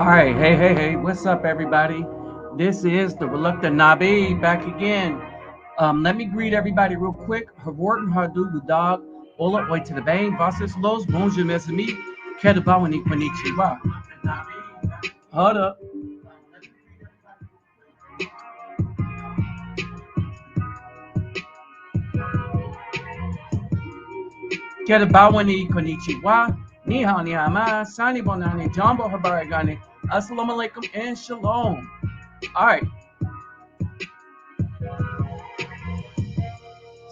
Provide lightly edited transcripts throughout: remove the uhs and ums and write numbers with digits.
All right, hey, what's up, everybody? This is the Reluctant Nabi back again. Let me greet everybody real quick. Havorten Hardu Budag, Ola Oi to the Bane, Vassis Los, Bonjour, mes amis, Kedabawani Konnichiwa. Hold up. Kedabawani Konnichiwa, Ni hao ma, Sani Bonani, Jumbo Habaragani, Assalamu alaikum, and Shalom. All right,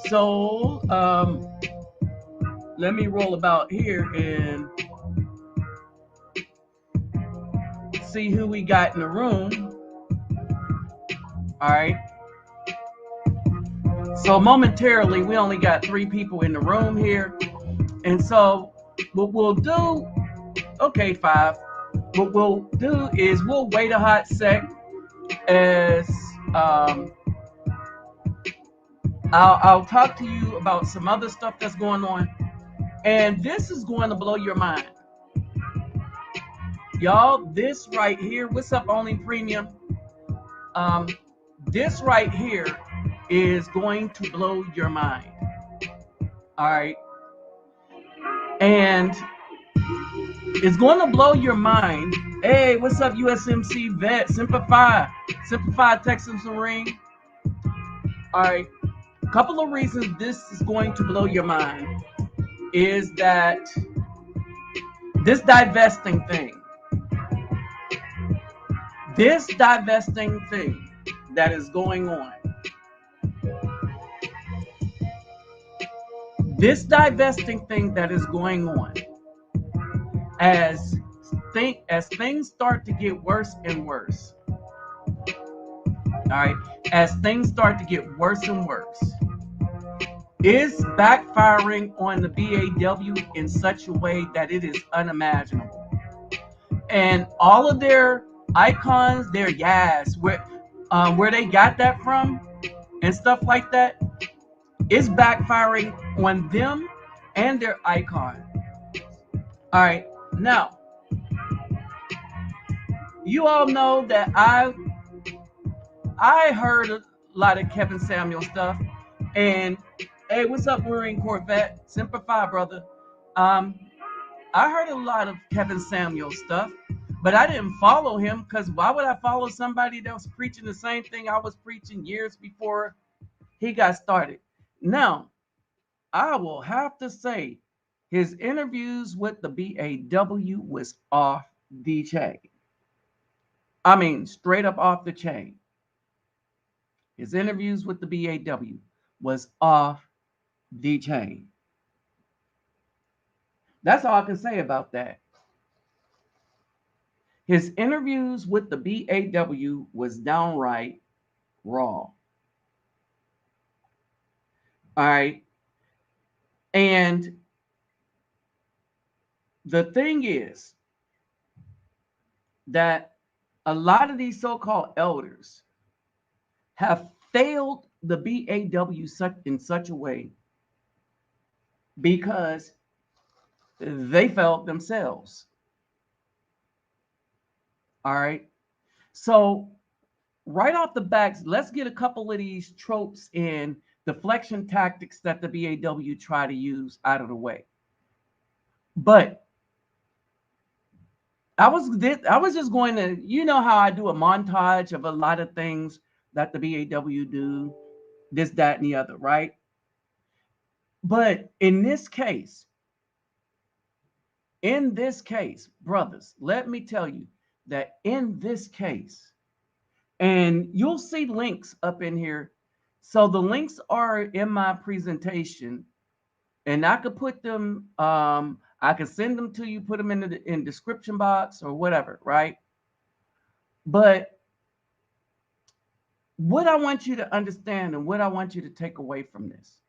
so let me roll about here and see who we got in the room. All right. So momentarily, we only got 3 people in the room here. And so what we'll do, okay, 5. What we'll do is we'll wait a hot sec as I'll talk to you about some other stuff that's going on. And this is going to blow your mind. Y'all, this right here, what's up, Only Premium? This right here is going to blow your mind. All right. And it's going to blow your mind. Hey, what's up, USMC Vet? Simplify, Texas Marine. All right. A couple of reasons this is going to blow your mind is that this divesting thing that is going on. This divesting thing that is going on, as things start to get worse and worse. All right, as things start to get worse and worse, is backfiring on the BAW in such a way that it is unimaginable. And all of their icons, their where they got that from and stuff like that, is backfiring on them and their icon. All right, now you all know that I heard a lot of Kevin Samuel stuff, and hey, what's up, Marine Corvette? Simplify, brother. I heard a lot of Kevin Samuel stuff, but I didn't follow him because why would I follow somebody that was preaching the same thing I was preaching years before he got started? Now, I will have to say his interviews with the BAW was off the chain. I mean, straight up off the chain. His interviews with the BAW was off the chain. That's all I can say about that. His interviews with the BAW was downright raw. All right. And the thing is that a lot of these so-called elders have failed the BAW in such a way because they failed themselves. All right. So right off the bat, let's get a couple of these tropes and deflection tactics that the BAW try to use out of the way. But I was just going to, you know how I do a montage of a lot of things that the BAW do, this, that, and the other, right? But in this case, brothers, let me tell you that in this case, and you'll see links up in here. So the links are in my presentation, and I could put them, I could send them to you, put them in the description box or whatever, right? But what I want you to understand and what I want you to take away from this.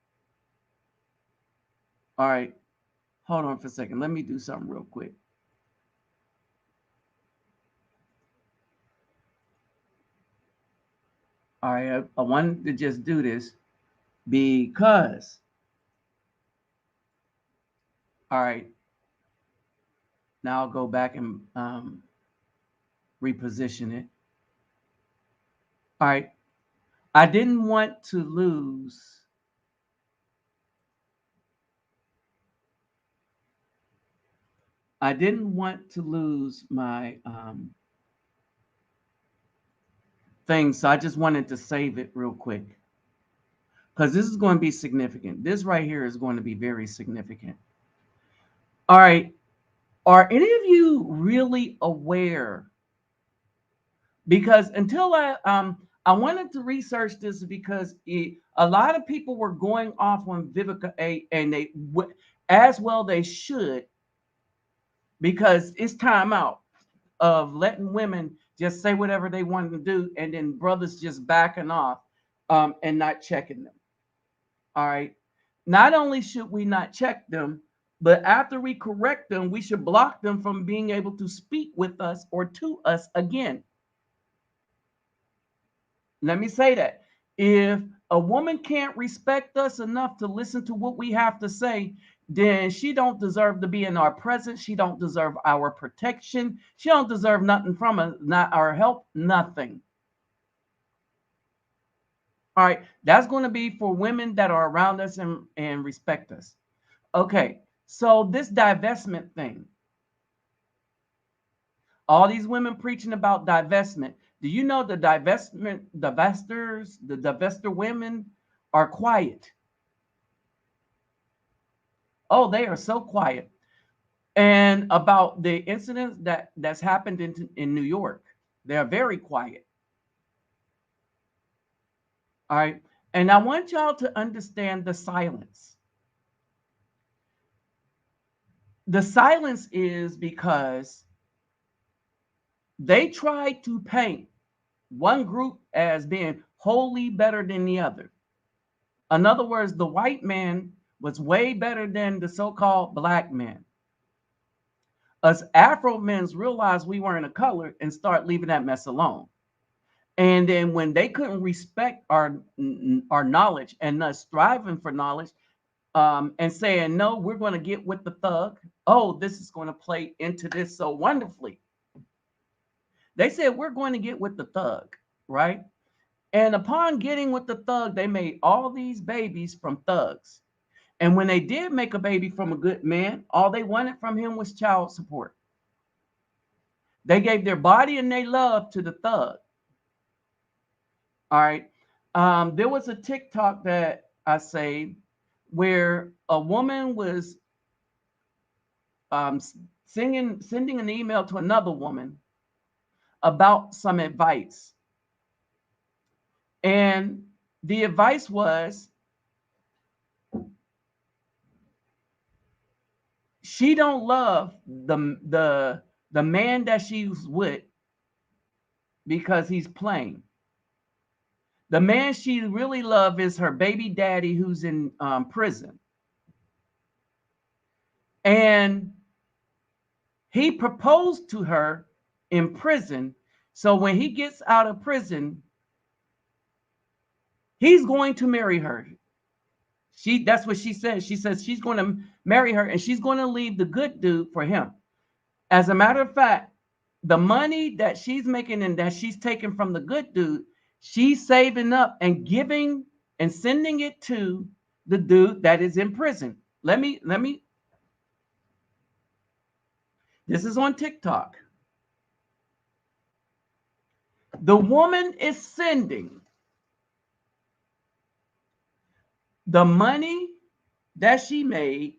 All right, hold on for a second. Let me do something real quick. All right, I wanted to just do this because, all right, now I'll go back and reposition it. All right. I didn't want to lose my thing, so I just wanted to save it real quick because this is going to be significant. This right here is going to be very significant. All right. Are any of you really aware? Because until I wanted to research this because a lot of people were going off on Vivica A, and they as well they should, because it's time out of letting women just say whatever they want to do, and then brothers just backing off and not checking them. All right. Not only should we not check them, but after we correct them, we should block them from being able to speak with us or to us again. Let me say that. If a woman can't respect us enough to listen to what we have to say, then she don't deserve to be in our presence. She don't deserve our protection. She don't deserve nothing from us, not our help, nothing. All right, that's going to be for women that are around us and respect us. Okay, so this divestment thing, all these women preaching about divestment. Do you know the divestors, the divestor women are quiet? Oh, they are so quiet. And about the incidents that's happened in New York, they're very quiet. All right. And I want y'all to understand the silence. The silence is because they try to paint one group as being wholly better than the other. In other words, the white man was way better than the so-called black man. Us Afro men realized we weren't a color and start leaving that mess alone. And then when they couldn't respect our knowledge and us striving for knowledge, and saying, no, we're going to get with the thug. Oh, this is going to play into this so wonderfully. They said, we're going to get with the thug, right? And upon getting with the thug, they made all these babies from thugs. And when they did make a baby from a good man, all they wanted from him was child support. They gave their body and their love to the thug. All right. There was a TikTok that I saved where a woman was sending an email to another woman about some advice. And the advice was, she don't love the man that she's with because he's plain. The man she really loves is her baby daddy who's in prison. And he proposed to her in prison. So when he gets out of prison, he's going to marry her. That's what she says. She says she's going to marry her and she's going to leave the good dude for him. As a matter of fact, the money that she's making and that she's taking from the good dude, she's saving up and giving and sending it to the dude that is in prison. Let me. This is on TikTok. The woman is sending the money that she made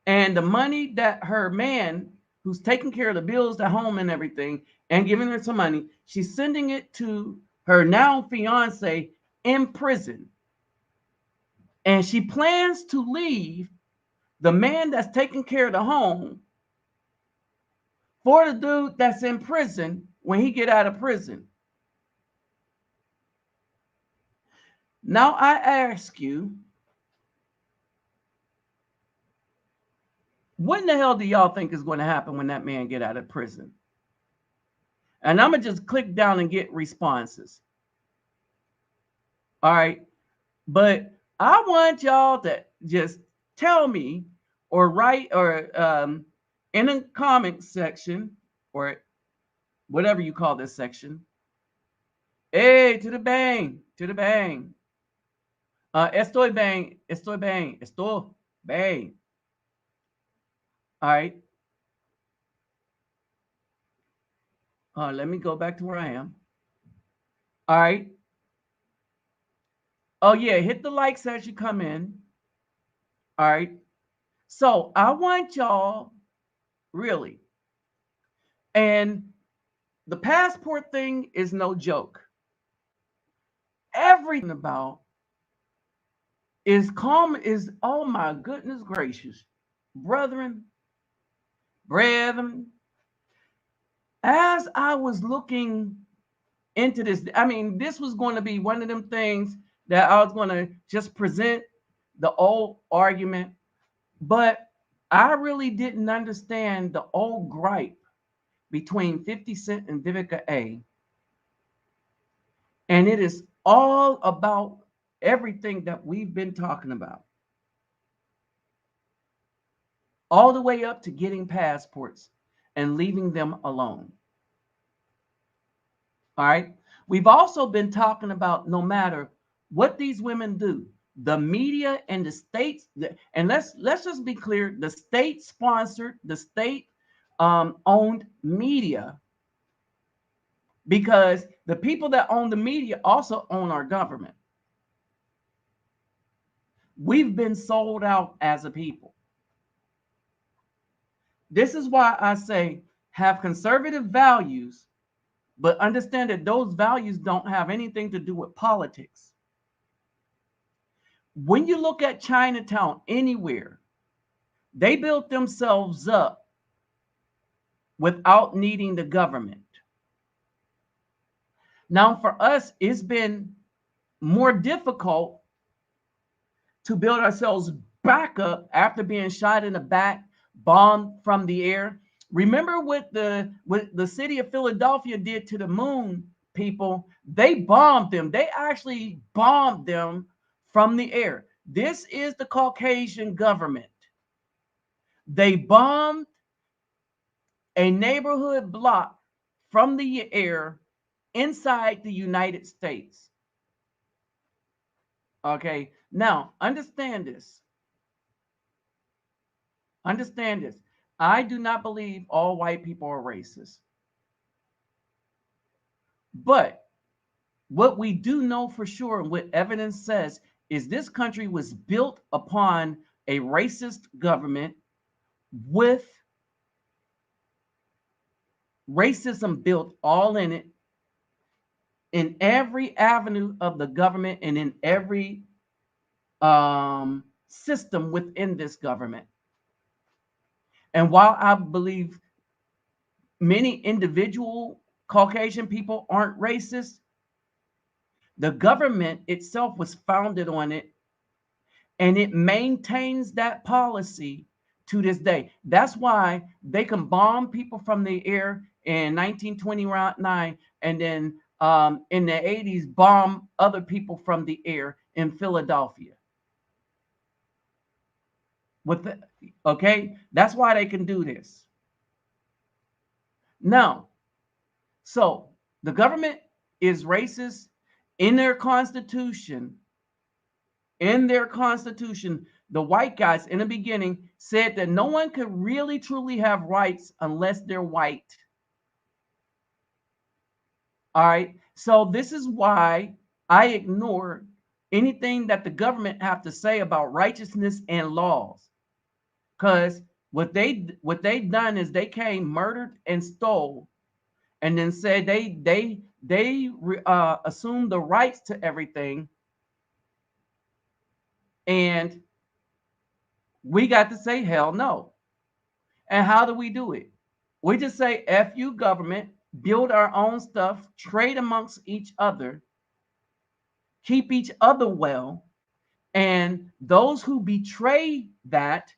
and the money that her man, who's taking care of the bills at home and everything, and giving her some money, she's sending it to her now fiance in prison. And she plans to leave the man that's taking care of the home for the dude that's in prison when he get out of prison. Now I ask you, what in the hell do y'all think is going to happen when that man get out of prison? And I'm going to just click down and get responses. All right. But I want y'all to just tell me or write or in the comment section or whatever you call this section. Hey, to the bang, to the bang. Estoy bang, estoy bang, estoy bang. All right. Let me go back to where I am. All right. Oh, yeah. Hit the likes as you come in. All right. So I want y'all really. And the passport thing is no joke. Everything about is calm, is, oh my goodness gracious. Brethren, as I was looking into this, I mean, this was going to be one of them things that I was going to just present the old argument, but I really didn't understand the old gripe between 50 Cent and Vivica A. And it is all about everything that we've been talking about, all the way up to getting passports and leaving them alone. All right. We've also been talking about no matter what these women do, the media and the states, and let's just be clear, the state sponsored, the state owned media, because the people that own the media also own our government. We've been sold out as a people. This is why I say have conservative values, but understand that those values don't have anything to do with politics. When you look at Chinatown anywhere, they built themselves up without needing the government. Now, for us, it's been more difficult to build ourselves back up after being shot in the back, bombed from the air. Remember what the city of Philadelphia did to the moon people? They bombed them. They actually bombed them from the air. This is the Caucasian government. They bombed a neighborhood block from the air inside the United States. Okay, now understand this. Understand this. I do not believe all white people are racist. But what we do know for sure, and what evidence says, is this country was built upon a racist government with racism built all in every avenue of the government and in every system within this government. And while I believe many individual Caucasian people aren't racist, the government itself was founded on it, and it maintains that policy to this day. That's why they can bomb people from the air in 1929, and then in the 80s bomb other people from the air in Philadelphia. Okay, that's why they can do this. Now, so the government is racist in their constitution. In their constitution, the white guys in the beginning said that no one could really truly have rights unless they're white. All right. So this is why I ignore anything that the government have to say about righteousness and laws. Because what they done is they came, murdered, and stole, and then said they assumed the rights to everything, and we got to say hell no. And how do we do it? We just say F you government, build our own stuff, trade amongst each other, keep each other well, and those who betray that,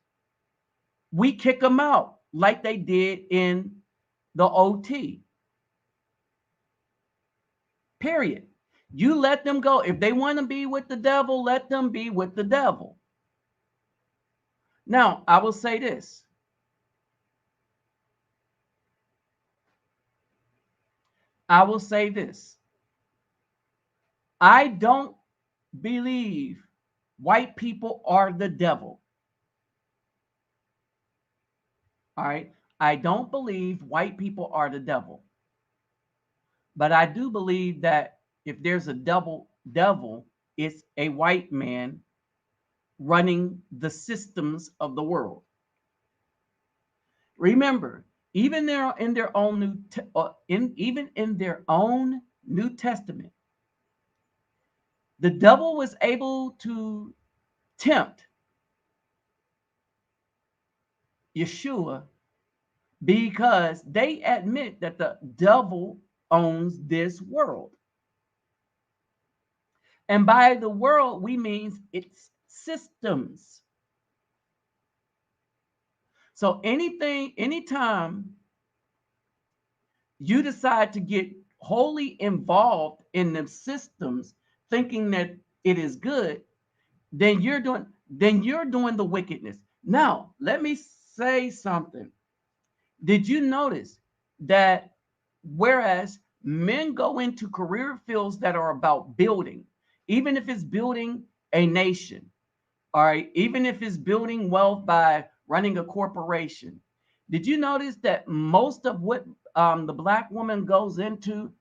we kick them out like they did in the OT. Period. You let them go. If they want to be with the devil, let them be with the devil. Now, I will say this. I will say this. I don't believe white people are the devil. All right. I don't believe white people are the devil. But I do believe that if there's a devil, it's a white man running the systems of the world. Remember, even there in their own even in their own New Testament, the devil was able to tempt Yeshua because they admit that the devil owns this world. And by the world, we mean its systems. So anytime you decide to get wholly involved in the systems, thinking that it is good, then you're doing the wickedness. Now, let me say something. Did you notice that whereas men go into career fields that are about building, even if it's building a nation, all right, even if it's building wealth by running a corporation, did you notice that most of what the black woman goes into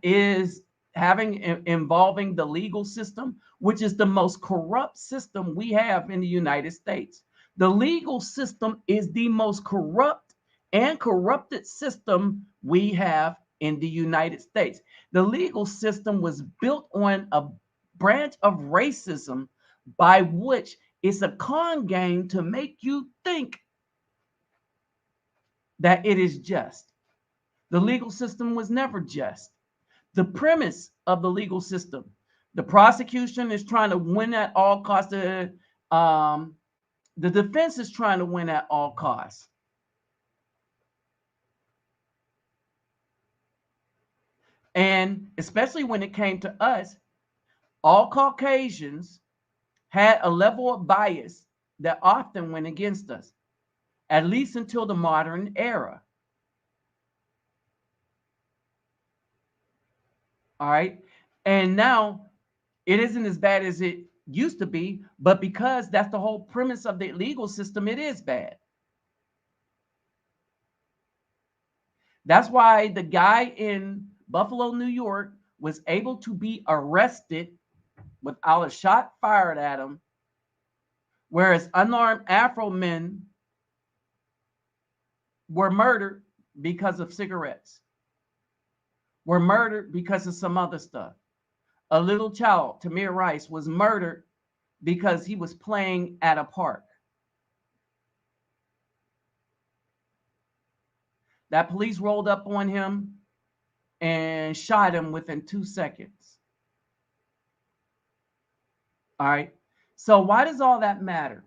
is involving the legal system, which is the most corrupt system we have in the United States? The legal system is the most corrupt and corrupted system we have in the United States. The legal system was built on a branch of racism by which it's a con game to make you think that it is just. The legal system was never just. The premise of the legal system, the prosecution is trying to win at all costs. The defense is trying to win at all costs. And especially when it came to us, all Caucasians had a level of bias that often went against us, at least until the modern era. All right. And now it isn't as bad as it used to be, but because that's the whole premise of the legal system, it is bad. That's why the guy in Buffalo, New York was able to be arrested without a shot fired at him, whereas unarmed Afro men were murdered because of cigarettes, were murdered because of some other stuff. A little child, Tamir Rice, was murdered because he was playing at a park. That police rolled up on him and shot him within 2 seconds. All right. So why does all that matter?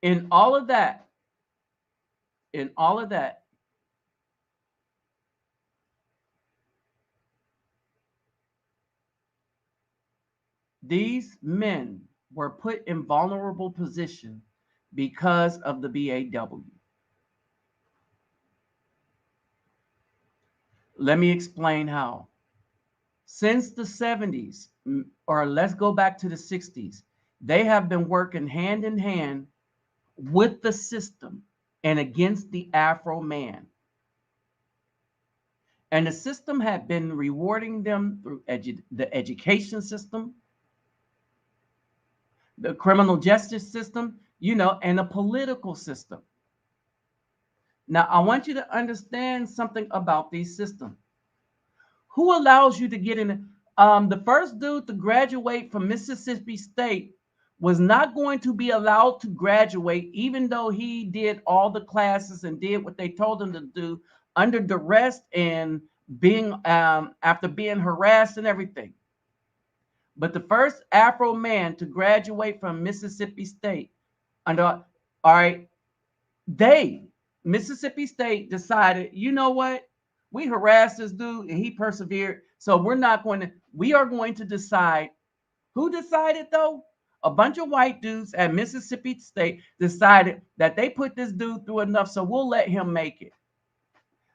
In all of that, in all of that, these men were put in vulnerable position because of the BAW. Let me explain how. Since the 70s, or let's go back to the 60s, they have been working hand in hand with the system and against the Afro man. And the system had been rewarding them through the education system, the criminal justice system, and the political system. Now, I want you to understand something about these systems. Who allows you to get in? The first dude to graduate from Mississippi State was not going to be allowed to graduate, even though he did all the classes and did what they told him to do under duress and being after being harassed and everything. But the first Afro man to graduate from Mississippi State, under all right, Mississippi State decided, you know what? We harassed this dude and he persevered. So we are going to decide. Who decided though? A bunch of white dudes at Mississippi State decided that they put this dude through enough, so we'll let him make it.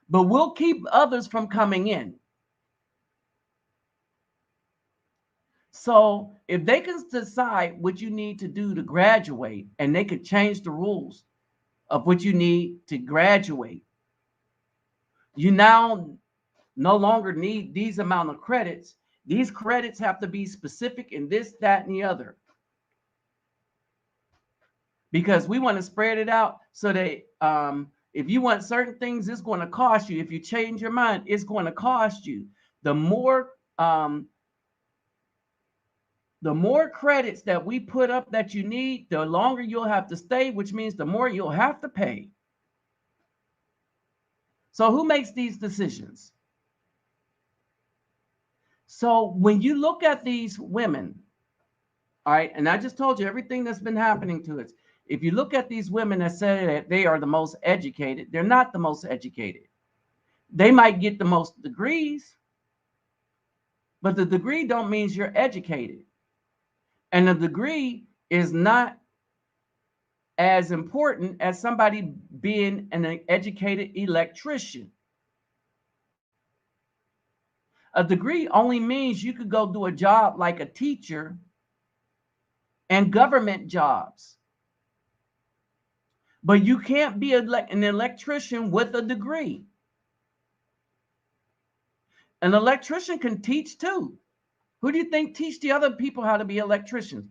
but we'll keep others from coming in. So if they can decide what you need to do to graduate, and they could change the rules of what you need to graduate, you now no longer need these amount of credits. These credits have to be specific in this, that, and the other. Because we want to spread it out so that if you want certain things, it's going to cost you. If you change your mind, it's going to cost you. The more credits that we put up that you need, the longer you'll have to stay, which means the more you'll have to pay. So who makes these decisions? So when you look at these women, all right, and I just told you everything that's been happening to us. If you look at these women that say that they are the most educated, they're not the most educated. They might get the most degrees, but the degree don't mean you're educated. And the degree is not as important as somebody being an educated electrician. A degree only means you could go do a job like a teacher and government jobs. But you can't be an electrician with a degree. An electrician can teach too. Who do you think teach the other people how to be electricians?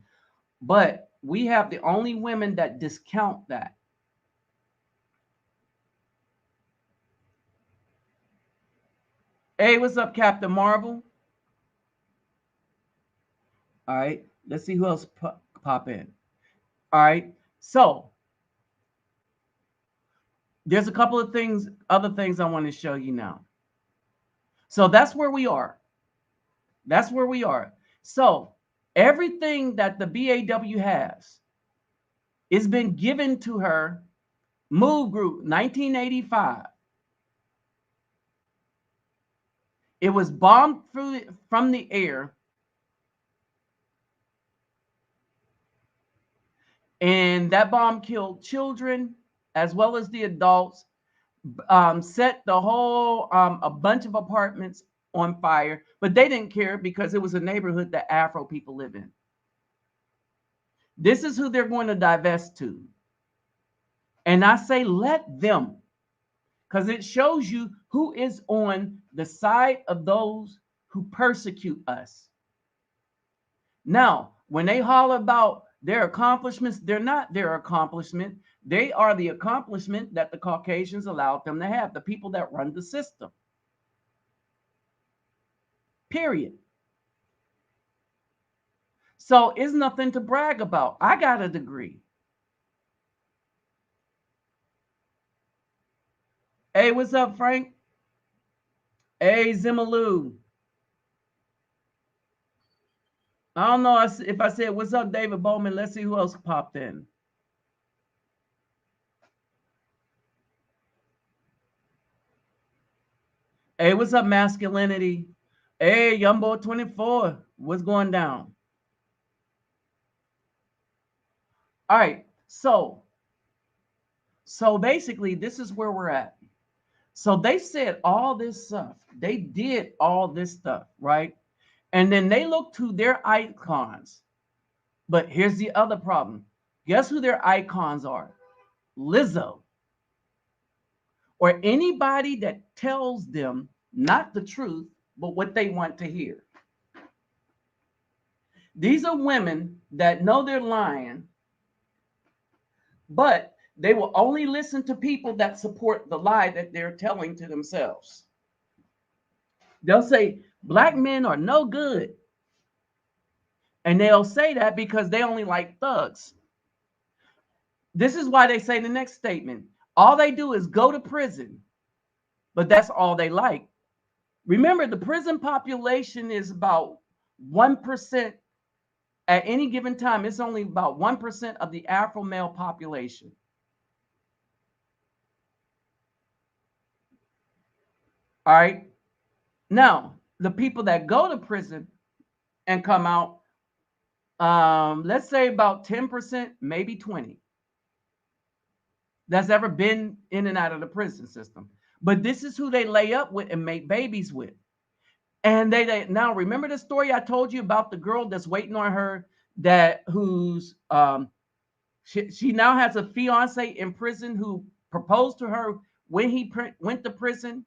But we have the only women that discount that. Hey, what's up, Captain Marvel? All right, let's see who else pop in. All right, so there's a couple of other things I want to show you now. So that's where we are. That's where we are. So everything that the BAW has is been given to her. Move Group, 1985. It was bombed from the air. And that bomb killed children as well as the adults, set the whole, a bunch of apartments on fire, but they didn't care because it was a neighborhood that Afro people live in. This is who they're going to divest to. And I say, let them, because it shows you who is on the side of those who persecute us. Now, when they holler about their accomplishments, they're not their accomplishment. They are the accomplishment that the Caucasians allowed them to have, the people that run the system. Period. So it's nothing to brag about. I got a degree. Hey, what's up, Frank? Hey, Zimaloo. I don't know if I said, what's up, David Bowman? Let's see who else popped in. Hey, what's up, masculinity? Hey, Youngboy 24. What's going down? All right. So basically, this is where we're at. So they said all this stuff. They did all this stuff, right? And then they look to their icons. But here's the other problem. Guess who their icons are? Lizzo. Or anybody that tells them not the truth, but what they want to hear. These are women that know they're lying, but they will only listen to people that support the lie that they're telling to themselves. They'll say, black men are no good. And they'll say that because they only like thugs. This is why they say the next statement. All they do is go to prison, but that's all they like. Remember, the prison population is about 1%. At any given time, it's only about 1% of the Afro male population. All right. Now, the people that go to prison and come out, let's say about 10%, maybe 20%, that's ever been in and out of the prison system. But this is who they lay up with and make babies with. And they now remember the story I told you about the girl that's waiting on her, that who's she now has a fiance in prison who proposed to her when he went to prison,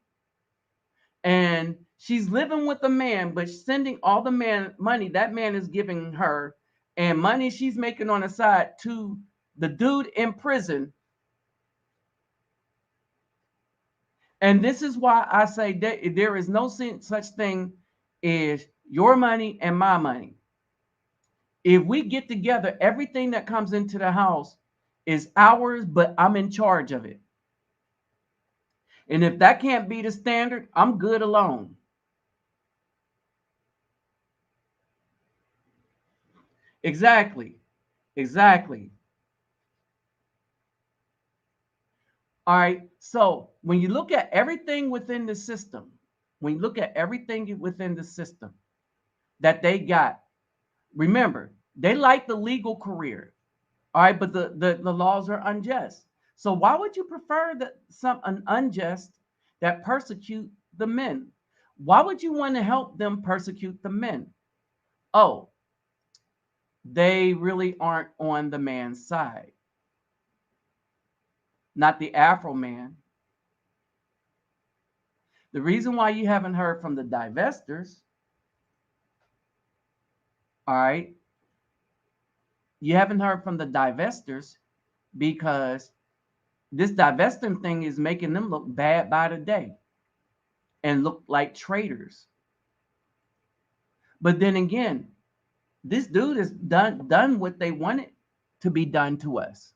and she's living with a man, but sending all the man money that man is giving her, and money she's making on the side to the dude in prison. And this is why I say that there is no such thing as your money and my money. If we get together, everything that comes into the house is ours, but I'm in charge of it. And if that can't be the standard, I'm good alone. Exactly. Exactly. All right. So when you look at everything within the system, when you look at everything within the system that they got, remember, they like the legal career. All right, but the laws are unjust. So why would you prefer that an unjust that persecute the men? Why would you want to help them persecute the men? Oh, they really aren't on the man's side, not the Afro man. The reason why you haven't heard from the divestors, all right, you haven't heard from the divestors because this divesting thing is making them look bad by the day and look like traitors. But then again, this dude has done what they wanted to be done to us.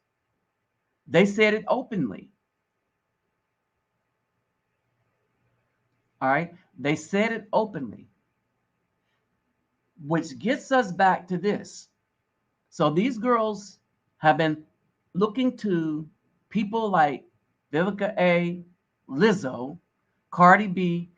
They said it openly. All right. They said it openly, which gets us back to this. So these girls have been looking to people like Vivica A, Lizzo, Cardi B.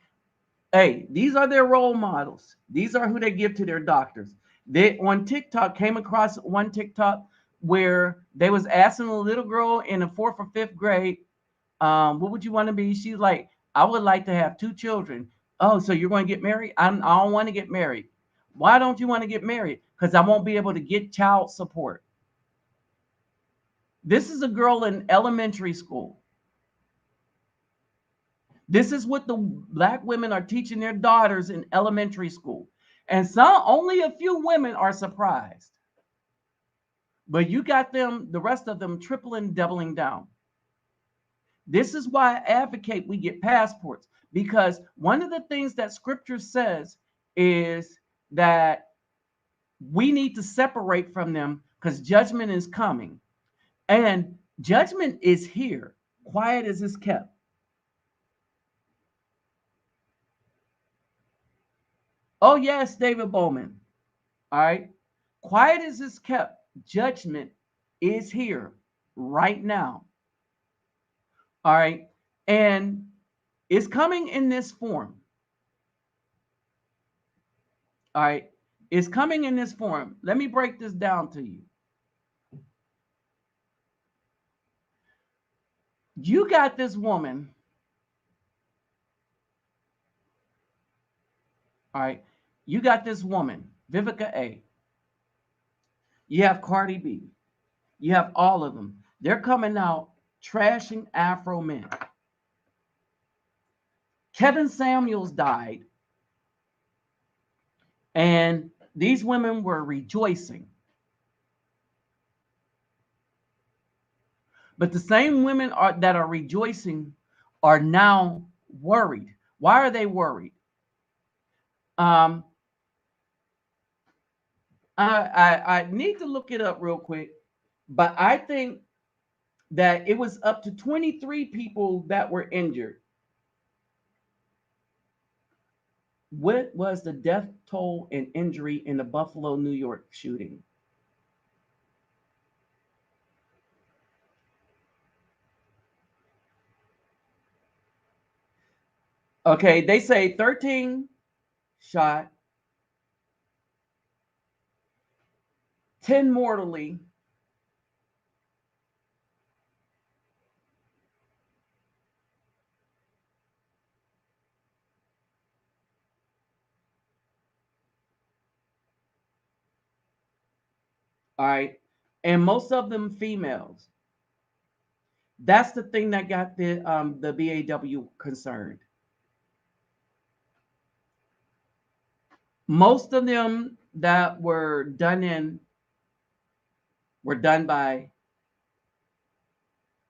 Hey, these are their role models. These are who they give to their doctors. They on TikTok came across one TikTok where they was asking a little girl in the 4th or 5th grade, what would you want to be? She's like, I would like to have 2 children. Oh, so you're going to get married? I don't want to get married. Why don't you want to get married? Because I won't be able to get child support. This is a girl in elementary school. This is what the black women are teaching their daughters in elementary school. And only a few women are surprised. But you got them, the rest of them tripling, doubling down. This is why I advocate we get passports, because one of the things that scripture says is that we need to separate from them because judgment is coming. And judgment is here. Quiet as it's kept. Oh, yes, David Bowman. All right. Quiet as it's kept. Judgment is here right now. All right. And it's coming in this form. All right. It's coming in this form. Let me break this down to you. You got this woman. All right. You got this woman, Vivica A. You have Cardi B. You have all of them. They're coming out trashing Afro men. Kevin Samuels died, and these women were rejoicing. But the same women that are rejoicing are now worried. Why are they worried? Um, I need to look it up real quick, but I think that it was up to 23 people that were injured. What was the death toll and injury in the Buffalo, New York shooting? Okay, they say 13 shot, 10 mortally, All right. And most of them females. That's the thing that got the BAW concerned. Most of them that were done by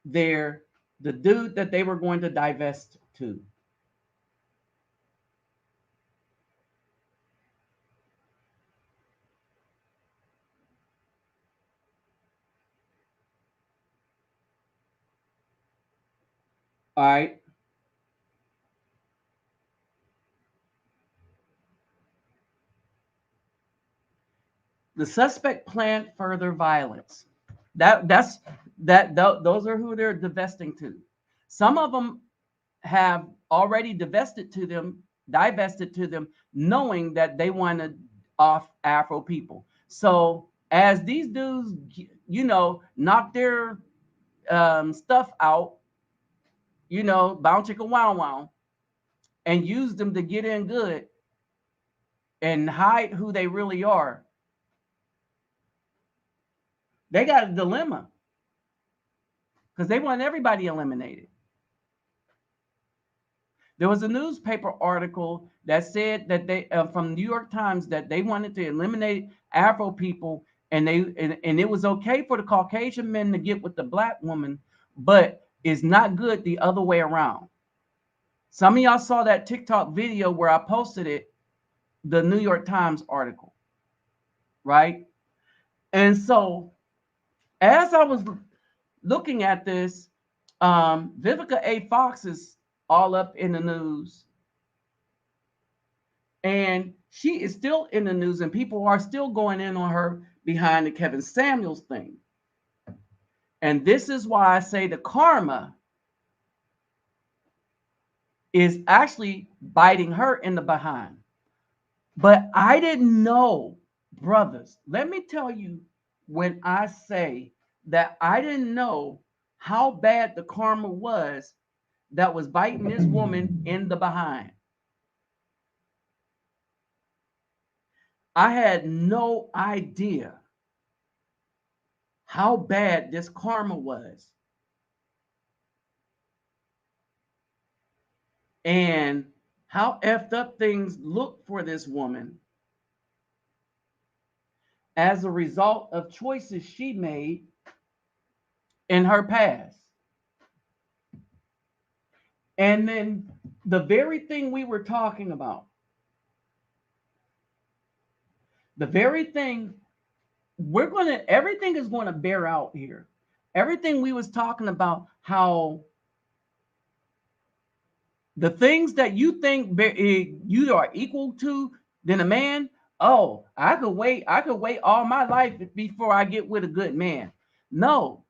the dude that they were going to divest to. All right. The suspect planned further violence. That's those are who they're divesting to. Some of them have already divested to them, knowing that they wanted off Afro people. So as these dudes, knock their stuff out, bounce chicka wow wow, and use them to get in good and hide who they really are, they got a dilemma because they want everybody eliminated. There was a newspaper article that said that they from New York Times that they wanted to eliminate Afro people, and it was okay for the Caucasian men to get with the black woman, but it's not good the other way around. Some of y'all saw that TikTok video where I posted it, the New York Times article, right? And so as I was looking at this, Vivica A. Fox is all up in the news. And she is still in the news, and people are still going in on her behind the Kevin Samuels thing. And this is why I say the karma is actually biting her in the behind. But I didn't know, brothers. Let me tell you, when I say that I didn't know how bad the karma was that was biting this woman in the behind. I had no idea how bad this karma was. And how effed up things look for this woman as a result of choices she made in her past. And then the very thing we were talking about, the very thing everything is going to bear out here. Everything we was talking about, how the things that you think you are equal to than a man. Oh, I could wait all my life before I get with a good man. No.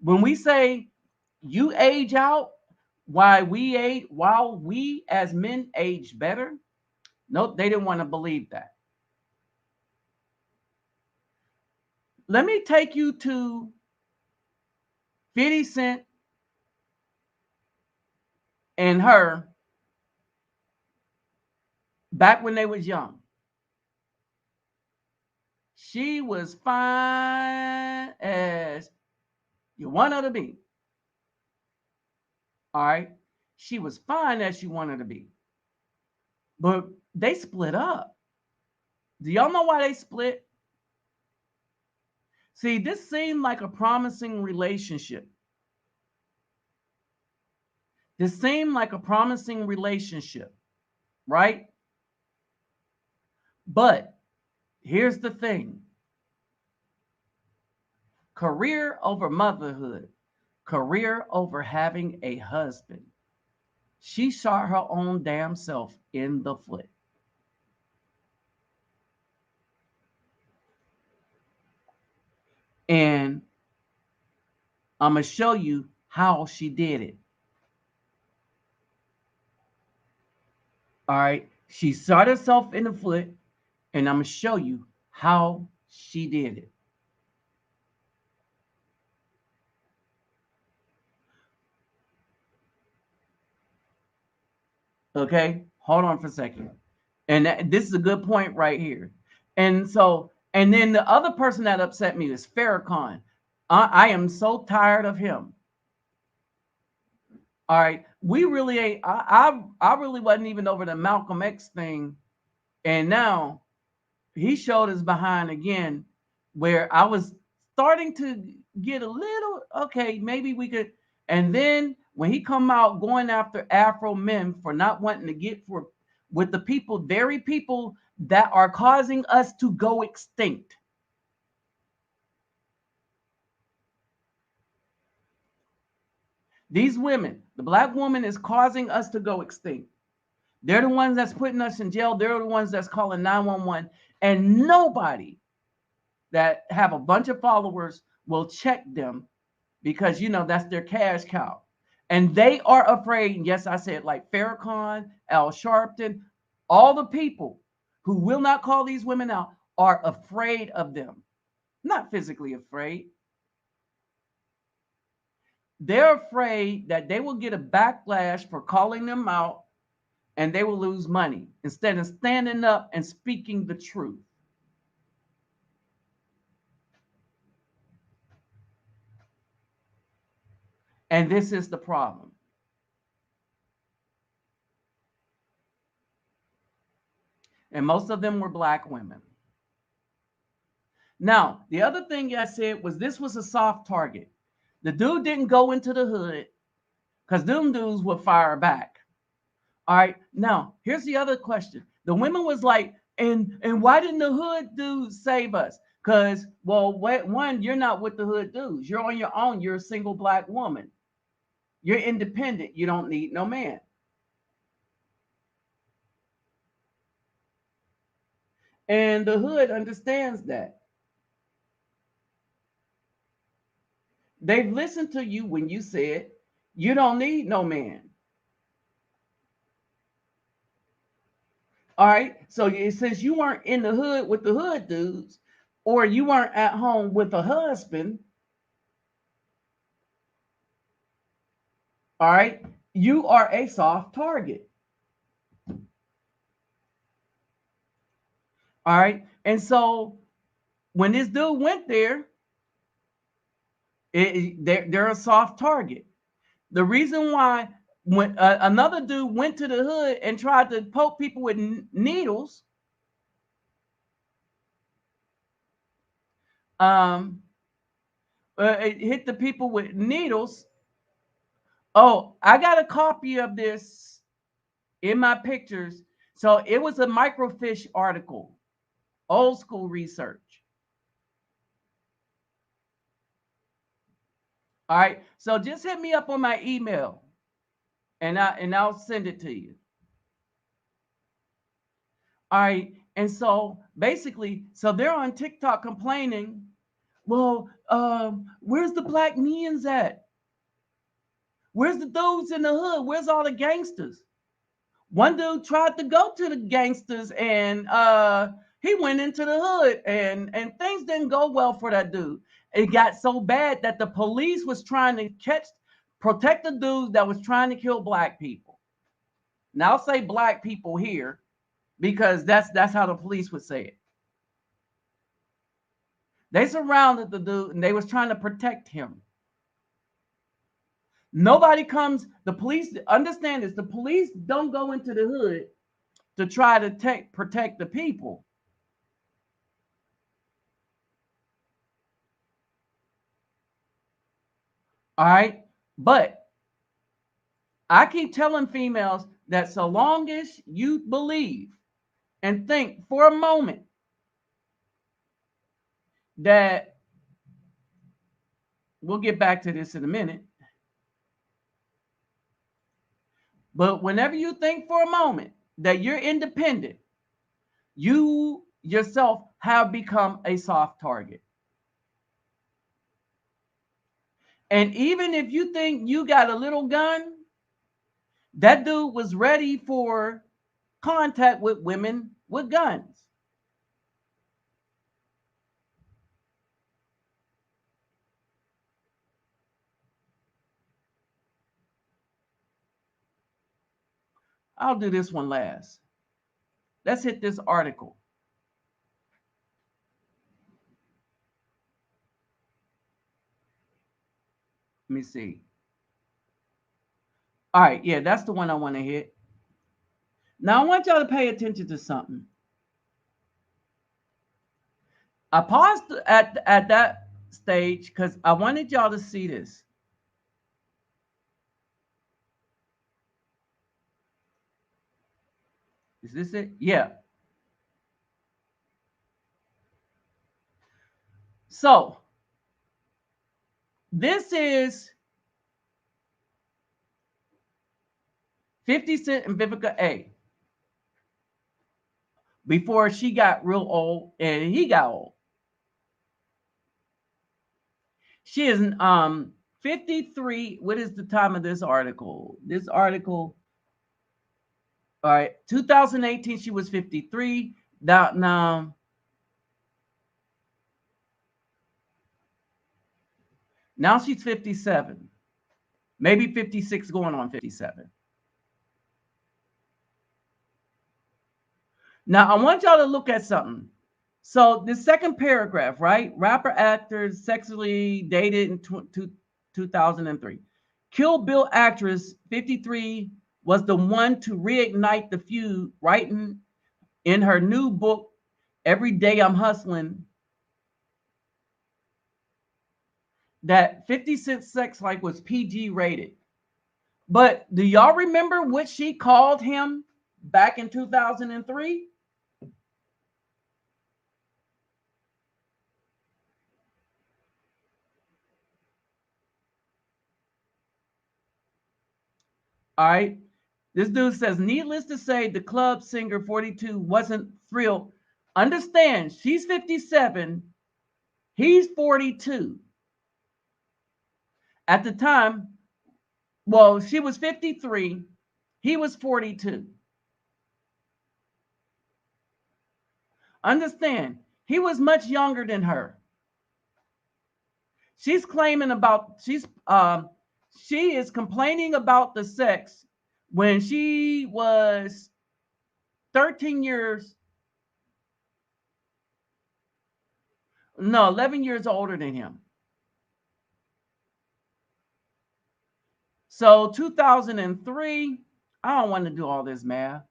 When we say you age out while we as men age better, nope, they didn't want to believe that. Let me take you to 50 Cent and her back when they was young. She was fine as you want her to be. All right. She was fine as she wanted to be. But they split up. Do y'all know why they split? See, this seemed like a promising relationship. This seemed like a promising relationship, right? But here's the thing. Career over motherhood. Career over having a husband. She shot her own damn self in the foot. And I'm going to show you how she did it. All right. She shot herself in the foot, and I'm going to show you how she did it. Okay. Hold on for a second. And this is a good point right here. And so And then the other person that upset me is Farrakhan. I am so tired of him. All right, we really ain't. I really wasn't even over the Malcolm X thing, and now he showed his behind again, where I was starting to get a little okay. Maybe we could. And then when he come out going after Afro men for not wanting to get for with the people, very people that are causing us to go extinct. These women, the black woman is causing us to go extinct. They're the ones that's putting us in jail. They're the ones that's calling 911. And nobody that have a bunch of followers will check them because, that's their cash cow. And they are afraid. Yes, I said like Farrakhan, Al Sharpton, all the people who will not call these women out are afraid of them. Not physically afraid. They're afraid that they will get a backlash for calling them out and they will lose money instead of standing up and speaking the truth. And this is the problem. And most of them were black women. Now, the other thing I said was this was a soft target. The dude didn't go into the hood because them dudes would fire back. All right. Now, here's the other question. The women was like, and why didn't the hood dudes save us? Because, well, one, you're not with the hood dudes. You're on your own. You're a single black woman. You're independent. You don't need no man. And the hood understands that. They've listened to you when you said you don't need no man. All right. So since you weren't in the hood with the hood dudes, or you weren't at home with a husband, all right, you are a soft target. All right. And so when this dude went there, they're a soft target. The reason why when another dude went to the hood and tried to poke people with needles, um, it hit the people with needles. Oh, I got a copy of this in my pictures. So it was a microfiche article, old school research. All right. So just hit me up on my email and I'll send it to you. All right. And so basically, so they're on TikTok complaining, well, where's the black men's at? Where's the dudes in the hood? Where's all the gangsters? One dude tried to go to the gangsters and he went into the hood and things didn't go well for that dude. It got so bad that the police was trying to protect the dudes that was trying to kill black people. Now I'll say black people here because that's how the police would say it. They surrounded the dude and they was trying to protect him. Nobody comes, the police understand this. The police don't go into the hood to try to protect the people. All right. But I keep telling females that so long as you believe and think for a moment that we'll get back to this in a minute. But whenever you think for a moment that you're independent, you yourself have become a soft target. And even if you think you got a little gun, that dude was ready for contact with women with guns. I'll do this one last. Let's hit this article. Let me see. All right, yeah, that's the one I want to hit. Now I want y'all to pay attention to something. I paused at that stage because I wanted y'all to see this. Is this it? Yeah. So this is 50 Cent and Vivica A. Before she got real old and he got old. She is 53. What is the time of this article? This article, all right, 2018, she was 53. Now she's 57. Maybe 56 going on 57. Now I want y'all to look at something. So the second paragraph, right? Rapper actors sexually dated in 2003. Kill Bill actress 53 was the one to reignite the feud, writing in her new book, Every Day I'm Hustling, that 50 Cent's sex life was PG rated. But do y'all remember what she called him back in 2003? All right. This dude says, needless to say, the club singer 42 wasn't thrilled. Understand, she's 57, he's 42. At the time, well, she was 53, he was 42. Understand, he was much younger than her. She's claiming about she is complaining about the sex when she was 13 years, no, 11 years older than him. So 2003, I don't want to do all this math.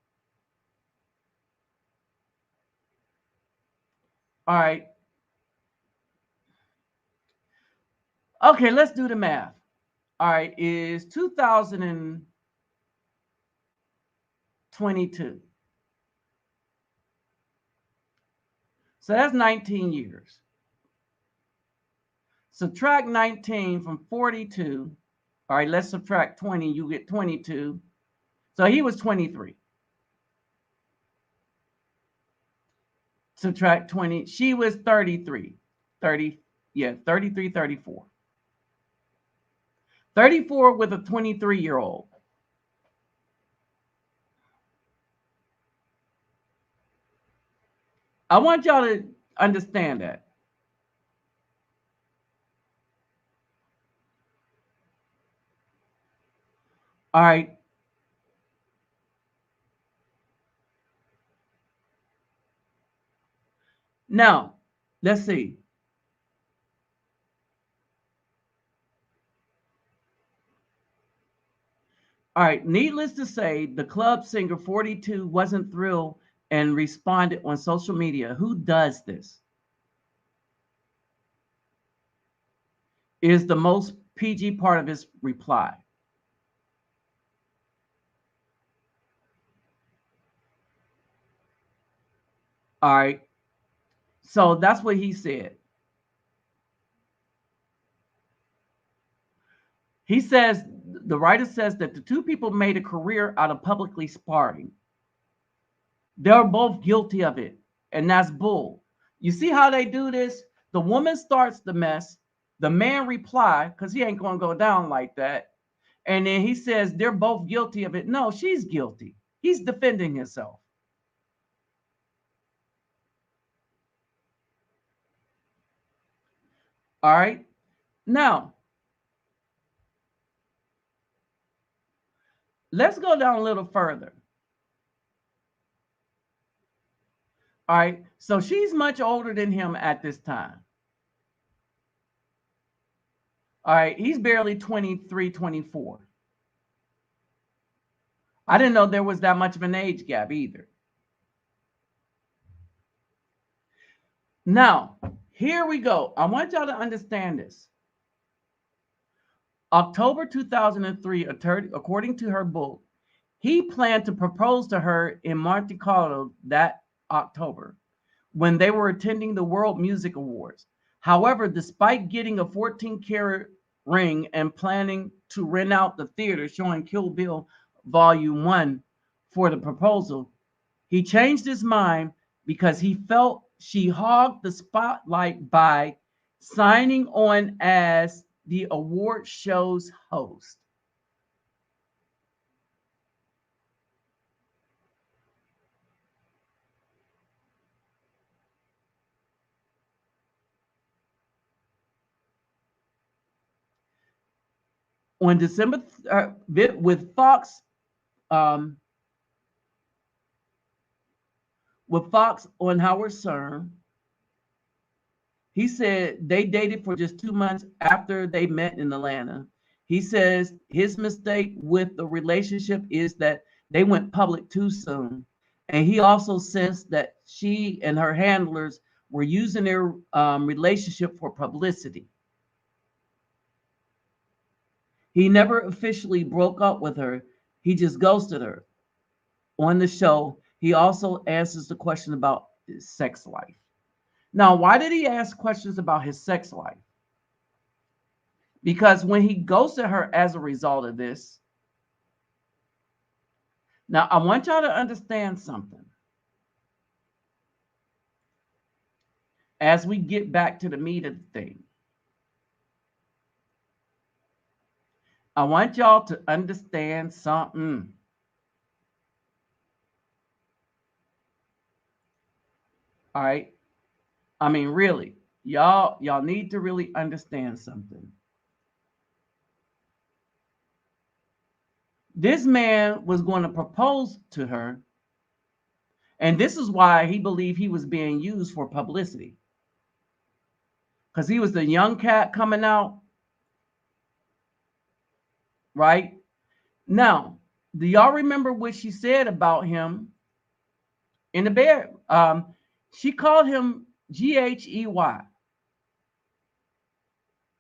All right. Okay, let's do the math. All right, is 2022. So that's 19 years. Subtract 19 from 42. All right, let's subtract 20. You get 22. So he was 23. Subtract 20. She was 33. 30, yeah, 33, 34. 34 with a 23-year-old. I want y'all to understand that. All right. Now, let's see. All right. Needless to say, the club singer 42 wasn't thrilled and responded on social media. Who does this? Is the most PG part of his reply. All right. So that's what he said. He says, the writer says that the two people made a career out of publicly sparring. They're both guilty of it. And that's bull. You see how they do this? The woman starts the mess. The man reply, because he ain't going to go down like that. And then he says they're both guilty of it. No, she's guilty. He's defending himself. All right. Now, let's go down a little further. All right. So she's much older than him at this time. All right, he's barely 23, 24. I didn't know there was that much of an age gap either. Now, here we go. I want y'all to understand this. October 2003, according to her book, he planned to propose to her in Monte Carlo that October when they were attending the World Music Awards. However, despite getting a 14-karat ring and planning to rent out the theater showing Kill Bill Volume 1 for the proposal, he changed his mind because he felt she hogged the spotlight by signing on as the award show's host. On December um, with Fox on Howard Stern, he said they dated for just 2 months after they met in Atlanta. He says his mistake with the relationship is that they went public too soon. And he also sensed that she and her handlers were using their relationship for publicity. He never officially broke up with her, he just ghosted her. On the show, he also answers the question about his sex life. Now, why did he ask questions about his sex life? Because when he ghosted her as a result of this, now I want y'all to understand something. As we get back to the meat of the thing, I want y'all to understand something. All right. I mean, really, y'all need to really understand something. This man was going to propose to her, and this is why he believed he was being used for publicity. Because he was the young cat coming out, right? Now, do y'all remember what she said about him in the bed? She called him Ghey. I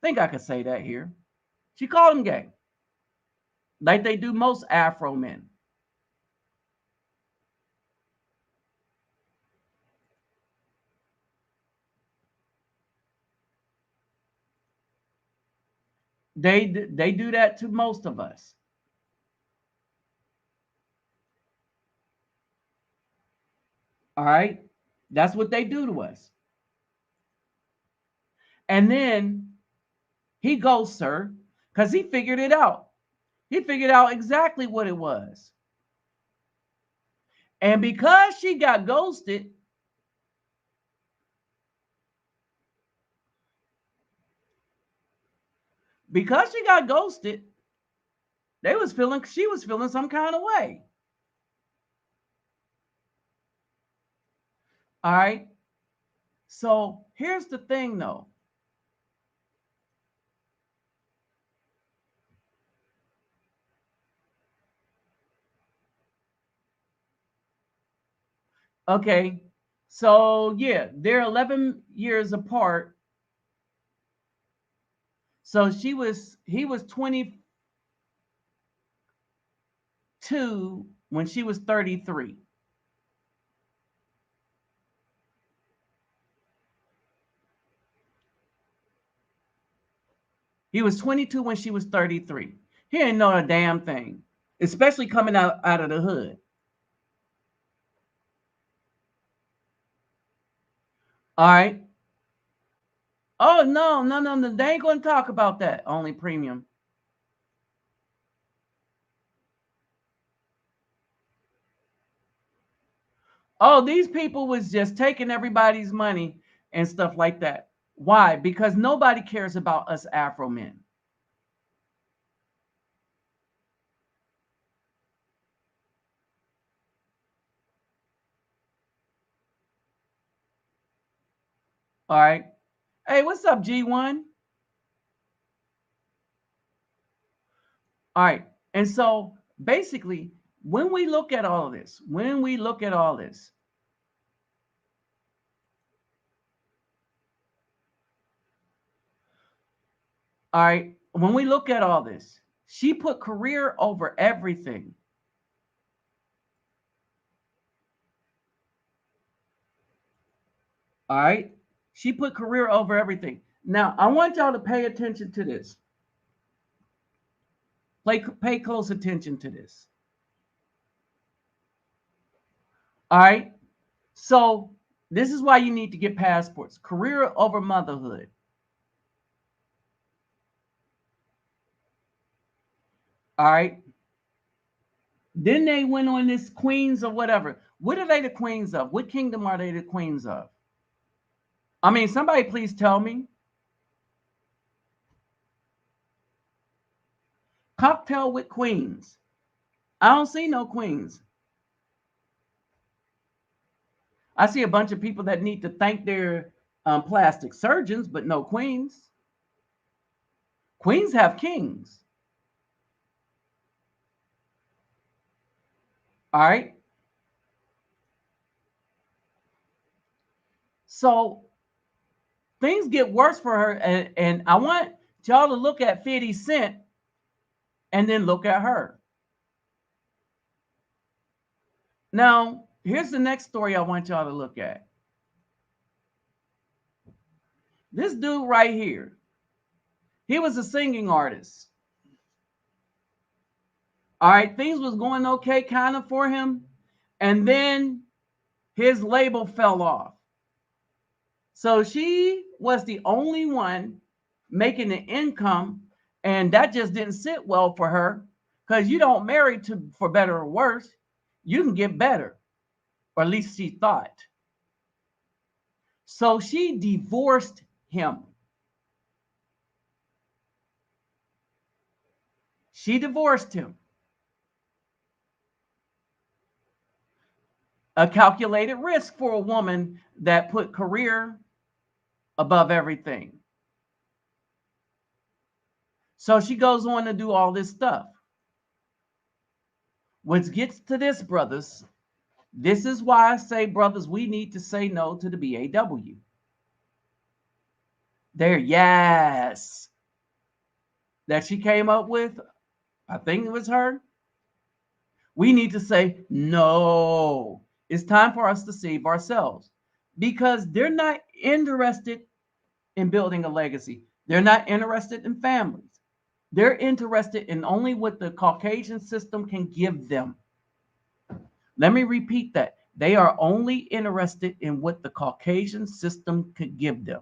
think I could say that here. She called him gay, like they do most Afro men. They do that to most of us. All right, that's what they do to us. And then he goes, sir, because he figured it out. He figured out exactly what it was. And because she got ghosted, she was feeling some kind of way. All right. So here's the thing though. Okay. So yeah, they're 11 years apart. So he was 22 when she was 33. He was 22 when she was 33. He didn't know a damn thing, especially coming out of the hood. All right. Oh no, no, no, no. They ain't gonna talk about that. Only premium. Oh, these people was just taking everybody's money and stuff like that. Why? Because nobody cares about us Afro men. All right. Hey, what's up, G1? All right. And so basically, when we look at all this, all right, when we look at all this, she put career over everything. All right. She put career over everything. Now, I want y'all to pay attention to this. Pay close attention to this. All right. So, this is why you need to get passports. Career over motherhood. All right. Then they went on this queens or whatever. What are they the queens of? What kingdom are they the queens of? I mean, somebody please tell me. Cocktail with queens. I don't see no queens. I see a bunch of people that need to thank their plastic surgeons, but no queens. Queens have kings. All right. So things get worse for her. And I want y'all to look at 50 Cent and then look at her. Now, here's the next story I want y'all to look at. This dude right here, he was a singing artist. All right, things was going okay kind of for him. And then his label fell off. So she was the only one making the income, and that just didn't sit well for her because you don't marry to for better or worse. You can get better, or at least she thought. So she divorced him. She divorced him. A calculated risk for a woman that put career above everything. So she goes on to do all this stuff. Which gets to this, brothers. This is why I say, brothers, we need to say no to the BAW. There, yes. That she came up with, I think it was her. We need to say, no. It's time for us to save ourselves because they're not interested in building a legacy. They're not interested in families. They're interested in only what the Caucasian system can give them. Let me repeat that. They are only interested in what the Caucasian system could give them.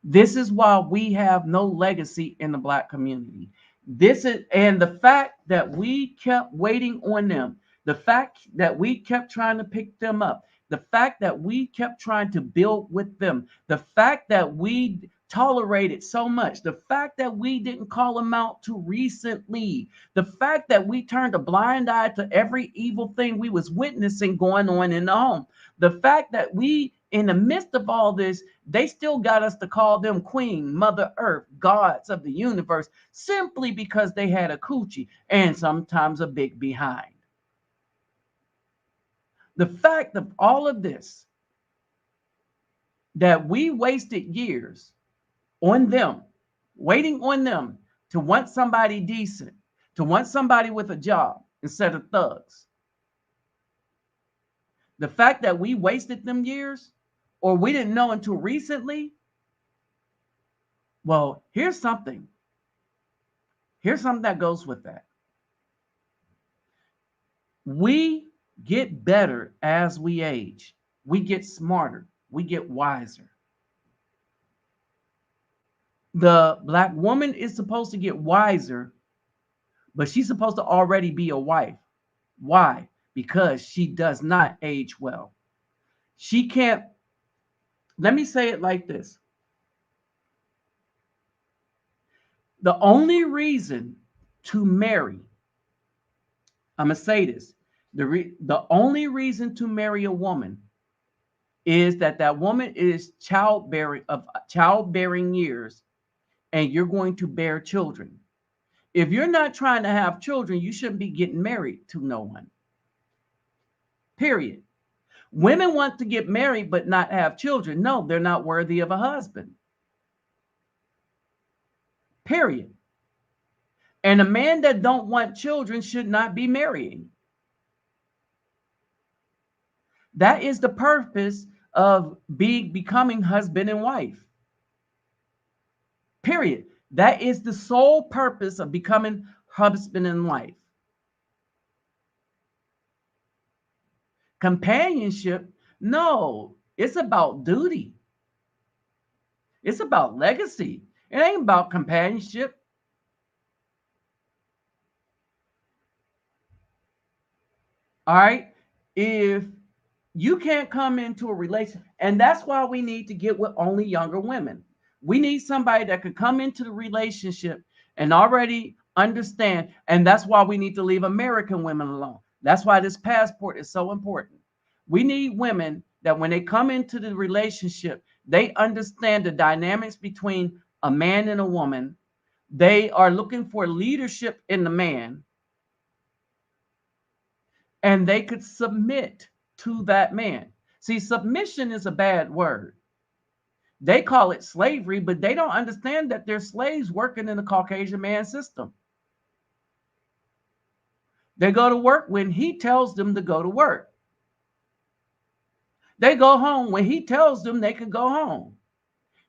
This is why we have no legacy in the Black community. And the fact that we kept waiting on them, the fact that we kept trying to pick them up, the fact that we kept trying to build with them, the fact that we tolerated so much, the fact that we didn't call them out too recently, the fact that we turned a blind eye to every evil thing we was witnessing going on in the home, the fact that we, in the midst of all this, they still got us to call them Queen, Mother Earth, gods of the universe, simply because they had a coochie and sometimes a big behind. The fact of all of this, that we wasted years on them, waiting on them to want somebody decent, to want somebody with a job instead of thugs. The fact that we wasted them years, or we didn't know until recently, well, here's something. Here's something that goes with that. We get better as we age. We get smarter. We get wiser. The Black woman is supposed to get wiser, but she's supposed to already be a wife. Why? Because she does not age well. She can't, let me say it like this. The only reason to marry, I'm going to say this, the only reason to marry a woman is that woman is childbearing years and you're going to bear children. If you're not trying to have children, you shouldn't be getting married to no one. Period. Women want to get married but not have children. No, they're not worthy of a husband. Period. And a man that don't want children should not be marrying. That is the purpose of becoming husband and wife. Period. That is the sole purpose of becoming husband and wife. Companionship, no, it's about duty. It's about legacy. It ain't about companionship. All right. If you can't come into a relationship, and that's why we need to get with only younger women. We need somebody that could come into the relationship and already understand. And that's why we need to leave American women alone. That's why this passport is so important. We need women that when they come into the relationship, they understand the dynamics between a man and a woman. They are looking for leadership in the man, and they could submit to that man. See, submission is a bad word. They call it slavery, but they don't understand that they're slaves working in the Caucasian man system. They go to work when he tells them to go to work. They go home when he tells them they can go home.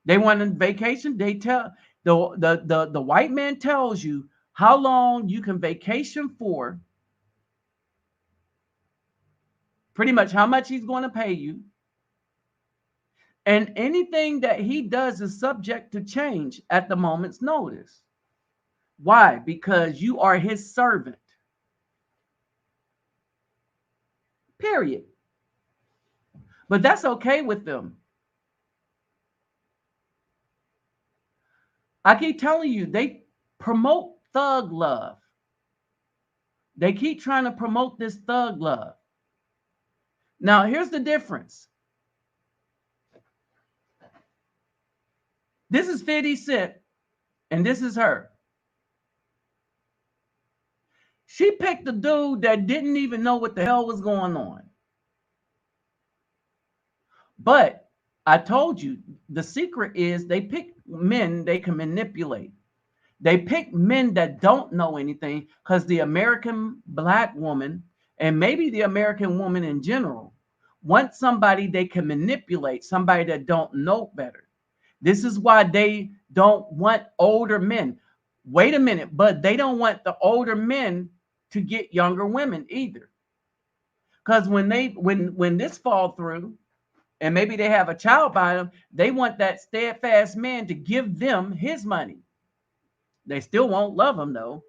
They want on vacation. They tell the white man tells you how long you can vacation for, pretty much how much he's going to pay you. And anything that he does is subject to change at the moment's notice. Why? Because you are his servant. Period. But that's okay with them. I keep telling you, they promote thug love. They keep trying to promote this thug love. Now, here's the difference. This is 50 Cent, and this is her. She picked a dude that didn't even know what the hell was going on. But I told you, the secret is they pick men they can manipulate. They pick men that don't know anything, because the American black woman, and maybe the American woman in general, want somebody they can manipulate, somebody that don't know better. This is why they don't want older men. Wait a minute, but they don't want the older men to get younger women either. Because when this fall through, and maybe they have a child by them, they want that steadfast man to give them his money. They still won't love him though.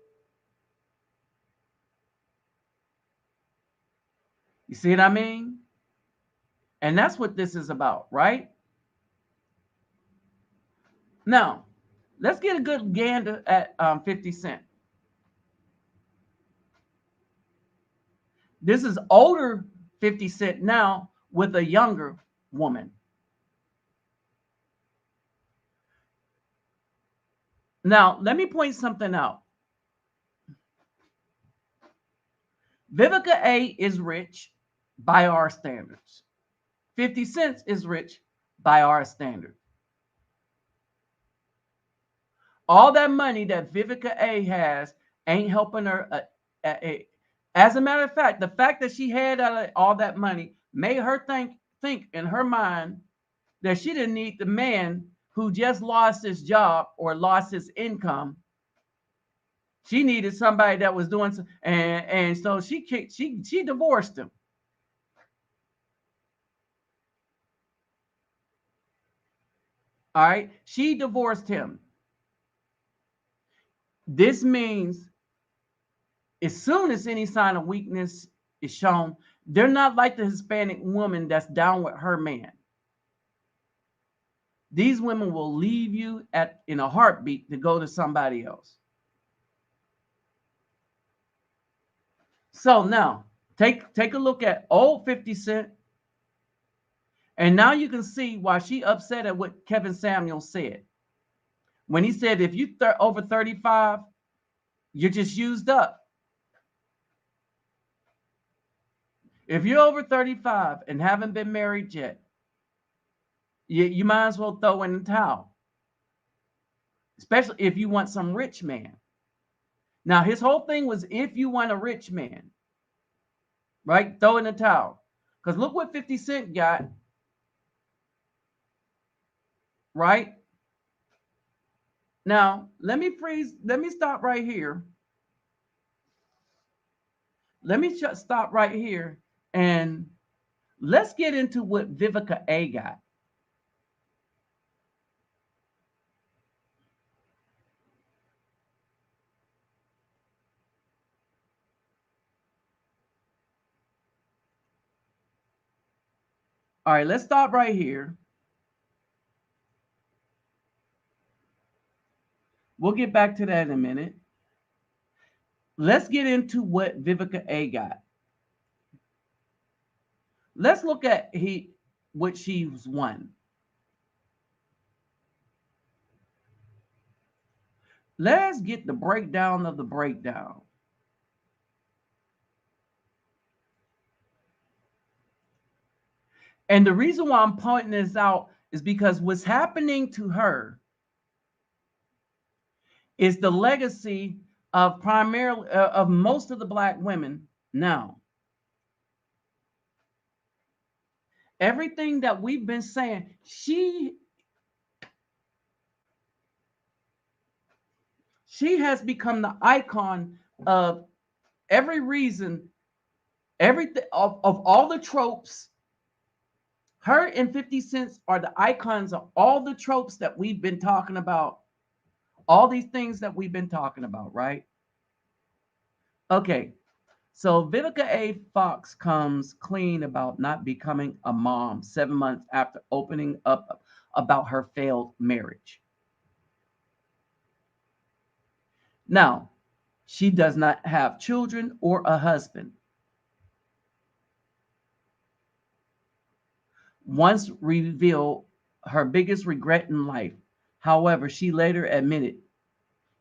You see what I mean? And that's what this is about, right? Now, let's get a good gander at 50 Cent. This is older 50 Cent now with a younger woman. Now, let me point something out. Vivica A is rich by our standards. 50 Cent is rich by our standards. All that money that Vivica A has ain't helping her. As a matter of fact, the fact that she had all that money made her think in her mind that she didn't need the man who just lost his job or lost his income. She needed somebody that was doing some, and so she divorced him. All right, she divorced him. This means as soon as any sign of weakness is shown, they're not like the Hispanic woman that's down with her man. These women will leave you in a heartbeat to go to somebody else. So now take a look at old 50 Cent, and now you can see why she upset at what Kevin Samuels said when he said, if you over 35, You're just used up. If you're over 35 and haven't been married yet, you might as well throw in the towel, especially if you want some rich man. Now, his whole thing was if you want a rich man, right? Throw in the towel. Because look what 50 Cent got, right? Now, let me stop right here. Let me stop right here and let's get into what Vivica A got. All right, let's stop right here. We'll get back to that in a minute. Let's get into what Vivica A got. Let's look at what she's won. Let's get the breakdown of the breakdown. And the reason why I'm pointing this out is because what's happening to her is the legacy of primarily of most of the Black women now. Everything that we've been saying, she has become the icon of every reason, everything of all the tropes. Her and 50 Cent are the icons of all the tropes that we've been talking about. All these things that we've been talking about, right? Okay. So Vivica A. Fox comes clean about not becoming a mom 7 months after opening up about her failed marriage. Now, she does not have children or a husband. Once revealed her biggest regret in life. However, she later admitted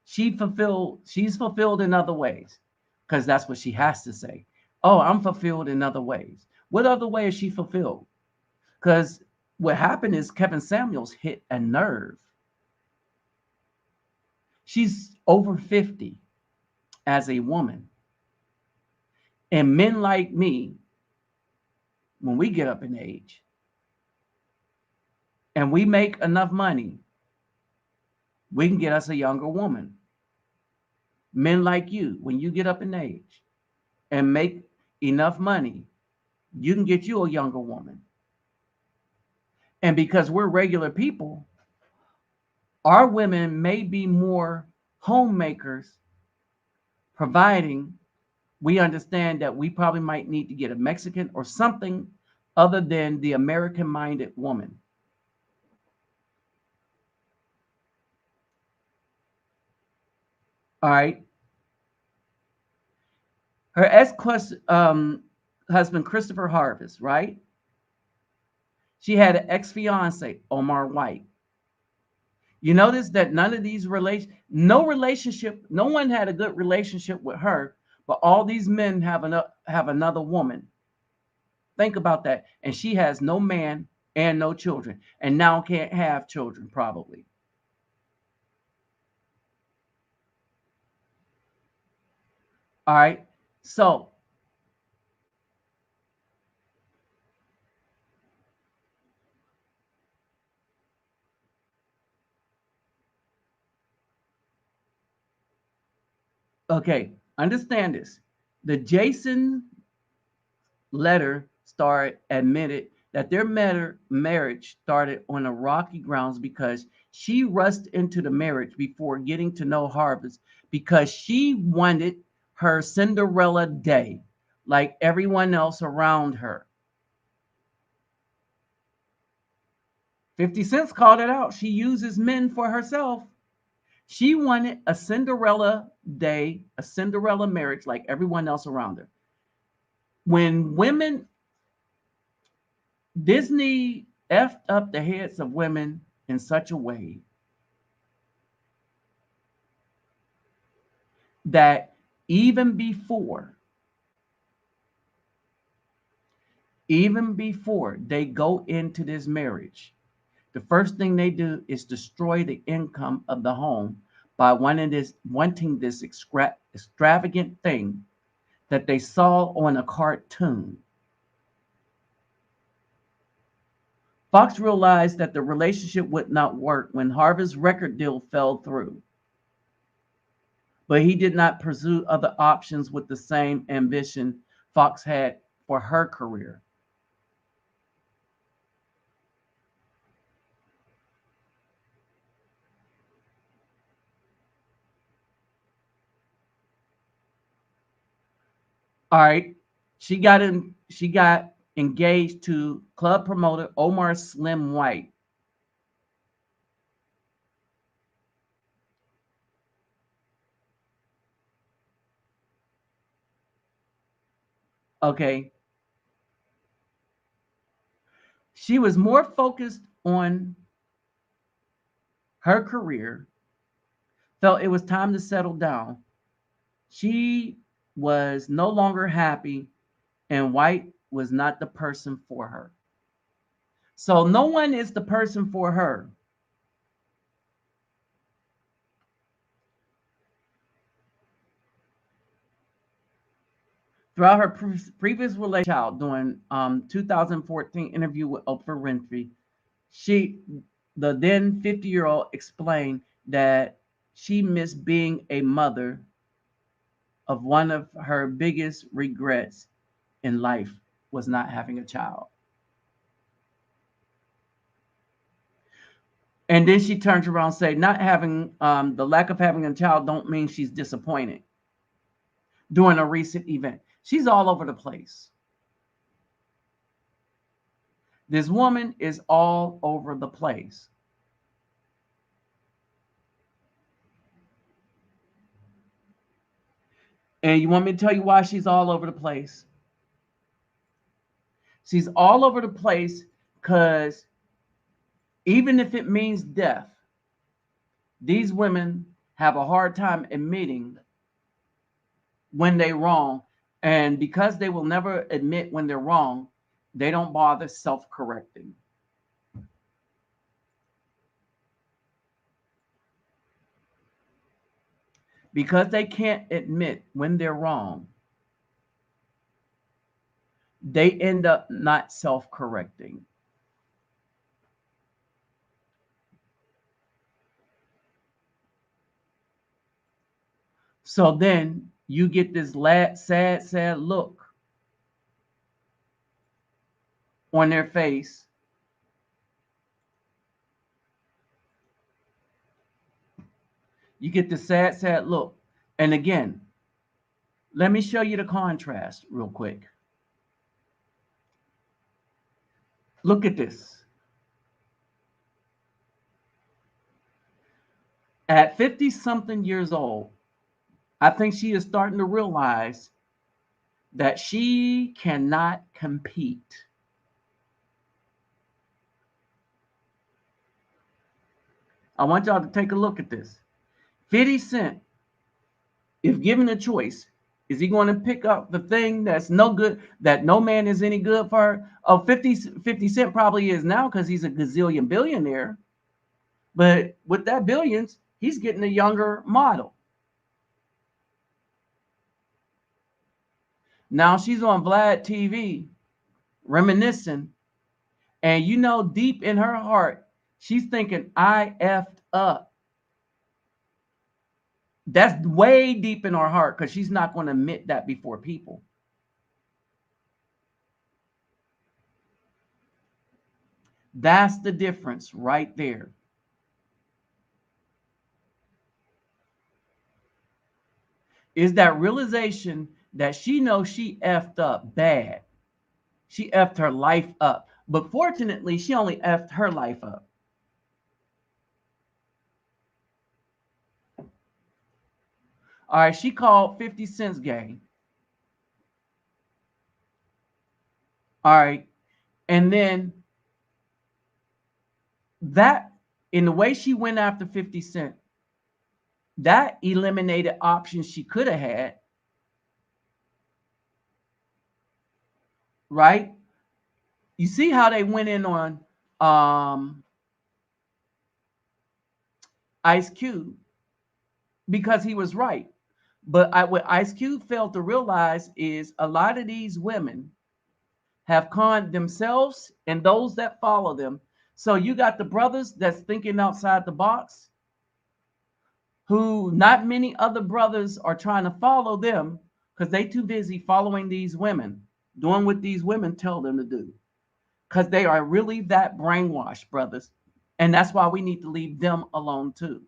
she's fulfilled in other ways, because that's what she has to say. Oh, I'm fulfilled in other ways. What other way is she fulfilled? Because what happened is Kevin Samuels hit a nerve. She's over 50 as a woman. And men like me, when we get up in age and we make enough money, we can get us a younger woman. Men like you, when you get up in age and make enough money, you can get you a younger woman. And because we're regular people, our women may be more homemakers, providing. We understand that we probably might need to get a Mexican or something other than the American-minded woman. All right. Her husband, Christopher Harvest, right? She had an ex-fiance, Omar White. You notice that none of these no one had a good relationship with her, but all these men have another woman. Think about that. And she has no man and no children, and now can't have children probably. All right. So, okay, understand this. The Jason letter started admitted that their marriage started on a rocky grounds because she rushed into the marriage before getting to know Harvest because she wanted her Cinderella day like everyone else around her. 50 Cent called it out. She uses men for herself. She wanted a Cinderella day, a Cinderella marriage like everyone else around her. When women, Disney effed up the heads of women in such a way that even before they go into this marriage, the first thing they do is destroy the income of the home by wanting this extravagant thing that they saw on a cartoon. Fox realized that the relationship would not work when Harvey's record deal fell through, but he did not pursue other options with the same ambition Fox had for her career. All right, she got engaged to club promoter Omar Slim White. Okay, she was more focused on her career, felt it was time to settle down. She was no longer happy, and White was not the person for her. So no one is the person for her. Throughout her previous relationship, during 2014 interview with Oprah Winfrey, she, the then 50-year-old, explained that she missed being a mother. Of one of her biggest regrets in life was not having a child. And then she turns around and say, not having the lack of having a child don't mean she's disappointed. During a recent event, she's all over the place. This woman is all over the place. And you want me to tell you why she's all over the place? She's all over the place because even if it means death, these women have a hard time admitting when they're wrong. And because they will never admit when they're wrong, they don't bother self-correcting. Because they can't admit when they're wrong, they end up not self-correcting. So then you get this sad look on their face. You get the sad look. And again, let me show you the contrast real quick. Look at this. At 50 something years old, I think she is starting to realize that she cannot compete. I want y'all to take a look at this. 50 Cent, if given a choice, is he going to pick up the thing that's no good, that no man is any good for her? Oh, 50 Cent probably is now because he's a gazillion billionaire. But with that billions, he's getting a younger model. Now she's on Vlad TV reminiscing. And you know, deep in her heart, she's thinking, I effed up. That's way deep in her heart because she's not going to admit that before people. That's the difference right there. Is that realization that she knows she effed up bad. She effed her life up. But fortunately, she only effed her life up. All right, she called 50 Cent's gang. All right. And then that, in the way she went after 50 Cent, That eliminated options she could have had, right? You see how they went in on Ice Cube because he was right. But what Ice Cube failed to realize is a lot of these women have conned themselves and those that follow them. So you got the brothers that's thinking outside the box, who not many other brothers are trying to follow them because they too busy following these women, doing what these women tell them to do. Because they are really that brainwashed, brothers. And that's why we need to leave them alone too.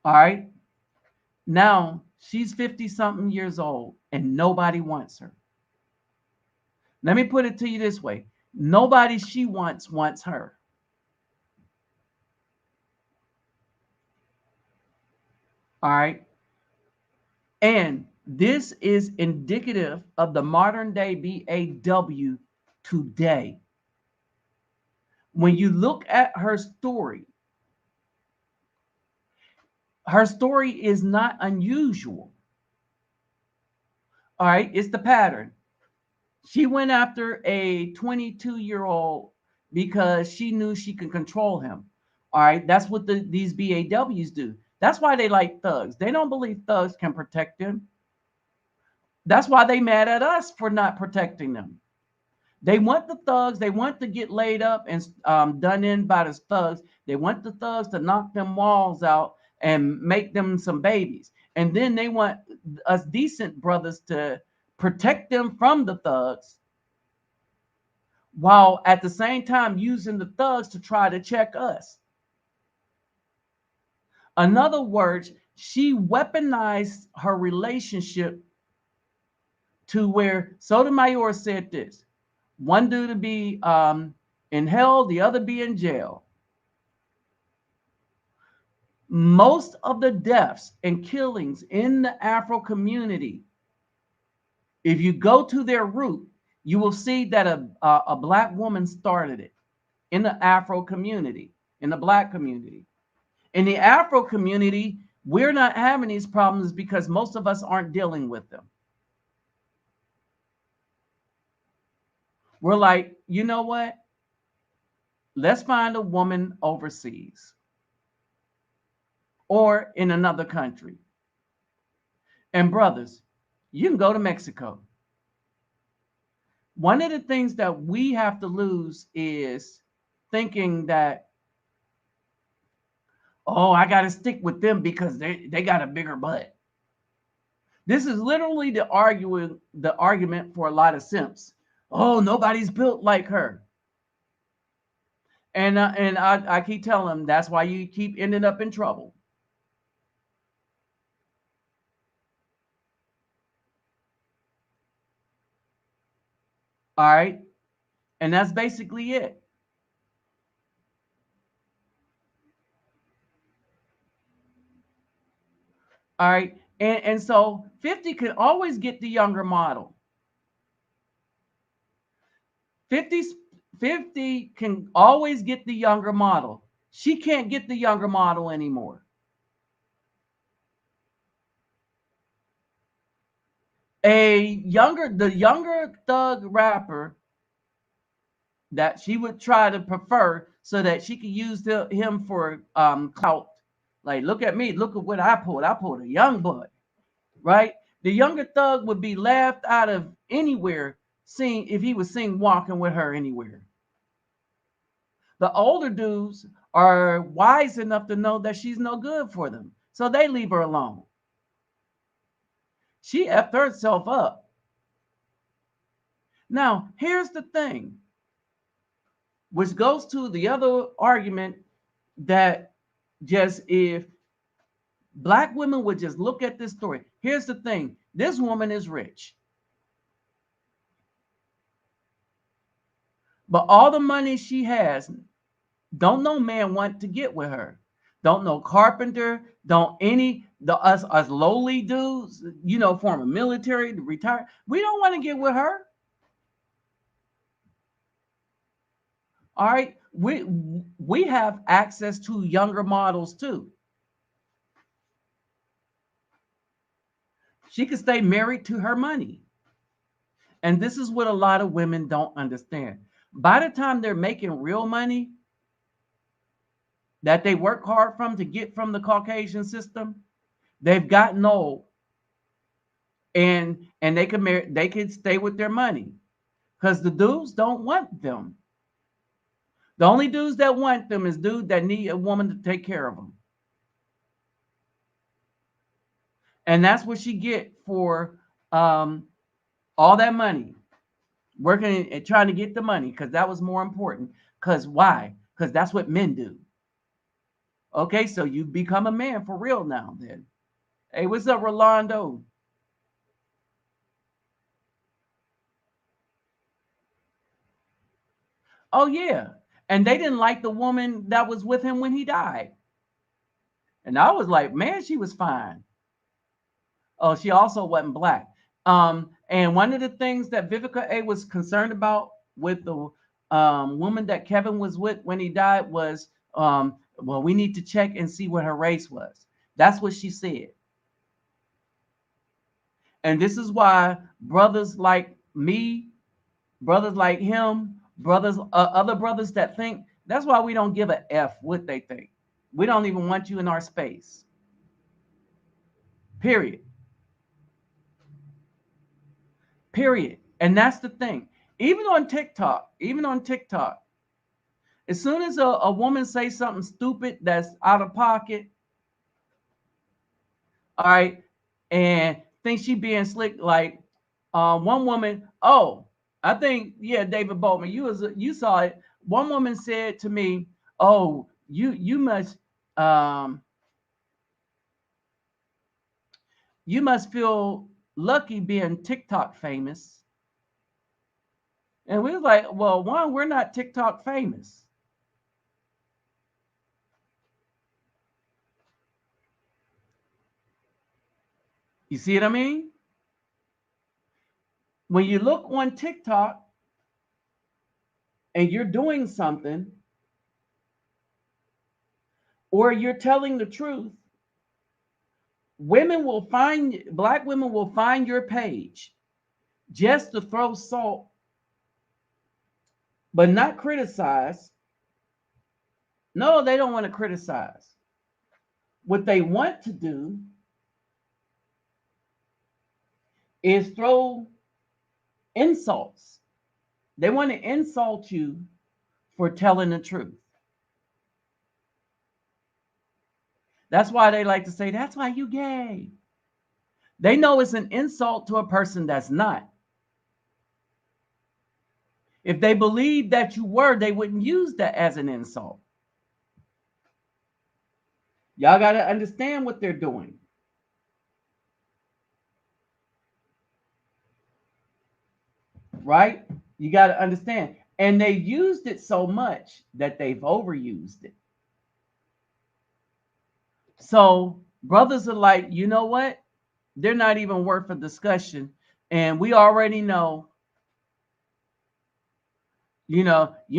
All right. Now she's 50 something years old and nobody wants her. Let me put it to you this way: nobody she wants her. All right. And this is indicative of the modern day BAW today. When you look at her story is not unusual. All right. It's the pattern. She went after a 22-year-old because she knew she could control him. All right. That's what these BAWs do. That's why they like thugs. They don't believe thugs can protect them. That's why they mad at us for not protecting them. They want the thugs. They want to get laid up and done in by the thugs. They want the thugs to knock them walls out and make them some babies. And then they want us decent brothers to protect them from the thugs, while at the same time using the thugs to try to check us. In other words, she weaponized her relationship to where Sotomayor said this: one dude to be in hell, the other be in jail. Most of the deaths and killings in the Afro community, if you go to their root, you will see that a black woman started it in the Afro community, in the black community. In the Afro community, we're not having these problems because most of us aren't dealing with them. We're like, you know what? Let's find a woman overseas or in another country. And brothers, you can go to Mexico. One of the things that we have to lose is thinking that, oh, I got to stick with them because they got a bigger butt. This is literally the argument for a lot of simps. Oh, nobody's built like her. And I keep telling them that's why you keep ending up in trouble. All right. And that's basically it. All right. And so 50 can always get the younger model. 50, 50 can always get the younger model. She can't get the younger model anymore. The younger thug rapper that she would try to prefer so that she could use him for clout. Like, look at me, look at what I pulled. I pulled a young boy, right? The younger thug would be laughed out of anywhere seen if he was seen walking with her anywhere. The older dudes are wise enough to know that she's no good for them, so they leave her alone. She effed herself up. Now, here's the thing, which goes to the other argument that just if black women would just look at this story. Here's the thing. This woman is rich. But all the money she has, don't no man want to get with her. Don't no carpenter, don't any us lowly dudes, former military, retire. We don't want to get with her. All right. we have access to younger models too. She could stay married to her money. And this is what a lot of women don't understand. By the time they're making real money that they work hard from to get from the Caucasian system, they've gotten old, and they can marry, they can stay with their money because the dudes don't want them. The only dudes that want them is dudes that need a woman to take care of them. And that's what she get for all that money, working and trying to get the money because that was more important. Because why? Because that's what men do. Okay, so you become a man for real now then. Hey, what's up, Rolando? Oh, yeah. And they didn't like the woman that was with him when he died. And I was like, man, she was fine. Oh, she also wasn't black. And one of the things that Vivica A was concerned about with the woman that Kevin was with when he died was, well, we need to check and see what her race was. That's what she said. And this is why brothers like me, brothers like him, brothers, other brothers that think, that's why we don't give a F what they think. We don't even want you in our space. Period. Period. And that's the thing. Even on TikTok, as soon as a woman says something stupid that's out of pocket, all right, and think she being slick, like one woman, oh, I think, yeah, David Boatman, you saw it. One woman said to me, oh, um you must feel lucky being TikTok famous. And we was like, well, one, we're not TikTok famous. You see what I mean? When you look on TikTok and you're doing something or you're telling the truth, black women will find your page just to throw salt, but not criticize. No, they don't want to criticize. What they want to do is throw insults. They want to insult you for telling the truth. That's why they like to say, that's why you gay. They know it's an insult to a person that's not. If they believed that you were, they wouldn't use that as an insult. Y'all got to understand what they're doing. Right? You got to understand. And they used it so much that they've overused it. So brothers are like, you know what? They're not even worth a discussion. And we already know, you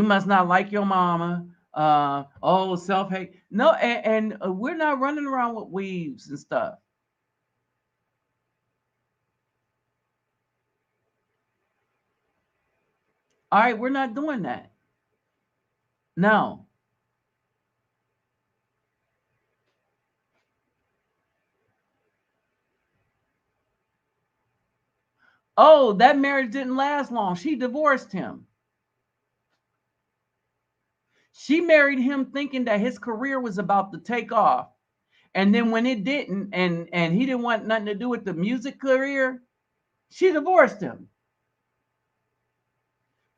must not like your mama. Oh, self-hate. No, and we're not running around with weaves and stuff. All right, we're not doing that. No. Oh, that marriage didn't last long. She divorced him. She married him thinking that his career was about to take off. And then when it didn't, and he didn't want nothing to do with the music career, she divorced him.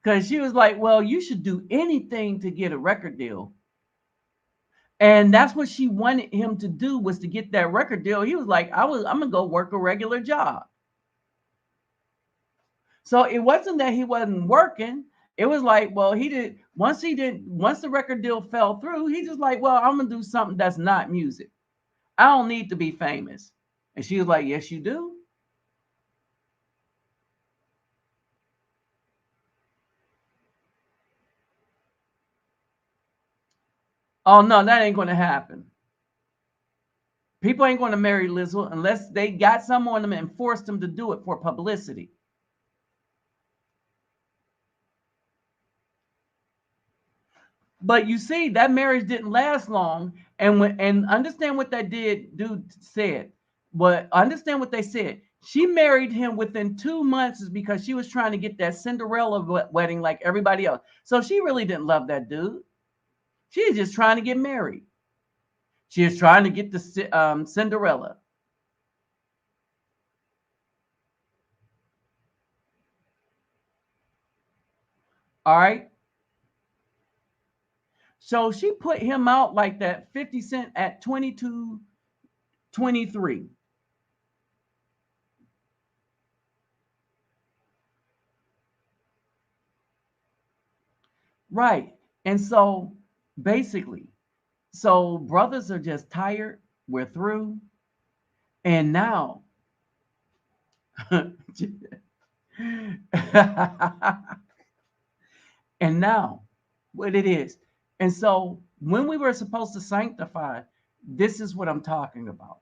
Because she was like, well, you should do anything to get a record deal. And that's what she wanted him to do, was to get that record deal. He was like, I'm gonna go work a regular job. So it wasn't that he wasn't working. It was like, well, once the record deal fell through, he just like, well, I'm gonna do something that's not music. I don't need to be famous. And she was like, yes, you do. Oh no, that ain't going to happen. People ain't going to marry Lizzo unless they got some on them and forced them to do it for publicity. But you see, that marriage didn't last long, and understand what that dude said. But understand what they said. She married him within 2 months is because she was trying to get that Cinderella wedding like everybody else. So she really didn't love that dude. She was just trying to get married. She was trying to get the Cinderella. All right. So she put him out like that 50 Cent at 22, 23. Right. And so basically, so brothers are just tired. We're through. And now, and now, what it is. And so when we were supposed to sanctify, this is what I'm talking about.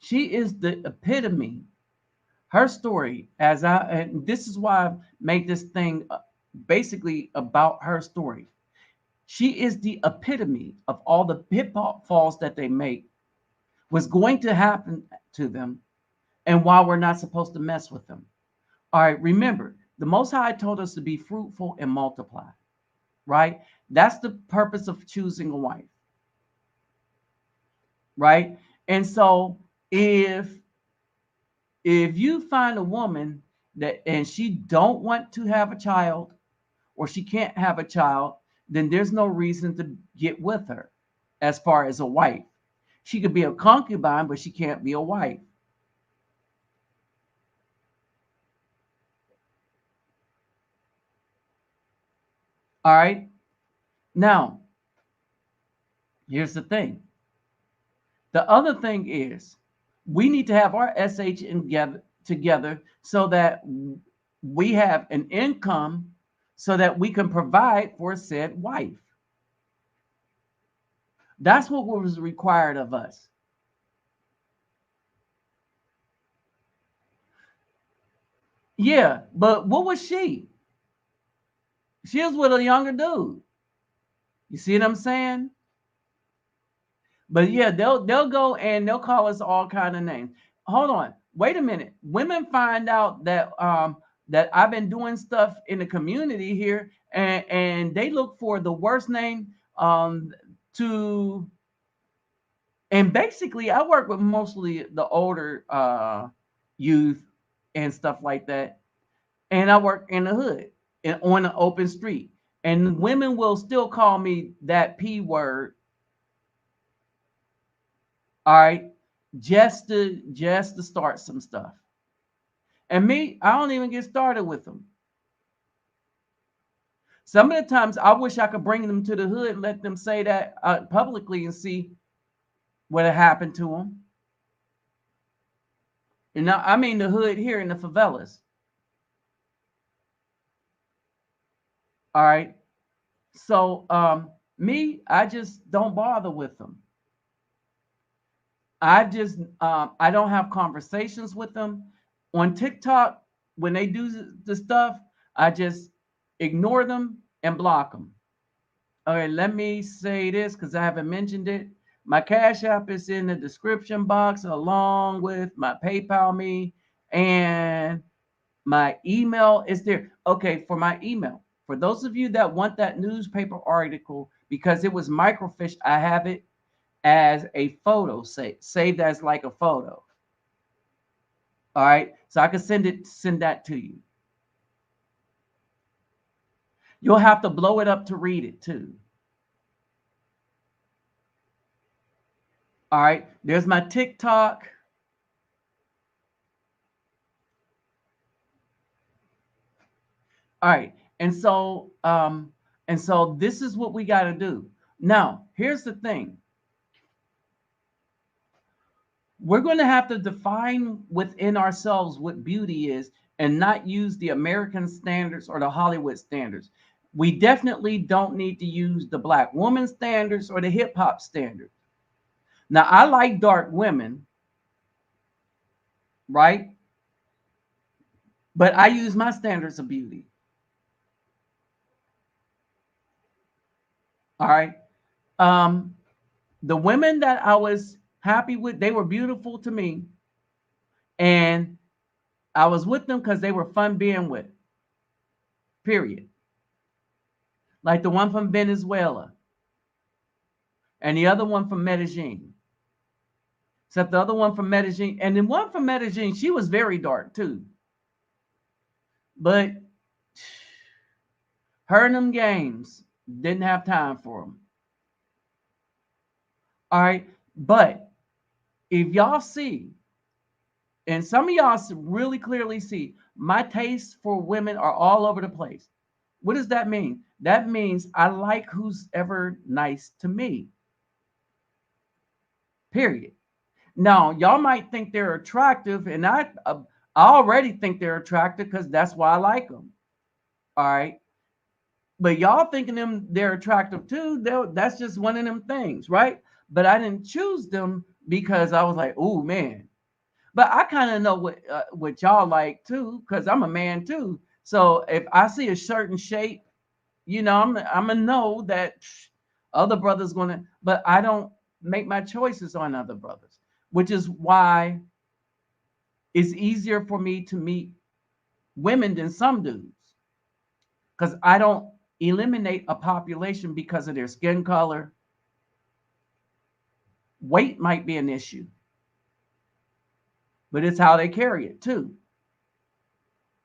She is the epitome. Her story, and this is why I make this thing basically about her story. She is the epitome of all the pitfalls that they make was going to happen to them, and why we're not supposed to mess with them. All right, remember, the Most High told us to be fruitful and multiply, right? That's the purpose of choosing a wife, right? And so if you find a woman that and she don't want to have a child or she can't have a child, then there's no reason to get with her as far as a wife. She could be a concubine, but she can't be a wife. All right. Now, here's the thing. The other thing is we need to have our SH together so that we have an income so that we can provide for said wife. That's what was required of us. Yeah, but what was she? She was with a younger dude. You see what I'm saying? But yeah, they'll go and they'll call us all kind of names. Hold on, wait a minute. Women find out that I've been doing stuff in the community here, and they look for the worst name to. And basically, I work with mostly the older youth and stuff like that, and I work in the hood and on an open street. And women will still call me that P word, all right, just to start some stuff. And me, I don't even get started with them. Some of the times I wish I could bring them to the hood and let them say that publicly and see what had happened to them. And now I mean the hood here in the favelas. All right. So me, I just don't bother with them. I don't have conversations with them on TikTok. When they do the stuff, I just ignore them and block them. All right, let me say this because I haven't mentioned it. My Cash App is in the description box along with my PayPal me, and my email is there. Okay, for my email, for those of you that want that newspaper article because it was microfiche, I have it as a photo, saved as like a photo. All right, so I can send that to you. You'll have to blow it up to read it too. All right, there's my TikTok. All right, and so this is what we got to do. Now, here's the thing. We're going to have to define within ourselves what beauty is and not use the American standards or the Hollywood standards. We definitely don't need to use the black woman standards or the hip hop standards. Now, I like dark women, right? But I use my standards of beauty. All right. Um, the women that I was happy with, they were beautiful to me. And I was with them because they were fun being with. Period. Like the one from Venezuela and the other one from Medellin. Except the other one from Medellin. And the one from Medellin, she was very dark too. But her and them games didn't have time for them. All right. But if y'all see, and some of y'all really clearly see, my tastes for women are all over the place. What does that mean? That means I like who's ever nice to me. Period. Now, y'all might think they're attractive, and I already think they're attractive because that's why I like them. All right. But y'all thinking them they're attractive too, that's just one of them things, right? But I didn't choose them because I was like, oh man. But I kind of know what y'all like too, because I'm a man too. So if I see a certain shape, I'm gonna know that other brothers gonna. But I don't make my choices on other brothers, which is why it's easier for me to meet women than some dudes, because I don't eliminate a population because of their skin color. Weight might be an issue, but it's how they carry it too.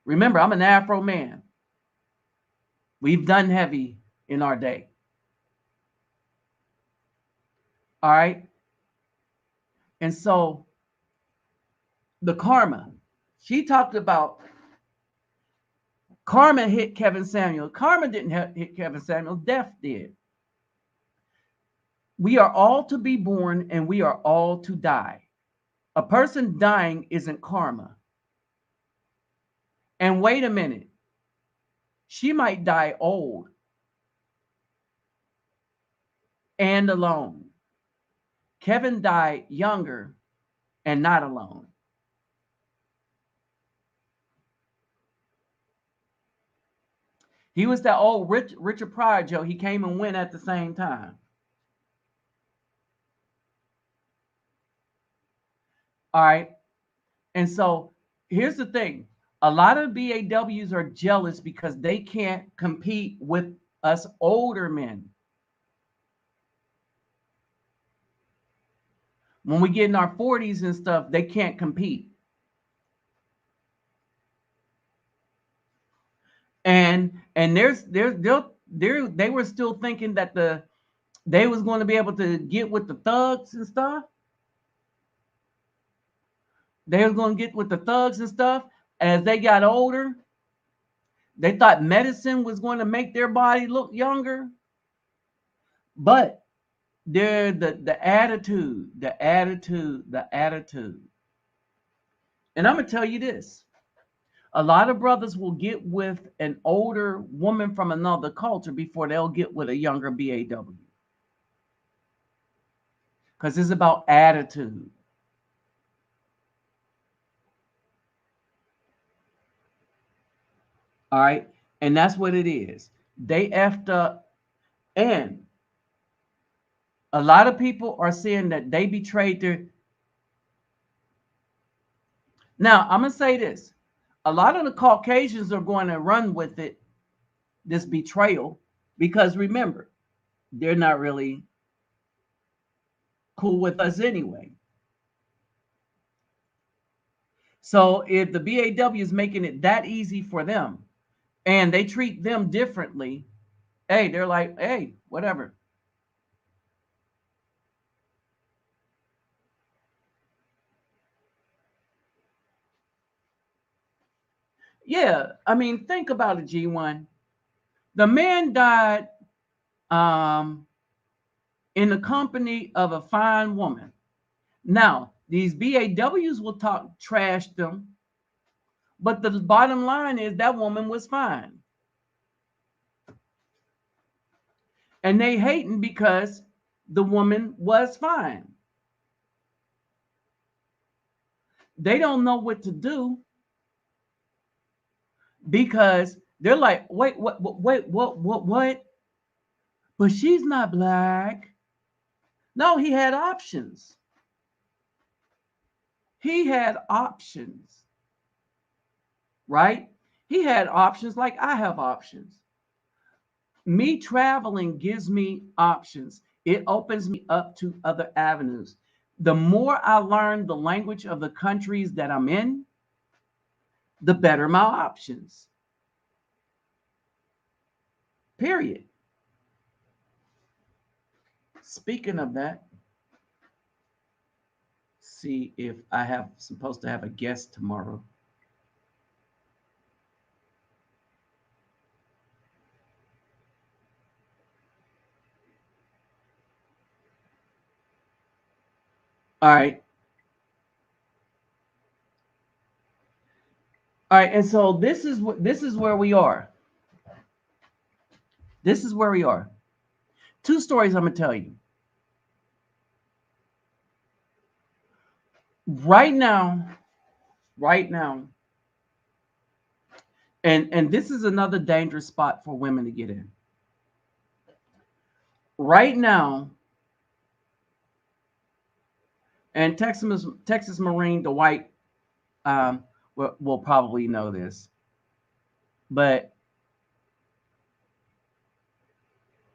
Remember, I'm an Afro man. We've done heavy in our day. All right. And so the karma, she talked about karma hit Kevin Samuel. Karma didn't hit Kevin Samuel, death did. We are all to be born and we are all to die. A person dying isn't karma. And wait a minute, she might die old and alone. Kevin died younger and not alone. He was that old Richard Pryor Joe. He came and went at the same time. All right. And so here's the thing. A lot of BAWs are jealous because they can't compete with us older men. When we get in our 40s and stuff, they can't compete. And they were still thinking that they was going to be able to get with the thugs and stuff. They were going to get with the thugs and stuff. As they got older, they thought medicine was going to make their body look younger. But they're the attitude. And I'm going to tell you this. A lot of brothers will get with an older woman from another culture before they'll get with a younger BAW. Because it's about attitude. All right. And that's what it is. They effed up. And a lot of people are saying that they betrayed their. Now, I'm going to say this. A lot of the Caucasians are going to run with it, this betrayal, because remember, they're not really cool with us anyway. So if the BAW is making it that easy for them and they treat them differently, hey, they're like, hey, whatever. Yeah, I mean, think about it, G1. The man died in the company of a fine woman. Now, these BAWs will talk trash them, but the bottom line is that woman was fine. And they hating because the woman was fine. They don't know what to do because they're like, wait, what? But she's not black. No, he had options. He had options, right? He had options like I have options. Me traveling gives me options. It opens me up to other avenues. The more I learn the language of the countries that I'm in, the better my options. Period. Speaking of that, see if I have supposed to have a guest tomorrow. All right. All right. And so this is where we are. This is where we are. Two stories I'm gonna tell you. Right now, right now, and this is another dangerous spot for women to get in. Right now, and Texas Marine Dwight will probably know this, but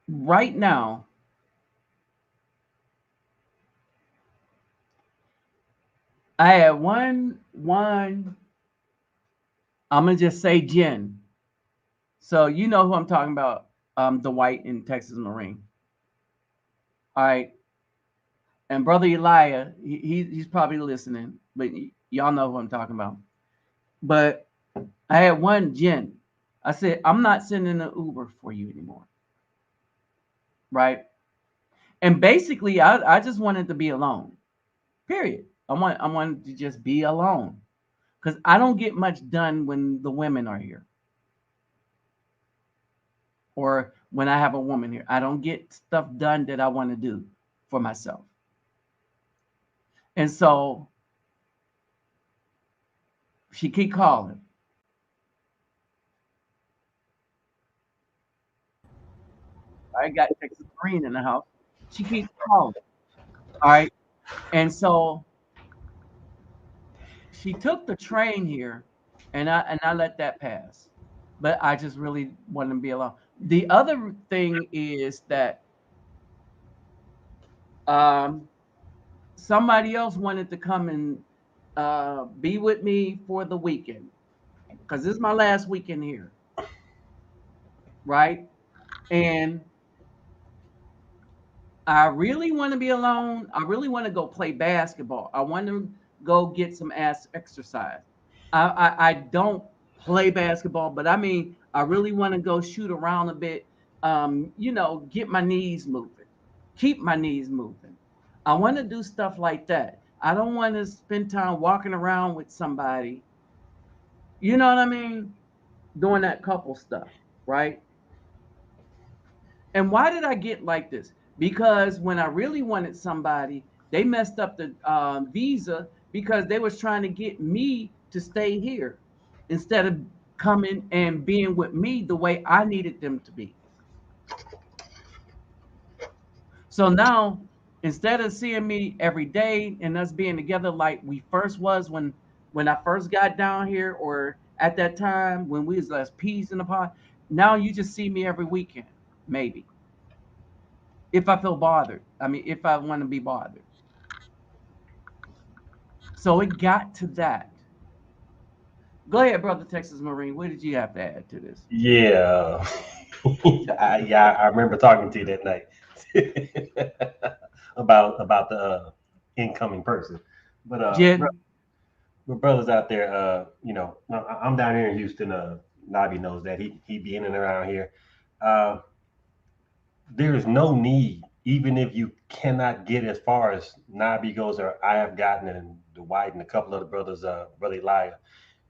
right now, I had one. I'm gonna just say Jen. So you know who I'm talking about, Dwight in Texas Marine. All right, and brother Elijah, he's probably listening, but y'all know who I'm talking about. But I had one Jen. I said, I'm not sending an Uber for you anymore. Right. And basically I just wanted to be alone. Period. I wanted to just be alone. Because I don't get much done when the women are here. Or when I have a woman here. I don't get stuff done that I want to do for myself. And so she keep calling. I got Texas Marine in the house. She keeps calling. All right. And so she took the train here, and I let that pass. But I just really want to be alone. The other thing is that um, somebody else wanted to come and be with me for the weekend because this is my last weekend here, right? And I really want to be alone. I really want to go play basketball. I want to go get some ass exercise. I don't play basketball, but I mean, I really want to go shoot around a bit. Get my knees moving, keep my knees moving. I want to do stuff like that. I don't want to spend time walking around with somebody. You know what I mean? Doing that couple stuff, right? And why did I get like this? Because when I really wanted somebody, they messed up the visa because they was trying to get me to stay here instead of coming and being with me the way I needed them to be. So now, instead of seeing me every day and us being together like we first was when I first got down here, or at that time when we was less peas in the pot, now you just see me every weekend, maybe. If I feel bothered. I mean, if I want to be bothered. So it got to that. Go ahead, brother Texas Marine. What did you have to add to this? Yeah. I remember talking to you that night about the incoming person. But Jen? my brothers out there, I'm down here in Houston. Nabi knows that he be in and around here. Uh, there is no need, even if you cannot get as far as Nabi goes, or I have gotten, and the White and a couple of the brothers, brother Elijah,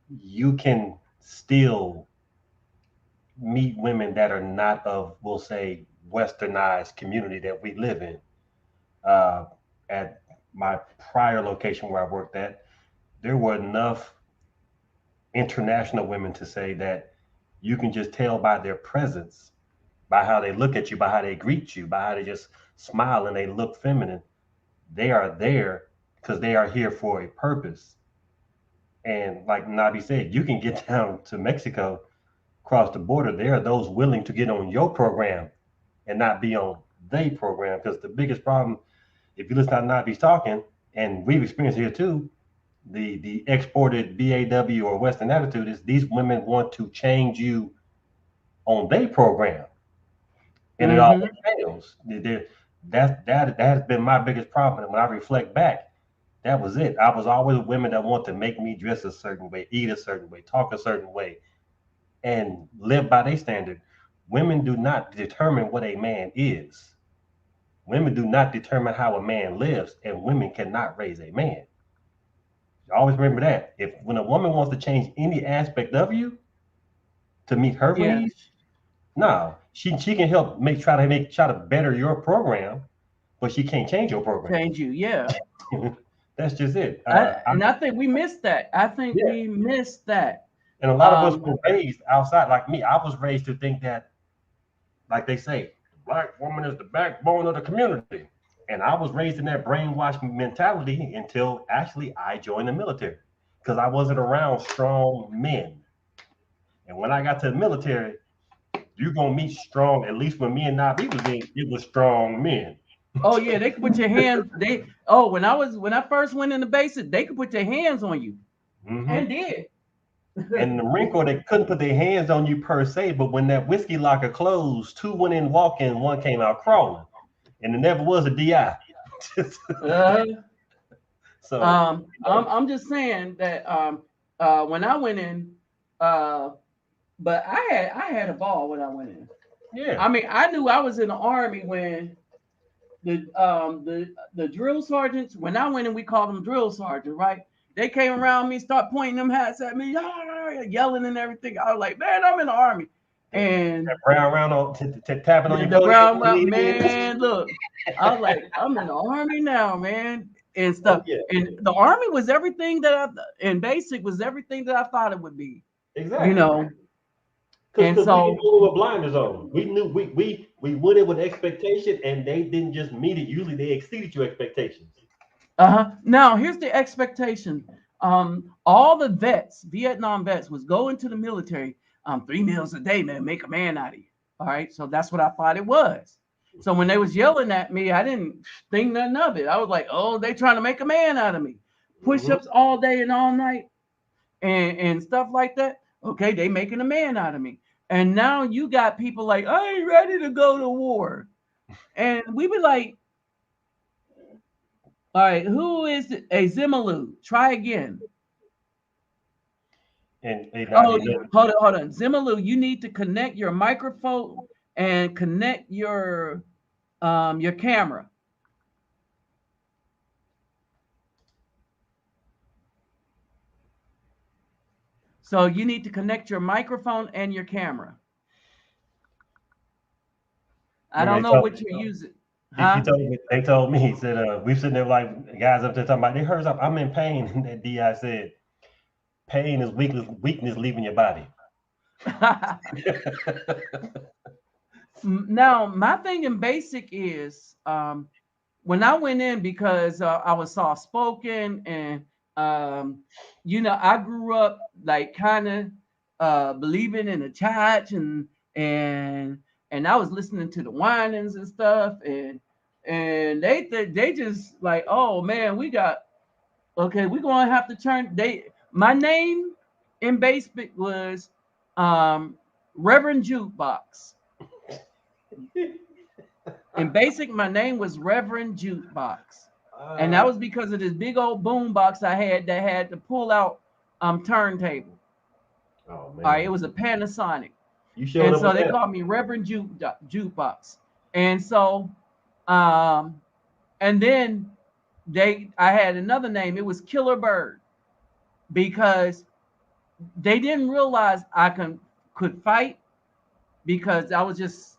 you can still meet women that are not of, we'll say, westernized community that we live in. Uh, at my prior location where I worked at, there were enough international women to say that you can just tell by their presence, by how they look at you, by how they greet you, by how they just smile and they look feminine. They are there because they are here for a purpose. And like Nabi said, you can get down to Mexico, cross the border. There are those willing to get on your program and not be on their program. Because the biggest problem, if you listen to Nabi's talking, and we've experienced here too, the exported BAW or Western attitude is these women want to change you on their program, and it always fails. That has been my biggest problem. And when I reflect back, that was it. I was always women that want to make me dress a certain way, eat a certain way, talk a certain way, and live by their standard. Women do not determine what a man is. Women do not determine how a man lives, and women cannot raise a man. Always remember that. If when a woman wants to change any aspect of you to meet her needs, no, she can help try to better your program, but she can't change your program. Change you, yeah. That's just it. I think we missed that. I think we missed that. And a lot of us were raised outside, like me. I was raised to think that, like they say, the black woman is the backbone of the community. And I was raised in that brainwashed mentality until actually I joined the military because I wasn't around strong men. And when I got to the military, you're gonna meet strong. At least when me and Nabi was in, it was strong men. Oh yeah, they could put your hands. When I first went in the basic, they could put their hands on you, and did. And in the Marine Corps, they couldn't put their hands on you per se, but when that whiskey locker closed, 2 went in walking, 1 came out crawling, and there never was a DI. So I'm just saying that when I went in, but I had a ball when I went in. Yeah. I mean, I knew I was in the Army when the drill sergeants, when I went in, we called them drill sergeants, right? They came around me, start pointing them hats at me, yelling and everything. I was like, man, I'm in the Army. And round tapping on the brown man, look, I was like, I'm in the Army now, man, and stuff. Oh, yeah. And the Army was everything that and basic was everything that I thought it would be. Exactly. You know. And so we were blinders on. We knew we went in with expectation, and they didn't just meet it. Usually, they exceeded your expectations. Now here's the expectation. All the vets, Vietnam vets, was going to the military. 3 meals a day, man, make a man out of you. All right, so that's what I thought it was. So when they was yelling at me, I didn't think nothing of it. I was like, oh, they trying to make a man out of me. Push-ups all day and all night, and stuff like that. Okay, they making a man out of me. And now you got people like, I ain't ready to go to war. And we be like, all right, who is it? A Zimmerlu? Try again. And hold on. Zimmerlu, you need to connect your microphone and connect your camera. So you need to connect your microphone and your camera. I don't know what you're using. Huh? They told me, he said, we sitting there like guys up there talking about, they heard something, I'm in pain. And that DI said, pain is weakness leaving your body. Now, my thing in basic is when I went in, because I was soft spoken and I grew up like kind of believing in the church and I was listening to the whinings and stuff, and they just like, oh man, we're gonna have to turn. My name in basic was Reverend Jukebox. In basic, my name was Reverend Jukebox, and that was because of this big old boom box I had that had to pull out turntable. Oh man! All right, it was a Panasonic. And so they called me Reverend Jukebox. And so, and then I had another name. It was Killer Bird, because they didn't realize I could fight, because I was just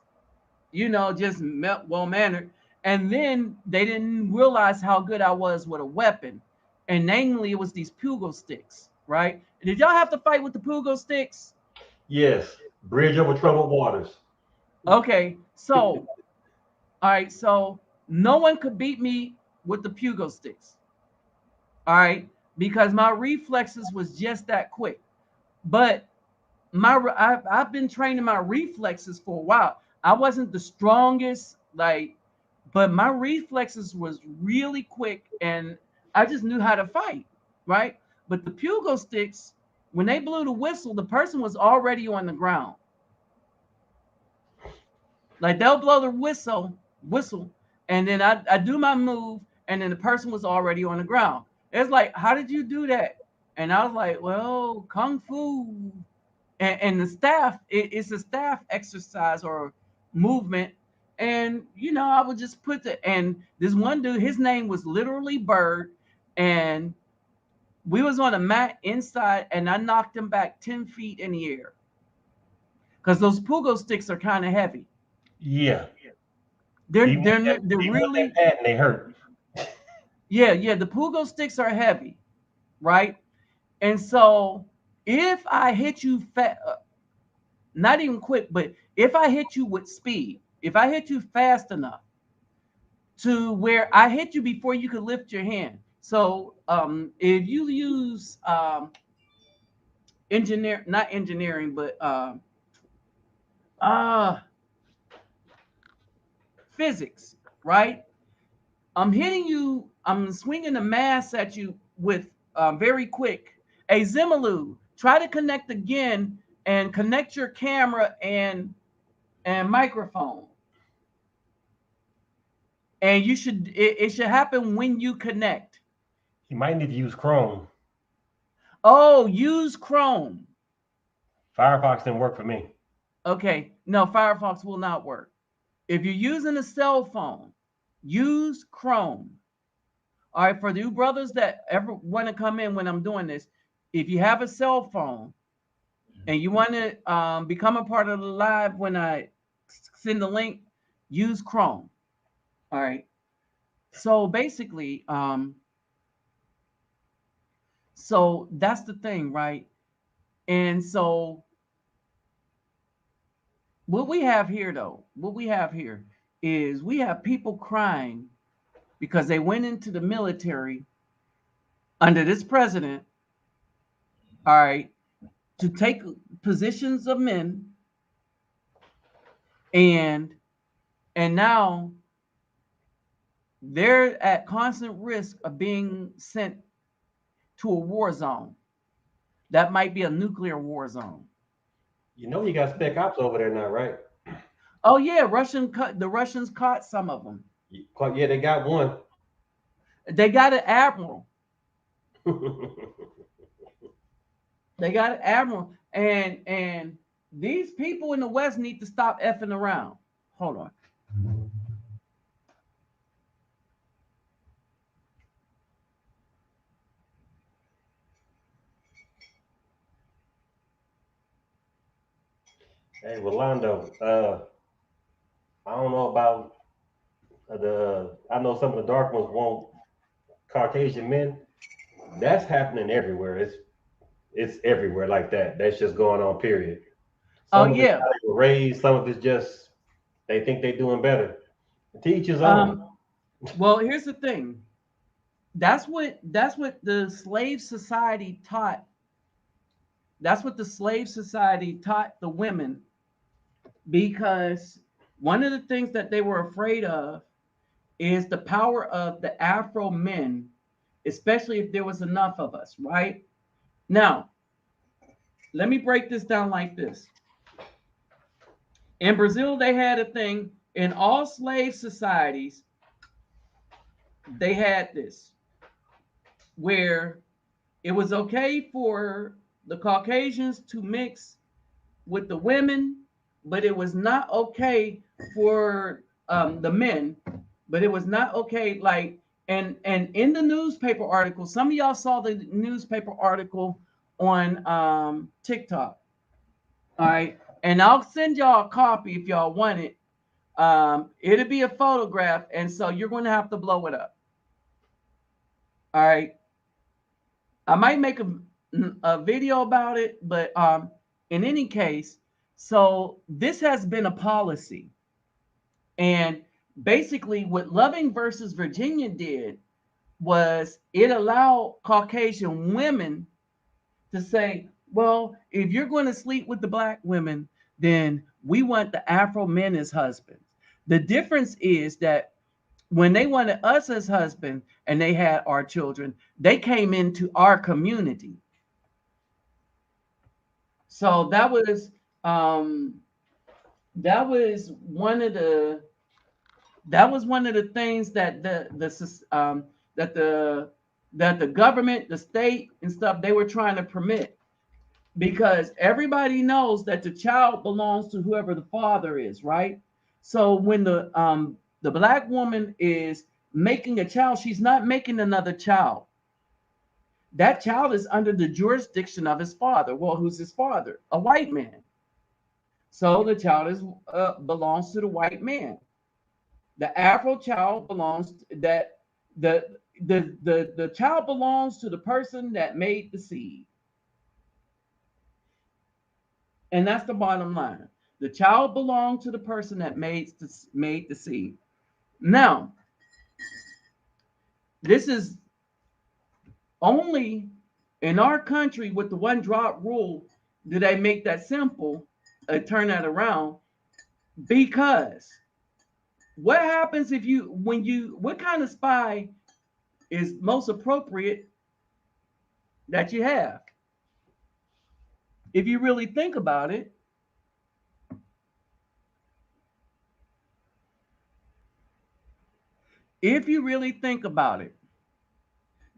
just well mannered. And then they didn't realize how good I was with a weapon, and namely it was these pugo sticks, right? Did y'all have to fight with the pugo sticks? Yes, bridge over troubled waters. Okay, so all right, so no one could beat me with the pugo sticks, all right, because my reflexes was just that quick. But I've been training my reflexes for a while. I wasn't the strongest, like, but my reflexes was really quick, and I just knew how to fight, right? But the pugo sticks, when they blew the whistle, the person was already on the ground. Like they'll blow the whistle, and then I do my move, and then the person was already on the ground. It's like, how did you do that? And I was like, well, kung fu. And the staff, it's a staff exercise or movement. And I would just put and this one dude, his name was literally Bird, and we was on a mat inside, and I knocked him back 10 feet in the air because those pugo sticks are kind of heavy. Yeah, They're even with they're that, they're even with that really, patent, they hurt. yeah, the pugo sticks are heavy, right? And so if I hit you not even quick, but if I hit you with speed, if I hit you fast enough to where I hit you before you could lift your hand. So if you use not engineering, but uh, physics, right? I'm hitting you, I'm swinging the mass at you with very quick. A Zimmerlu, try to connect again and connect your camera and microphone. And it should happen when you connect. You might need to use Chrome. Oh, use Chrome. Firefox didn't work for me. Okay, no, Firefox will not work. If you're using a cell phone, use Chrome. All right, for you brothers that ever want to come in when I'm doing this, if you have a cell phone and you want to become a part of the live when I send the link, use Chrome. All right. So basically, so that's the thing, right? And so what we have here is we have people crying because they went into the military under this president, all right, to take positions of men, and now they're at constant risk of being sent to a war zone that might be a nuclear war zone. You know you got spec ops over there now, right? Oh yeah, the Russians caught some of them. Yeah, they got one. They got an admiral. They got an admiral, and these people in the West need to stop effing around. Hold on. Hey, Rolando, I don't know about I know some of the dark ones want Caucasian men. That's happening everywhere. It's everywhere like that. That's just going on, period. Oh Some of it's yeah. how they were raised, some of it's just they think they're doing better. Teach his own. Um. Well, here's the thing. That's what the slave society taught. That's what the slave society taught the women, because one of the things that they were afraid of is the power of the Afro men, especially if there was enough of us, right? Now, let me break this down like this. In Brazil, they had a thing. In all slave societies, they had this where it was okay for the Caucasians to mix with the women, but it was not okay for the men. But it was not okay. Like, and in the newspaper article, some of y'all saw the newspaper article on TikTok. All right, and I'll send y'all a copy if y'all want it. It'll be a photograph, and so you're going to have to blow it up. All right. I might make a video about it, but in any case, so this has been a policy. And basically, what Loving versus Virginia did was it allowed Caucasian women to say, well, if you're going to sleep with the black women, then we want the Afro men as husbands. The difference is that when they wanted us as husbands and they had our children, they came into our community. So that was one of the things that the government, the state and stuff, they were trying to permit, because everybody knows that the child belongs to whoever the father is, right? So when the black woman is making a child, she's not making another child. That child is under the jurisdiction of his father. Well, who's his father? A white man. So the child belongs to the white man. The Afro child belongs that the child belongs to the person that made the seed. And that's the bottom line. The child belonged to the person that made the seed. Now, this is only in our country with the one drop rule do they make that simple, turn that around, because what happens if what kind of spy is most appropriate that you have? If you really think about it,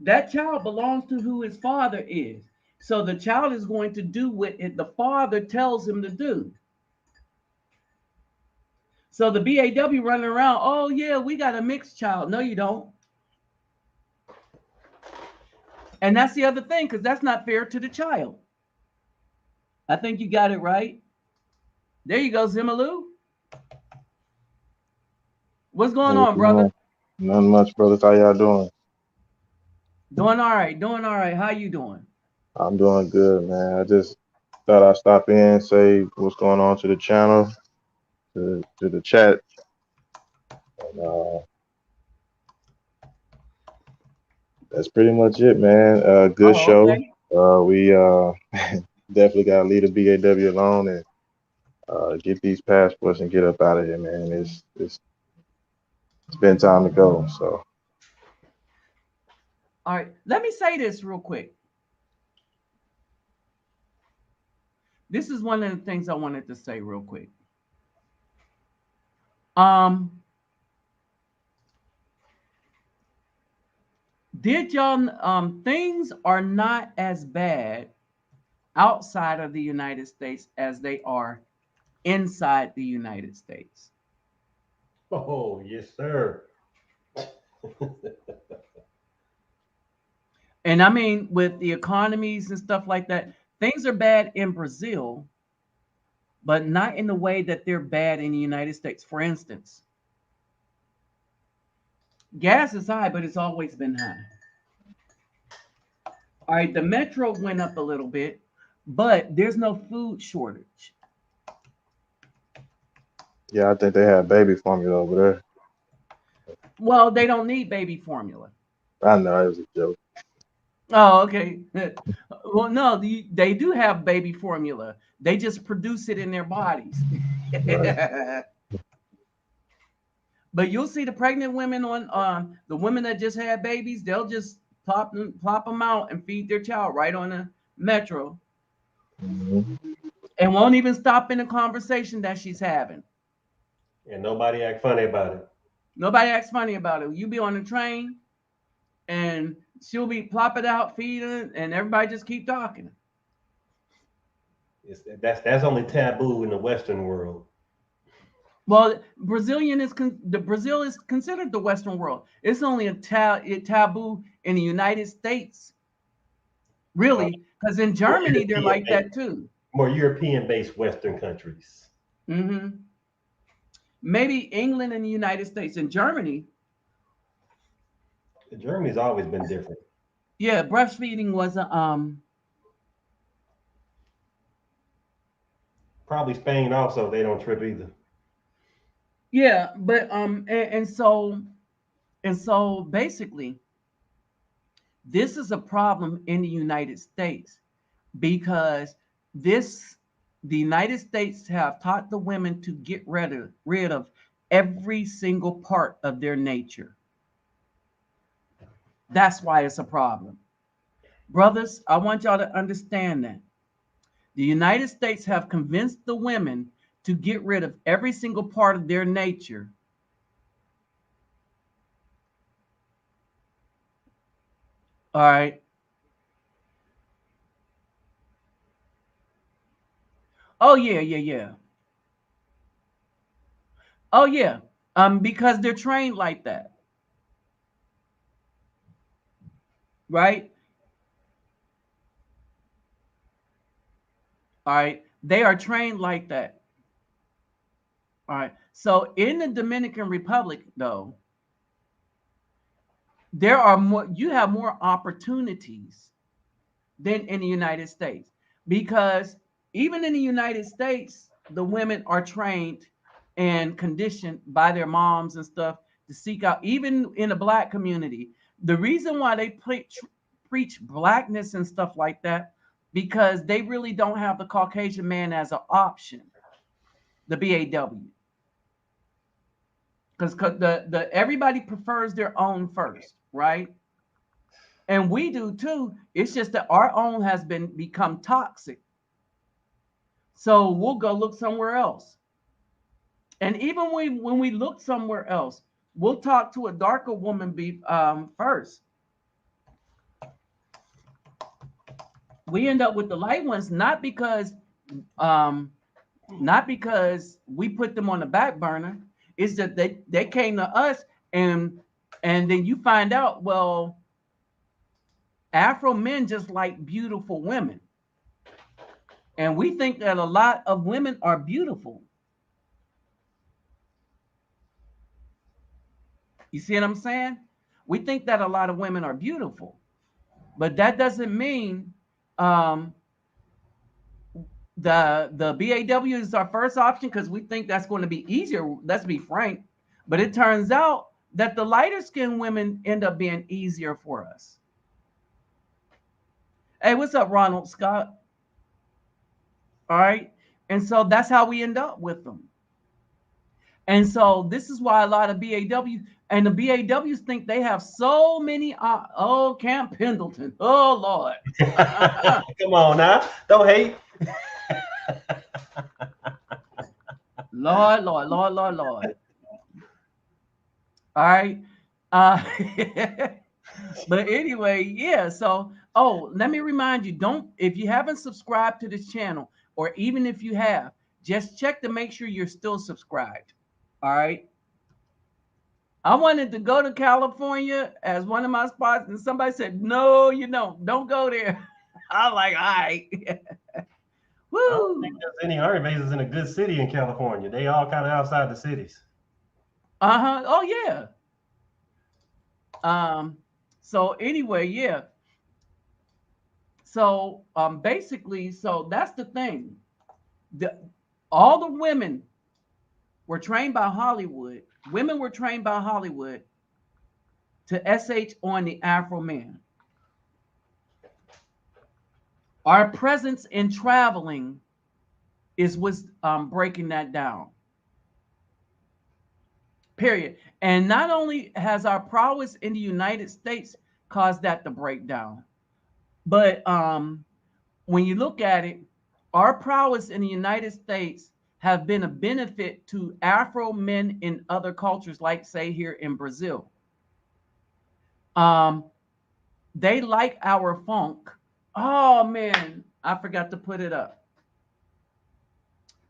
that child belongs to who his father is. So the child is going to do what the father tells him to do. So the BAW running around, oh yeah, we got a mixed child. No, you don't. And that's the other thing, because that's not fair to the child. I think you got it right. There you go, Zimalou. What's going on, brother? Nothing much, brothers. How y'all doing? Doing all right. Doing all right. How you doing? I'm doing good, man. I just thought I'd stop in, say what's going on to the channel, to the chat. And, that's pretty much it, man. Good show. Okay. We definitely got to leave the BAW alone and get these passports and get up out of here, man. It's been time to go. So. All right. Let me say this real quick. This is one of the things I wanted to say real quick. Did y'all things are not as bad outside of the United States as they are inside the United States? Oh, yes, sir. And I mean, with the economies and stuff like that, things are bad in Brazil, but not in the way that they're bad in the United States. For instance, gas is high, but it's always been high. All right, the metro went up a little bit, but there's no food shortage. Yeah, I think they have baby formula over there. Well, they don't need baby formula. I know, it was a joke. Oh, okay. Well, no, they do have baby formula. They just produce it in their bodies. Right. But you'll see the pregnant women on the women that just had babies. They'll just plop them out and feed their child right on the metro, and won't even stop in the conversation that she's having. And nobody act funny about it. Nobody acts funny about it. You be on the train, and she'll be plopping out, feeding, and everybody just keep talking. That's only taboo in the Western world. Well, Brazil is considered the Western world. It's only a taboo in the United States, really, because in Germany they're like that too. More European-based Western countries. Mm-hmm. maybe England and the United States and Germany. Germany's always been different. Yeah, breastfeeding was a Probably Spain also. They don't trip either. yeah, but and so basically this is a problem in the United States because this the United States have taught the women to get rid of every single part of their nature. That's why it's a problem. Brothers, I want y'all to understand that. The United States have convinced the women to get rid of every single part of their nature. All right. Oh yeah, yeah, yeah. Oh yeah. Because they're trained like that, right? All right. They are trained like that. All right. So in the Dominican Republic, though, there are more. You have more opportunities than in the United States because even in the United States, the women are trained and conditioned by their moms and stuff to seek out. Even in the black community, the reason why they preach blackness and stuff like that because they really don't have the Caucasian man as an option, the BAW, because the everybody prefers their own first, right? And we do too. It's just that our own has become toxic. So we'll go look somewhere else. And even when we look somewhere else, we'll talk to a darker woman first. We end up with the light ones, um, not because we put them on the back burner. It's that they came to us and then you find out, well, Afro men just like beautiful women. And we think that a lot of women are beautiful. You see what I'm saying? We think that a lot of women are beautiful, but that doesn't mean um, the BAW is our first option because we think that's going to be easier. Let's be frank. But it turns out that the lighter skinned women end up being easier for us. Hey, what's up, Ronald Scott? All right. And so that's how we end up with them. And so this is why a lot of BAW and the BAWs think they have so many. Oh, Camp Pendleton. Oh, Lord. Come on now. Don't hate. Lord, Lord, Lord, Lord, Lord. All right. Uh, but anyway, yeah. So, let me remind you, if you haven't subscribed to this channel, or even if you have, just check to make sure you're still subscribed. All right. I wanted to go to California as one of my spots, and somebody said, "No, you don't go there." I'm like, all right. I don't Woo. think there's any army bases in a good city in California. They all kind of outside the cities. Uh-huh. Oh yeah. So anyway, yeah. So basically, so that's the thing. All the women were trained by Hollywood. Women were trained by Hollywood to SH on the Afro man. Our presence in traveling is what's breaking that down. Period. And not only has our prowess in the United States caused that to break down, but when you look at it, our prowess in the United States have been a benefit to Afro men in other cultures, like say here in Brazil. They like our funk. Oh man, I forgot to put it up.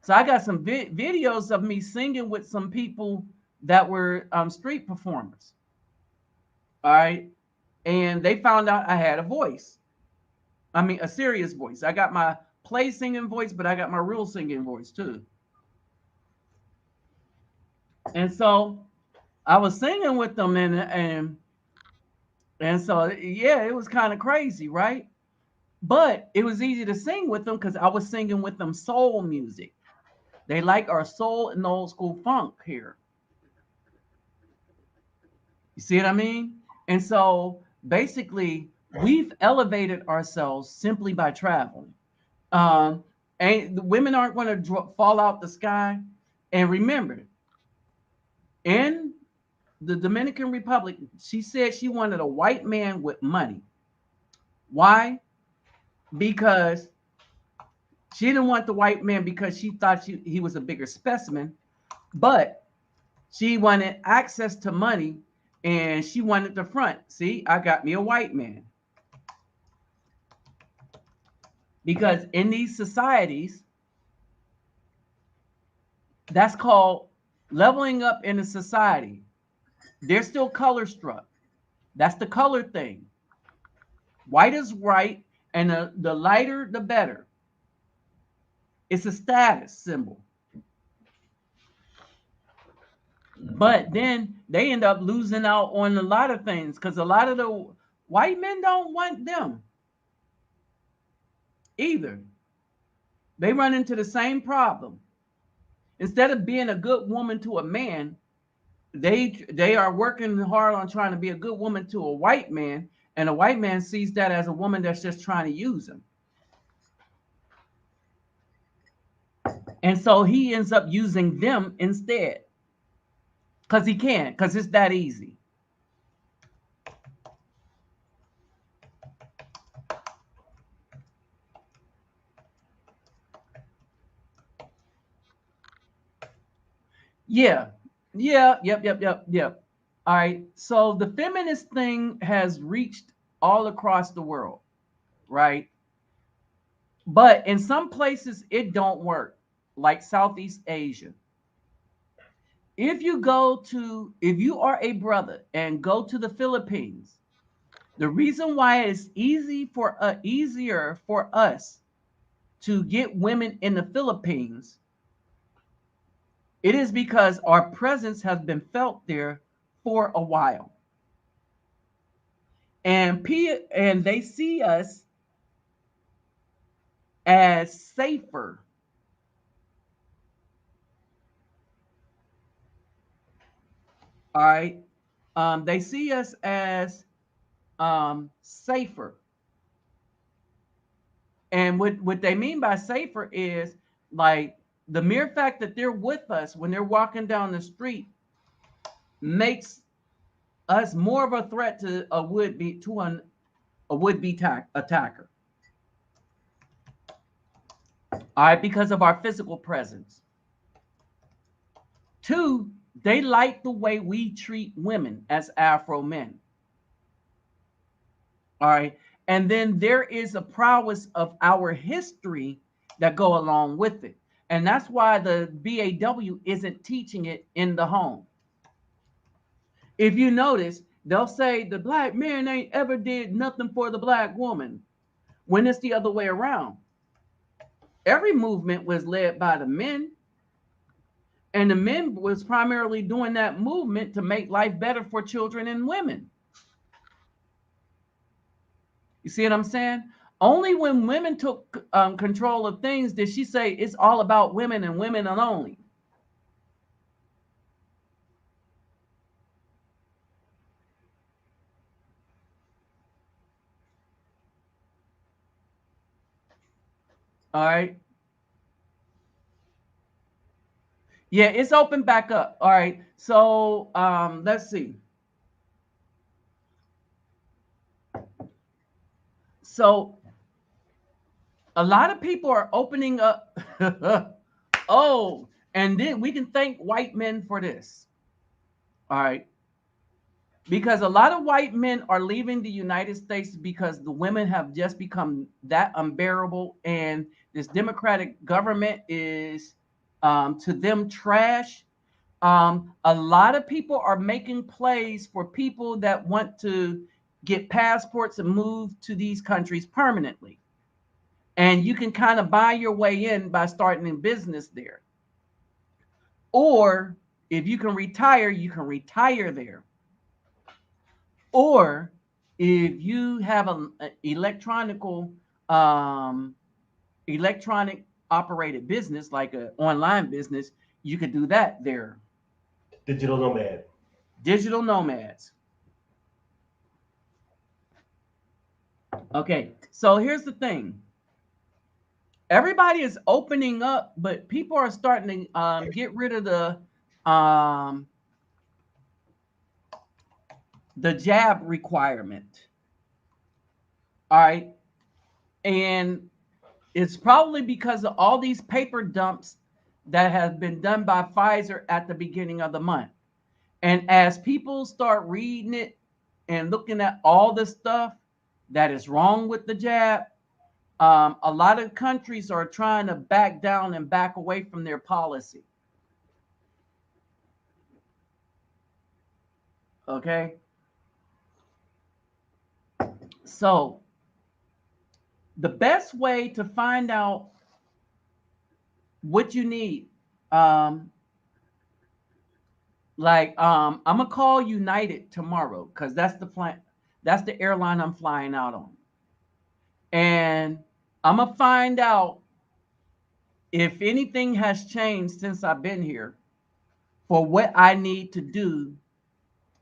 So I got some videos of me singing with some people that were street performers. All right. And they found out I had a voice. I mean, a serious voice. I got my play singing voice, but I got my real singing voice too. And so I was singing with them, and so yeah, it was kind of crazy, right? But it was easy to sing with them because I was singing with them soul music. They like our soul and old school funk here. You see what I mean? And so basically, we've elevated ourselves simply by traveling. Um, and the women aren't going to fall out the sky. And remember, in the Dominican Republic, she said she wanted a white man with money. Why? Because she didn't want the white man because she thought he was a bigger specimen, but she wanted access to money and she wanted the front. See, I got me a white man. Because in these societies, that's called leveling up in a society. They're still color struck. That's the color thing. White is right, and the lighter, the better. It's a status symbol. But then they end up losing out on a lot of things because a lot of the white men don't want them either. They run into the same problem. Instead of being a good woman to a man, they are working hard on trying to be a good woman to a white man, and a white man sees that as a woman that's just trying to use him. And so he ends up using them instead because he can, because it's that easy. Yeah. Yeah. Yep. All right. So the feminist thing has reached all across the world, right? But in some places it don't work, like Southeast Asia. If you are a brother and go to the Philippines, the reason why it's easier for us to get women in the Philippines, it is because our presence has been felt there for a while. And they see us as safer. All right. They see us as safer. And what they mean by safer is like the mere fact that they're with us when they're walking down the street makes us more of a threat to a would-be attacker. All right, because of our physical presence. Two, they like the way we treat women as Afro men. All right. And then there is a prowess of our history that go along with it. And that's why the BAW isn't teaching it in the home. If you notice, they'll say the black man ain't ever did nothing for the black woman when it's the other way around. Every movement was led by the men, and the men was primarily doing that movement to make life better for children and women. You see what I'm saying? Only when women took control of things did she say it's all about women and women alone. All right. Yeah, it's open back up. All right. So let's see. So a lot of people are opening up. Oh, and then we can thank white men for this. All right. Because a lot of white men are leaving the United States because the women have just become that unbearable, and this democratic government is to them trash. A lot of people are making plays for people that want to get passports and move to these countries permanently. And you can kind of buy your way in by starting in business there. Or if you can retire, you can retire there. Or if you have an electronic operated business, like an online business, you could do that there. Digital nomad. Digital nomads. Okay, so here's the thing. Everybody is opening up, but people are starting to get rid of the jab requirement. All right. And it's probably because of all these paper dumps that have been done by Pfizer at the beginning of the month. And as people start reading it and looking at all the stuff that is wrong with the jab, a lot of countries are trying to back down and back away from their policy. Okay. So the best way to find out what you need, I'm gonna call United tomorrow because that's the plan. That's the airline I'm flying out on. And I'm gonna find out if anything has changed since I've been here for what I need to do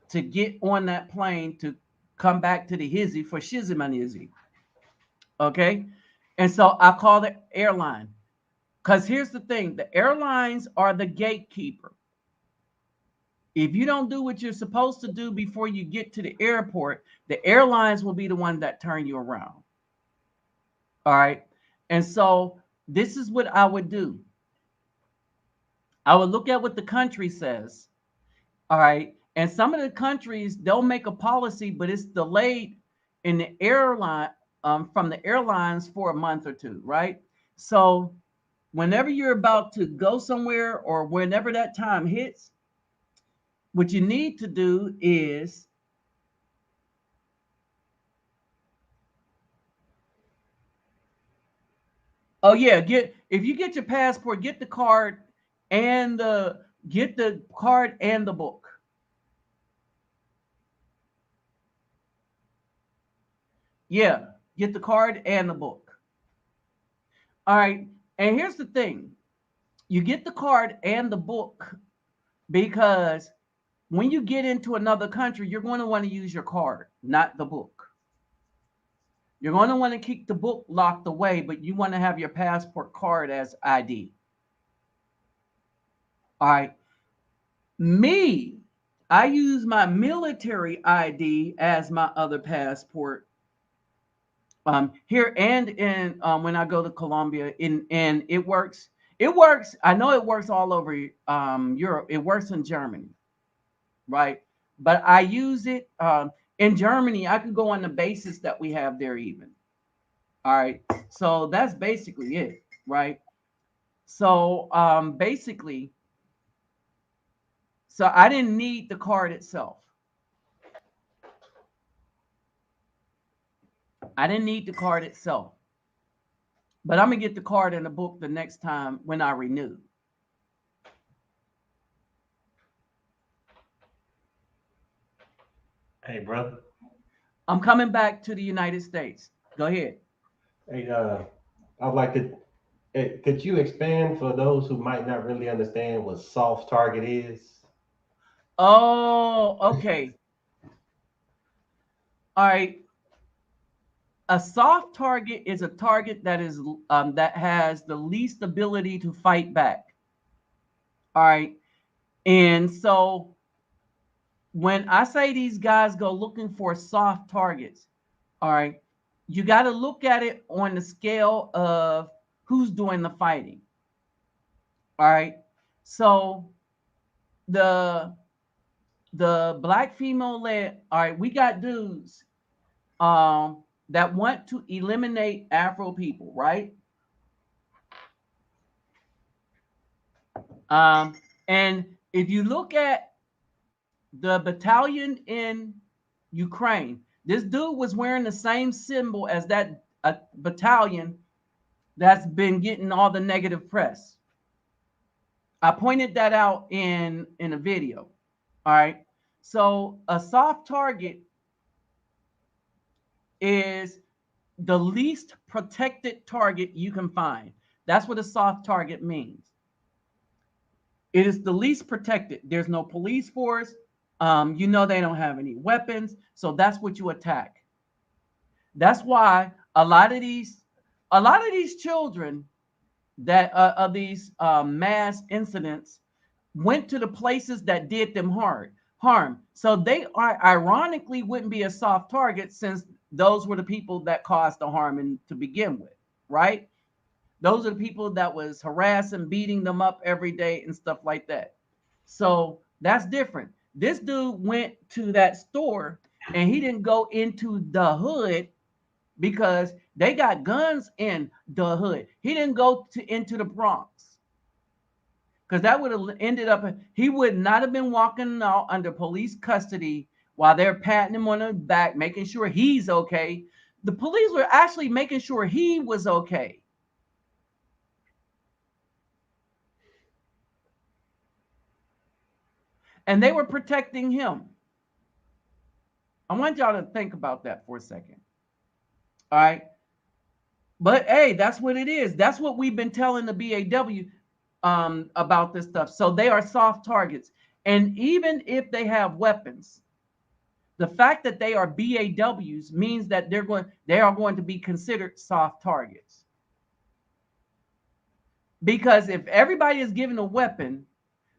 to get on that plane to come back to the hizzy for Shizimanizzi. Okay. And so I call the airline. Because here's the thing, the airlines are the gatekeeper. If you don't do what you're supposed to do before you get to the airport, the airlines will be the one that turn you around. All right. And so this is what I would do. I would look at what the country says. All right. And some of the countries, they'll make a policy, but it's delayed in the airline from the airlines for a month or two. Right. So whenever you're about to go somewhere or whenever that time hits, what you need to do is if you get your passport, get the card and the book. Yeah, get the card and the book. All right. And here's the thing. You get the card and the book because when you get into another country, you're going to want to use your card, not the book. You're going to want to keep the book locked away, but you want to have your passport card as ID. All right. I use my military ID as my other passport. Here and in when I go to Colombia, and it works. It works. I know it works all over Europe. It works in Germany, right? But I use it in Germany. I could go on the basis that we have there even. All right. So that's basically it, right? So basically, so I didn't need the card itself. I didn't need the card itself. But I'm going to get the card and the book the next time when I renew. Hey, brother. I'm coming back to the United States. Go ahead. Hey, I'd like to. Could you expand for those who might not really understand what soft target is? Oh, okay. All right. A soft target is a target that is that has the least ability to fight back. All right. And so when I say these guys go looking for soft targets, all right, you got to look at it on the scale of who's doing the fighting. All right. So the black female led, all right, we got dudes that want to eliminate Afro people, right? And if you look at the battalion in Ukraine, this dude was wearing the same symbol as that battalion that's been getting all the negative press. I pointed that out in a video. All right. So a soft target is the least protected target you can find. That's what a soft target means. It is the least protected. There's no police force. You know, they don't have any weapons. So that's what you attack. That's why a lot of these children that of these mass incidents went to the places that did them harm. So they are ironically wouldn't be a soft target, since those were the people that caused the harm to begin with, right? Those are the people that was harassing, beating them up every day and stuff like that. So that's different. This dude went to that store and he didn't go into the hood because they got guns in the hood. He didn't go into the Bronx because that would have ended up, he would not have been walking out under police custody while they're patting him on the back, making sure he's okay. The police were actually making sure he was okay. And they were protecting him. I want y'all to think about that for a second. All right. But hey, that's what it is. That's what we've been telling the BAW about this stuff. So they are soft targets. And even if they have weapons, the fact that they are BAWs means that they are going to be considered soft targets. Because if everybody is given a weapon,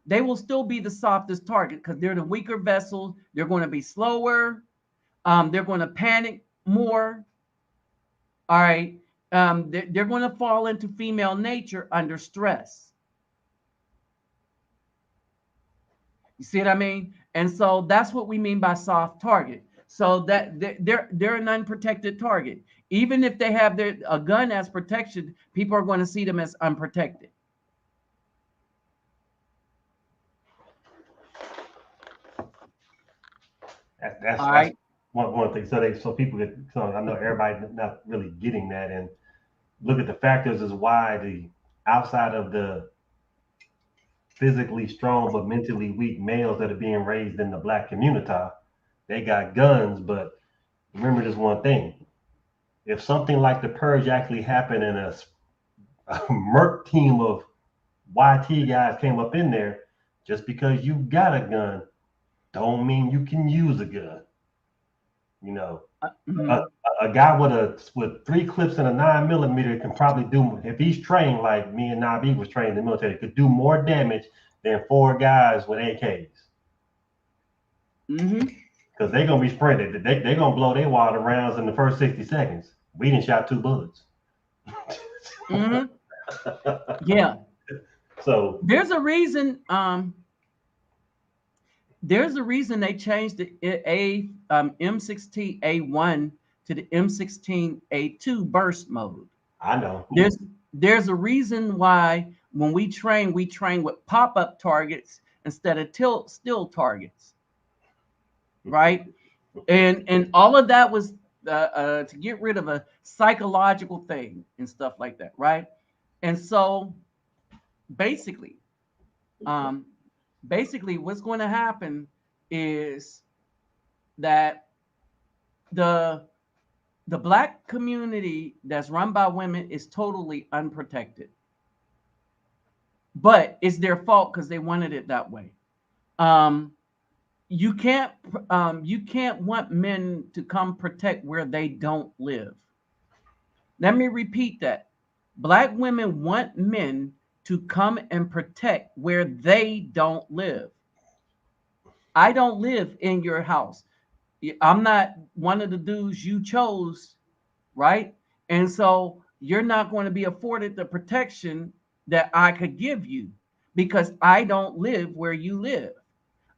they will still be the softest target because they're the weaker vessels. They're going to be slower. They're going to panic more. All right. They're going to fall into female nature under stress. You see what I mean? And so that's what we mean by soft target. So that they're an unprotected target. Even if they have a gun as protection, people are going to see them as unprotected. That's right. One thing. So people get. So I know everybody not really getting that, and look at the factors as why the outside of the physically strong but mentally weak males that are being raised in the black community, they got guns. But remember this one thing: if something like the purge actually happened and a merc team of YT guys came up in there, just because you got a gun, don't mean you can use a gun. You know, a guy with 3 clips and a 9mm can probably do, if he's trained like me and Nabi was trained in the military, could do more damage than 4 guys with AKs. Because they're gonna be sprinted. They're gonna blow their water rounds in the first 60 seconds. We didn't shot 2 bullets. Yeah. So there's a reason. There's a reason they changed the M16A1 to the M16A2 burst mode. I know. There's a reason why when we train with pop-up targets instead of still targets, right? And all of that was to get rid of a psychological thing and stuff like that, right? And so basically, what's going to happen is that the black community that's run by women is totally unprotected, but it's their fault because they wanted it that way. You can't want men to come protect where they don't live. Let me repeat that. Black women want men to come and protect where they don't live. I don't live in your house. I'm not one of the dudes you chose, right? And so you're not going to be afforded the protection that I could give you because I don't live where you live.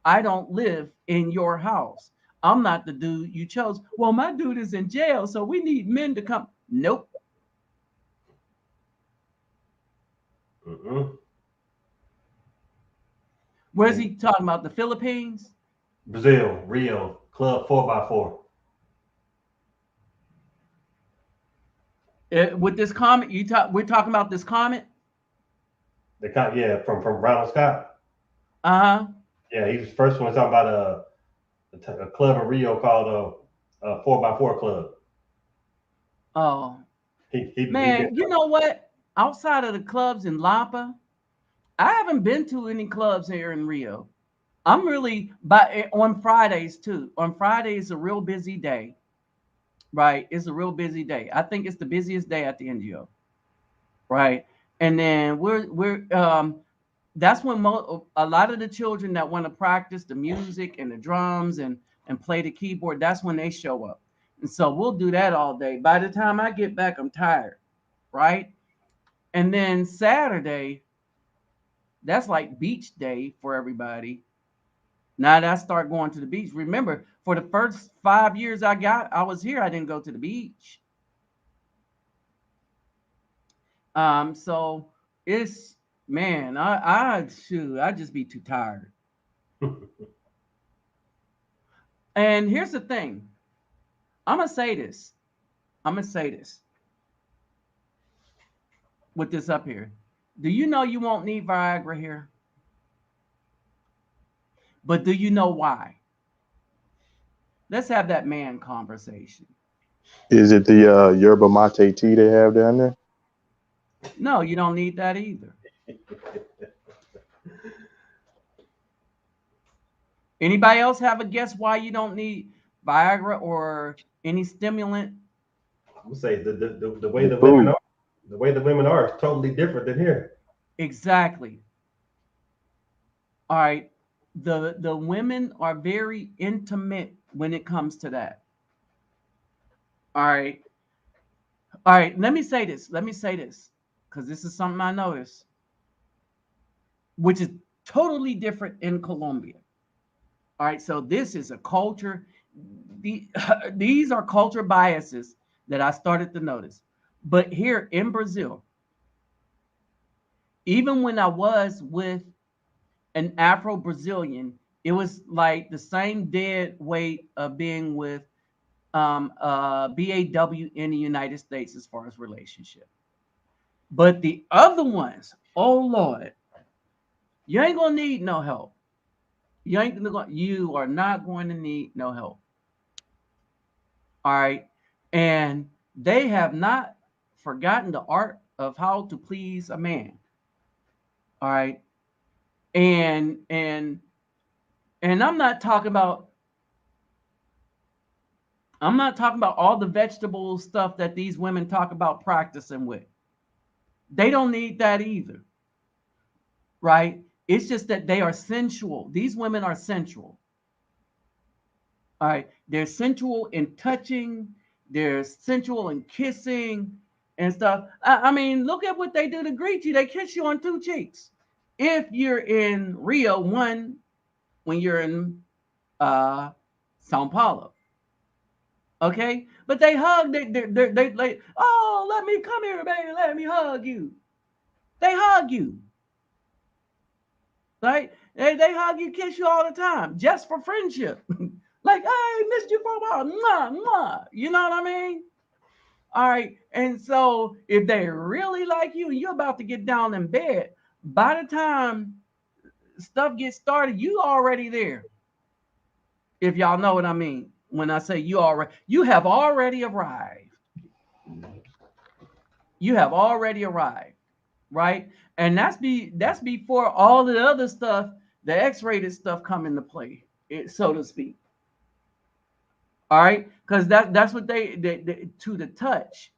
I don't live in your house. I'm not the dude you chose. Well, my dude is in jail, so we need men to come. Nope. Where's he talking about? The Philippines? Brazil, Rio, Club 4x4. With this comment, we're talking about this comment? Yeah, from Ronald Scott. Uh-huh. Yeah, he was the first one talking about a club in Rio called a 4x4 club. Oh, He been man, you know what? Outside of the clubs in Lapa, I haven't been to any clubs here in Rio. I'm really on Fridays too. On Friday is a real busy day, right? It's a real busy day. I think it's the busiest day at the NGO, right? And then we're that's when a lot of the children that want to practice the music and the drums and play the keyboard, that's when they show up. And so we'll do that all day. By the time I get back, I'm tired, right? And then Saturday, that's like beach day for everybody. Now that I start going to the beach, remember, for the first 5 years I was here, I didn't go to the beach. So it's man, I just be too tired. And here's the thing, I'm gonna say this. I'm gonna say this with this up here. Do you know you won't need Viagra here? But do you know why? Let's have that man conversation. Is it the yerba mate tea they have down there? No, you don't need that either. Anybody else have a guess why you don't need Viagra or any stimulant? I would say the way The the women food. are, the way the women are is totally different than here. Exactly. All right. The women are very intimate when it comes to that. All right. All right. Let me say this. Let me say this. Because this is something I noticed, which is totally different in Colombia. All right. So this is a culture. The, these are culture biases that I started to notice. But here in Brazil, even when I was with an Afro Brazilian, it was like the same dead weight of being with BAW in the United States as far as relationship. But the other ones, oh Lord, you ain't gonna need no help. You are not going to need no help. All right. And they have not forgotten the art of how to please a man. All right. And and and I'm not talking about all the vegetable stuff that these women talk about practicing with. They don't need that either, right? It's just that they are sensual. These women are sensual. All right. They're sensual in touching, they're sensual in kissing and stuff. I mean, look at what they do to greet you. They kiss you on two cheeks. If you're in Rio, one, when you're in uh, Sao Paulo. Okay, but they hug. They like, oh, let me come here, baby. Let me hug you. They hug you, right? They hug you, kiss you all the time, just for friendship. Like, hey, missed you for a while. Mwah, mwah. You know what I mean? All right. And so if they really like you and you're about to get down in bed, by the time stuff gets started, you already there. If y'all know what I mean. When I say you have already arrived. You have already arrived, right? And that's before all the other stuff, the X-rated stuff come into play, so to speak. All right, because that's what they to the touch,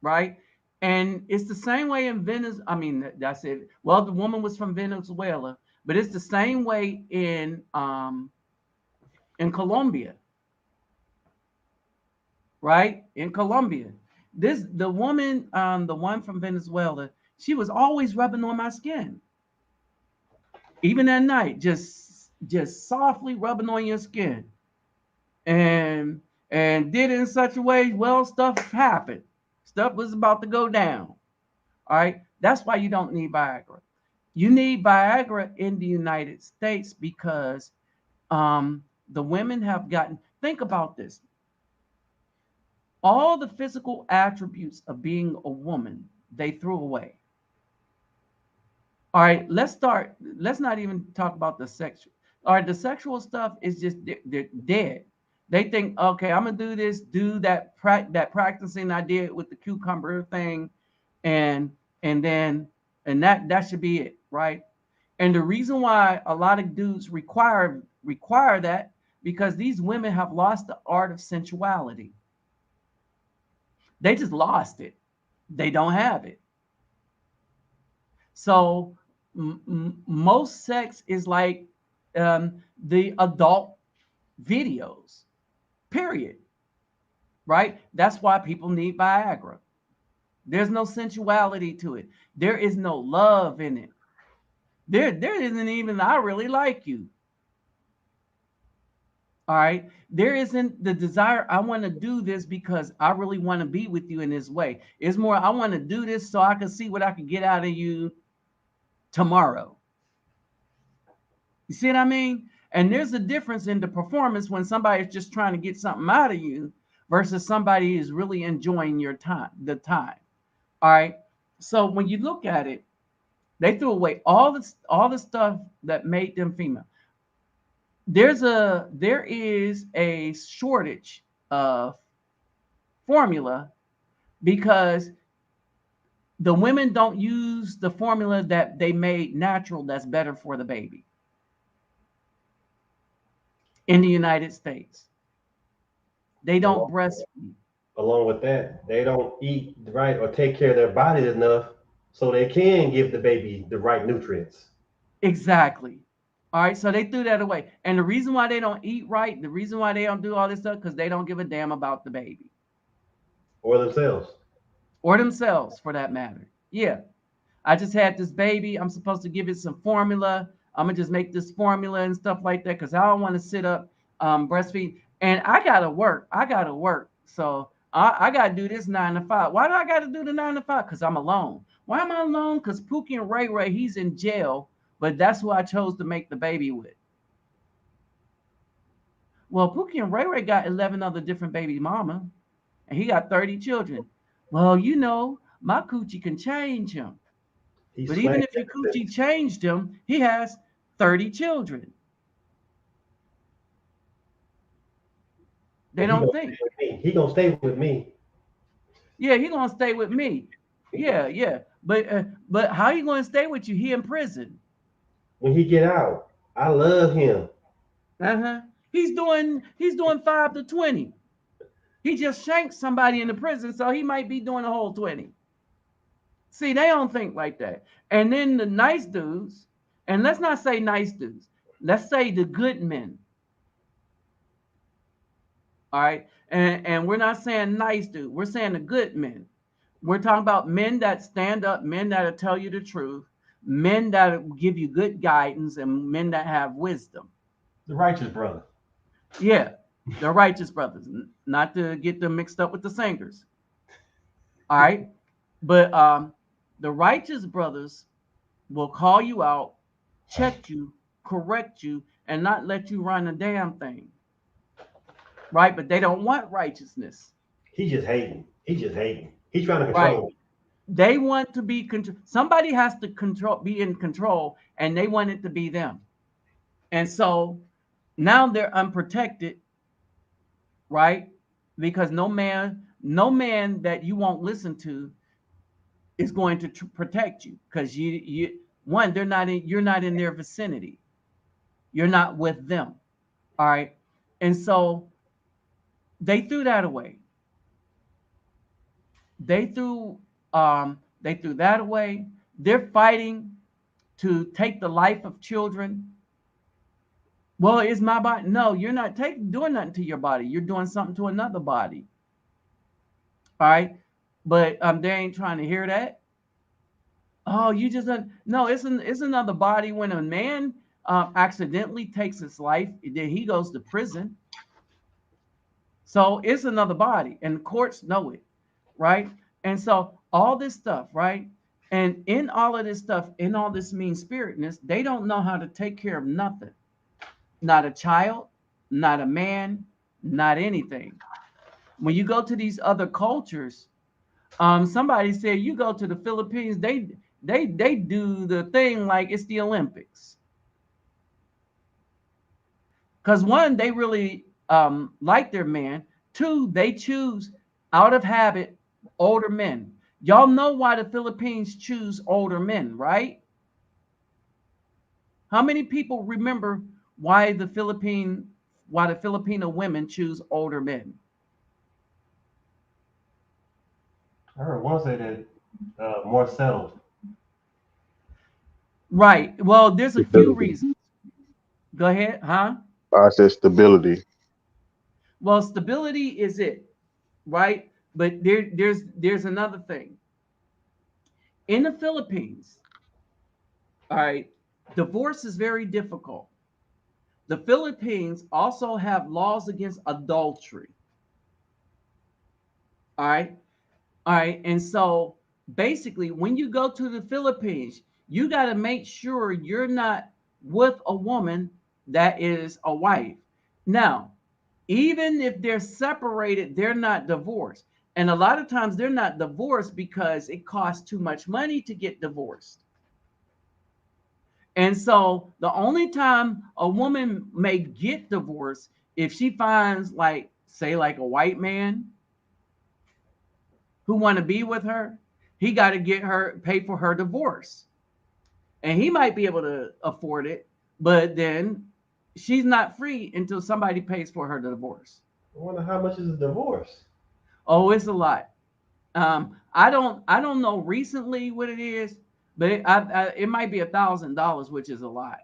right? And it's the same way in Venezuela. I mean, that's it. Well, the woman was from Venezuela, but it's the same way in Colombia, right? In Colombia, the woman, the one from Venezuela, she was always rubbing on my skin, even at night, just softly rubbing on your skin, and did it in such a way. Well, stuff happened. Stuff was about to go down. All right, that's why you don't need Viagra. You need Viagra in the United States because the women have gotten. Think about this. All the physical attributes of being a woman they threw away. All right, let's start. Let's not even talk about the sexual. All right, the sexual stuff is just they're dead. They think, okay, I'm gonna do this, do that, that practicing I did with the cucumber thing, and then that should be it, right? And the reason why a lot of dudes require that because these women have lost the art of sensuality. They just lost it. They don't have it. So most sex is like the adult videos, period. Right? That's why people need Viagra. There's no sensuality to it. There is no love in it. There isn't even I really like you. All right. There isn't the desire. I want to do this because I really want to be with you in this way. It's more, I want to do this so I can see what I can get out of you tomorrow. You see what I mean? And there's a difference in the performance when somebody's just trying to get something out of you versus somebody is really enjoying your time, the time. All right. So when you look at it, they threw away all the stuff that made them female. There is a shortage of formula because the women don't use the formula that they made natural that's better for the baby in the United States. They don't breastfeed. Along with that, they don't eat right or take care of their bodies enough so they can give the baby the right nutrients. Exactly. All right, so they threw that away. And the reason why they don't eat right, the reason why they don't do all this stuff, because they don't give a damn about the baby. Or themselves. Or themselves, for that matter. Yeah. I just had this baby. I'm supposed to give it some formula. I'm going to just make this formula and stuff like that because I don't want to sit up breastfeed. And I got to work. So I got to do this 9 to 5. Why do I got to do the 9 to 5? Because I'm alone. Why am I alone? Because Pookie and Ray Ray, he's in jail. But that's who I chose to make the baby with. Well, Pookie and Ray Ray got 11 other different baby mama, and he got 30 children. Well, my coochie can change him. But even if your coochie changed him, he has 30 children. They don't think. He gonna stay with me. Yeah, he gonna stay with me. Yeah. But how you gonna stay with you? He in prison. When he get out, I love him. He's doing 5 to 20. He just shanked somebody in the prison, so he might be doing a whole 20. See, they don't think like that. And then the nice dudes, and let's not say nice dudes, let's say the good men. All right. And we're not saying nice dude, we're saying the good men. We're talking about men that stand up, men that'll tell you the truth, men that give you good guidance, and men that have wisdom. The righteous brother. Yeah, the righteous brothers, not to get them mixed up with the singers. All right. But the righteous brothers will call you out, check you, correct you, and not let you run a damn thing. Right? But they don't want righteousness. He's just hating. He's trying to control. Right. They want to be control. Somebody has to be in control, and they want it to be them. And so now they're unprotected, right? Because no man that you won't listen to is going to protect you because you're not in their vicinity. You're not with them. All right. And so they threw that away. They threw that away. They're fighting to take the life of children. Well, it's my body. No, you're not doing nothing to your body. You're doing something to another body. All right. But they ain't trying to hear that. Oh, you just no. It's another body. When a man accidentally takes his life, then he goes to prison. So it's another body, and the courts know it, right? And so all this stuff, right? And in all of this stuff, in all this mean spiritedness, they don't know how to take care of nothing. Not a child, not a man, not anything. When you go to these other cultures, somebody said you go to the Philippines, They do the thing like it's the Olympics. Because one, they really like their man. Two, they choose out of habit older men. Y'all know why the Philippines choose older men, right? How many people remember why the Filipino women choose older men? I heard one say that more settled. Right. Well, there's a few Stability. reasons. Go ahead, huh? I said stability. Well, stability is it, right? But there's another thing. In the Philippines, all right, divorce is very difficult. The Philippines also have laws against adultery. All right. All right. And so basically, when you go to the Philippines, you got to make sure you're not with a woman that is a wife. Now, even if they're separated, they're not divorced. And a lot of times they're not divorced because it costs too much money to get divorced. And so the only time a woman may get divorced if she finds like say like a white man who want to be with her, he got to get her pay for her divorce. And he might be able to afford it, but then she's not free until somebody pays for her divorce. I wonder how much is a divorce. Oh, it's a lot. I don't know recently what it is, but it might be $1,000, which is a lot,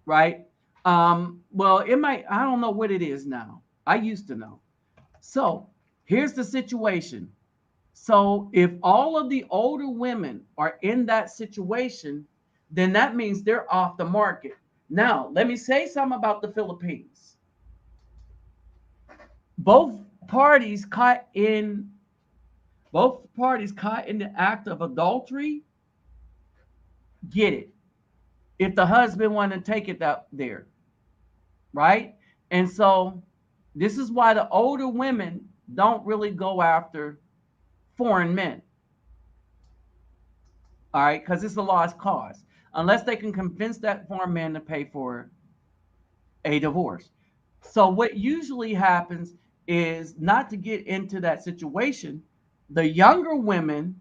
right? Well, it might. I don't know what it is now. I used to know. So here's the situation. So if all of the older women are in that situation, then that means they're off the market. Now, let me say something about the Philippines. Both parties caught in the act of adultery get it. If the husband want to take it out there, right? And so this is why the older women don't really go after foreign men. All right, because it's a lost cause. Unless they can convince that foreign man to pay for a divorce. So what usually happens is not to get into that situation, the younger women,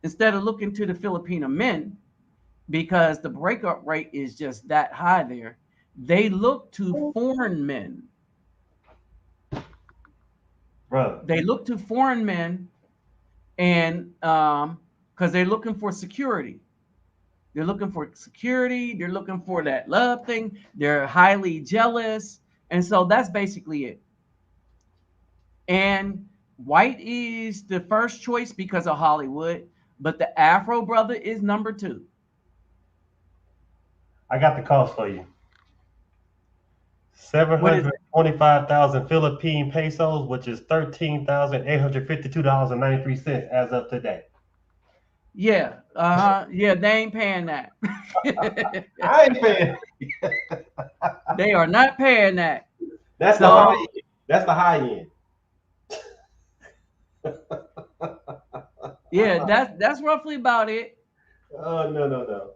instead of looking to the Filipino men, because the breakup rate is just that high there, they look to foreign men. Brother. They look to foreign men and because they're looking for security. They're looking for security. They're looking for that love thing. They're highly jealous. And so that's basically it. And white is the first choice because of Hollywood, but the Afro brother is number two. I got the cost for you. What is it? 725,000 Philippine pesos, which is $13,852.93 as of today. Yeah. Yeah, they ain't paying that. I ain't paying. They are not paying that. That's the So high end. That's the high end. yeah, that's roughly about it. Oh no.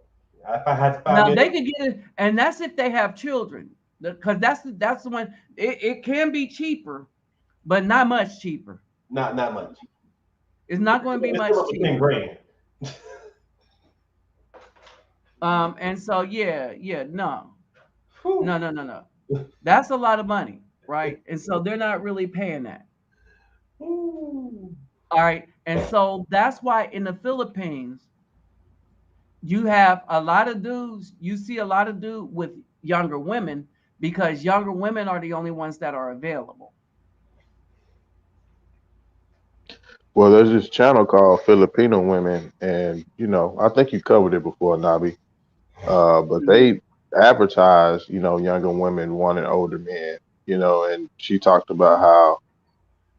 If I had to find Now me, they could get it, and that's if they have children, because that's the one. It can be cheaper, but not much cheaper. not much. It's not going to be It's much still up to 10 cheaper. grand. And so yeah, no, Whew. no. That's a lot of money, right? And so they're not really paying that. Ooh. All right, and so that's why in the Philippines you have a lot of dudes. You see a lot of dudes with younger women because younger women are the only ones that are available. Well, there's this channel called Filipino Women, and I think you covered it before, Nabi. But Mhm. they advertise, younger women wanting older men, and she talked about how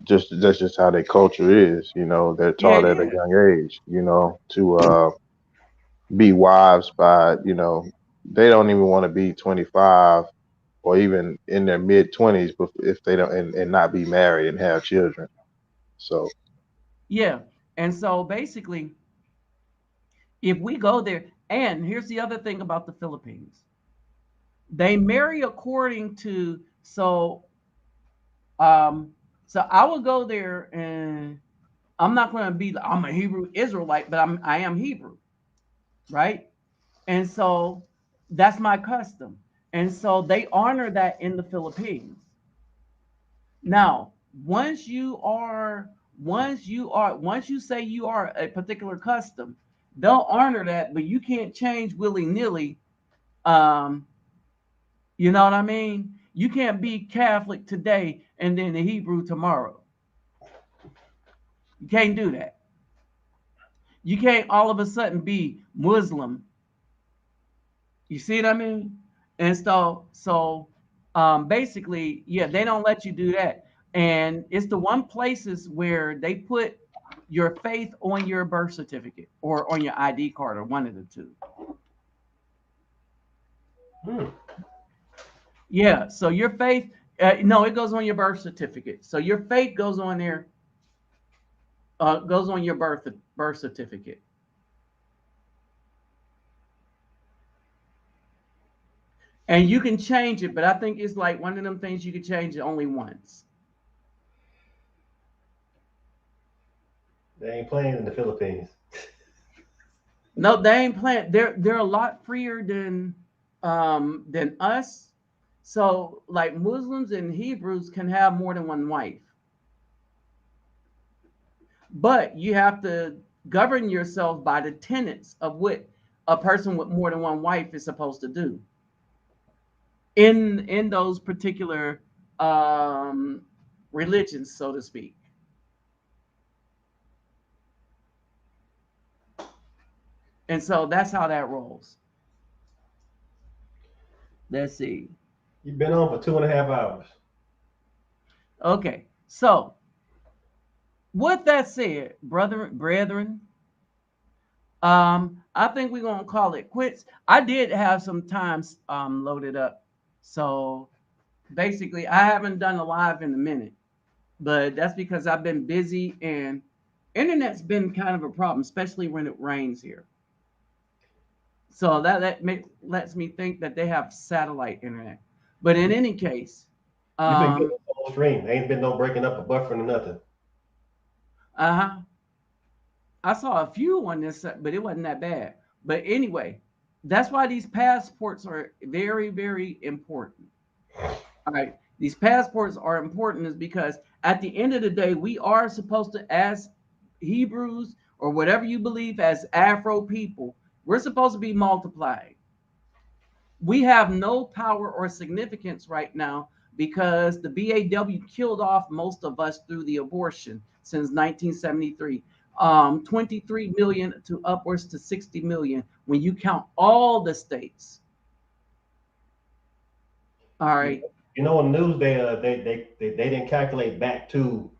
that's just how their culture is, they're Yeah, taught it at a is. young age, to be wives by, they don't even want to be 25 or even in their mid 20s, but if they don't and not be married and have children. So Yeah. And so basically, If we go there, and here's the other thing about the Philippines, they marry according to um so I will go there, and I'm not going to be I'm a Hebrew Israelite, but I am Hebrew, right? And so that's my custom. And so they honor that in the Philippines. Now, once you say you are a particular custom, they'll honor that, but you can't change willy-nilly. Um, you know what I mean? You can't be Catholic today and then the Hebrew tomorrow. You can't do that. You can't all of a sudden be Muslim. You see what I mean? And basically, yeah, they don't let you do that. And it's the one places where they put your faith on your birth certificate or on your ID card, or one of the two. Hmm. Yeah, so your faith, no, it goes on your birth certificate. So your faith goes on there, goes on your birth certificate. And you can change it, but I think it's like one of them things you can change it only once. They ain't playing in the Philippines. No, they ain't playing. They're a lot freer than us. So like Muslims and Hebrews can have more than one wife, but you have to govern yourself by the tenets of what a person with more than one wife is supposed to do in those particular um, religions, so to speak. And so that's how that rolls. Let's see. You've been on for 2.5 hours. Okay, so with that said, brethren, I think we're gonna call it quits. I did have some times loaded up, so basically I haven't done a live in a minute, but that's because I've been busy and internet's been kind of a problem, especially when it rains here. So lets me think that they have satellite internet. But in any case, You've been getting um, the whole stream. Ain't been no breaking up or buffering or nothing. uh-huh. I saw a few on this, but it wasn't that bad. But anyway, that's why these passports are very, very important. All right. These passports are important is because at the end of the day, we are supposed to, as Hebrews or whatever you believe as Afro people, we're supposed to be multiplying. We have no power or significance right now because the BAW killed off most of us through the abortion since 1973. 23 million to upwards to 60 million when you count all the states. All You, right. you know, on the news they didn't calculate back to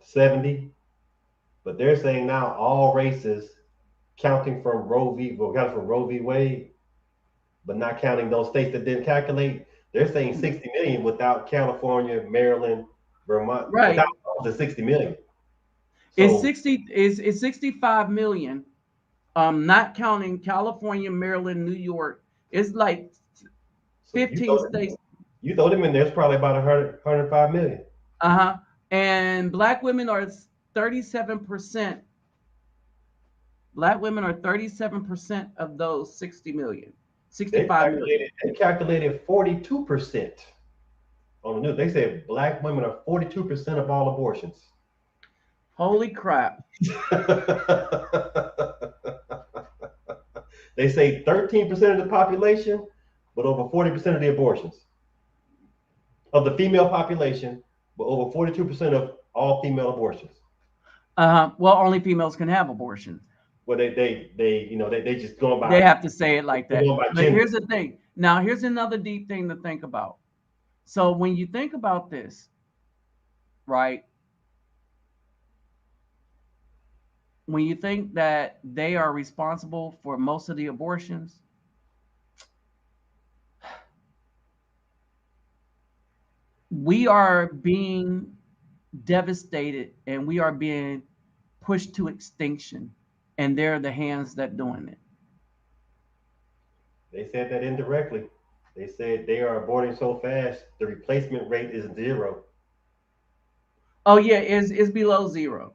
70, but they're saying now all races counting from Roe v. Wade, but not counting those states that didn't calculate. They're saying 60 million without California, Maryland, Vermont, Right. without the 60 million. It's So 60 is 65 million, not counting California, Maryland, New York. It's like so 15 states. you throw them in there, it's probably about 105 million. Uh-huh. And black women are 37%. Black women are 37% of those 60 million. 65 million. They calculated 42% on the news. They said black women are 42% of all abortions. Holy crap. They say 13% of the population, but over 40% of the abortions. Of the female population, but over 42% of all female abortions. Well, only females can have abortion. Well, they just going They by have to say it like that. But gender. here's the thing. Now, here's another deep thing to think about. So when you think about this, right? When you think that they are responsible for most of the abortions, we are being devastated and we are being pushed to extinction and they're the hands that doing it. They said that indirectly. They said they are aborting so fast, the replacement rate is 0. Oh yeah, it's below 0.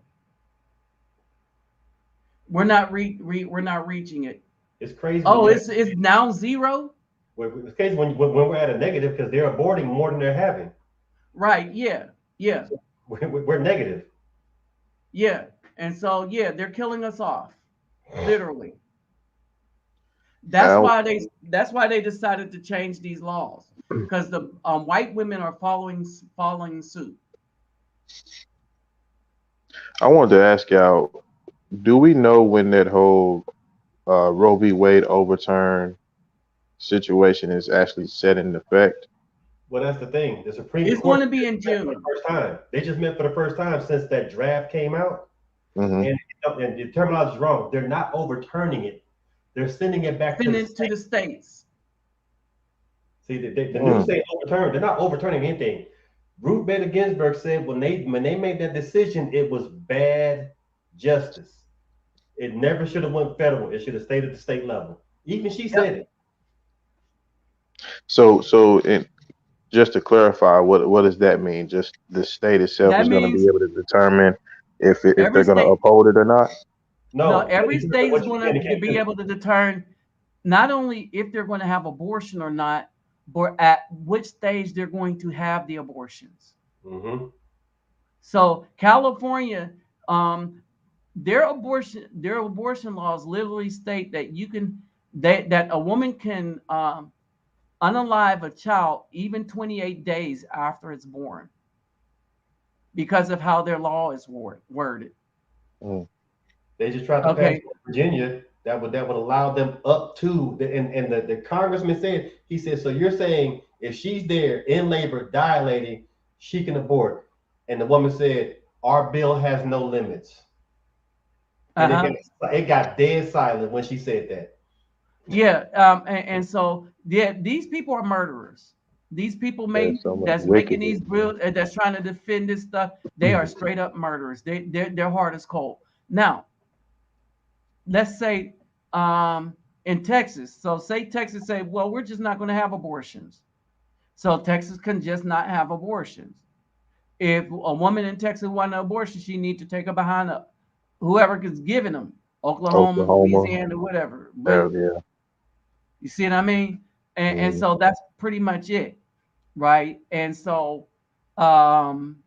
We're not reaching it. It's crazy when Oh, you have, it's now 0. it's crazy when we're at a negative because they're aborting more than they're having. Right? Yeah, yeah, So we're negative. yeah. And so yeah, they're killing us off, literally. Al, That's why they decided to change these laws because the white women are following suit. I wanted to ask y'all, do we know when that whole Roe v. Wade overturn situation is actually set in effect? Well, that's the thing. The Supreme It's going Court to be in met for the June. first time. They just met for the first time since that draft came out. Hmm. And the terminology is wrong. They're not overturning it. They're sending it back to Send the it to state. the states. See, the news say overturned. They're not overturning anything. Ruth Bader Ginsburg said when they made that decision, it was bad justice. It never should have went federal. It should have stayed at the state level. Even she said Yep. it. So just to clarify, what does that mean? Just the state itself That is going to be means able to determine if every they're going to state, uphold it or not? no, No, every state is what you going can and to can't be do. able to determine not only if they're going to have abortion or not, but at which stage they're going to have the abortions. Mm-hmm. So California, um, their abortion laws literally state that that a woman can unalive a child even 28 days after it's born because of how their law is worded. Mm. They just tried to pass Okay. Virginia that would allow them up to the congressman said he said so you're saying if she's there in labor dilating she can abort and the woman said our bill has no limits and Uh-huh. it got dead silent when she said that. Yeah. And so yeah, these people are murderers. These people There's so much that's making these wickedness, man. bills that's trying to defend this stuff. They are straight up murderers. Their heart is cold. Now, let's say in Texas. So say Texas say, well, we're just not going to have abortions. So Texas can just not have abortions. If a woman in Texas want an abortion, she need to take her behind up. Whoever is giving them, Oklahoma, Oklahoma, Louisiana, whatever. But hell yeah. you see what I mean? And Mm. so that's pretty much it, right? And um,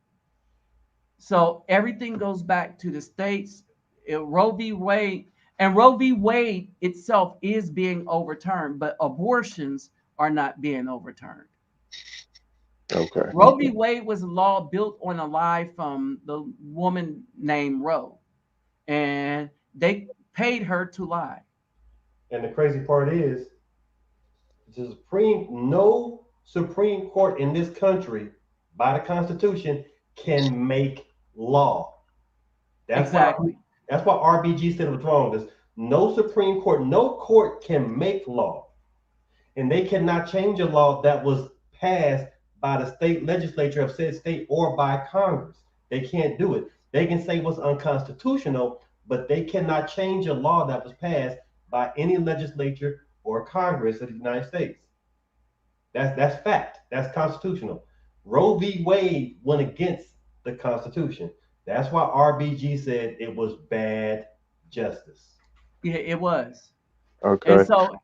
so everything goes back to the states. Roe v. Wade and Roe v. Wade itself is being overturned, but abortions are not being overturned. Okay. Roe v. Wade was a law built on a lie from the woman named Roe, and they paid her to lie. And the crazy part is no Supreme Court in this country by the Constitution can make law. That's why Exactly. that's why RBG said it was wrong. There's no Supreme Court, no court can make law. And they cannot change a law that was passed by the state legislature of said state or by Congress. They can't do it. They can say what's unconstitutional, but they cannot change a law that was passed by any legislature or Congress of the United States. That's fact. That's constitutional. Roe v. Wade went against the Constitution. That's why RBG said it was bad justice. Yeah, it was. And Okay. so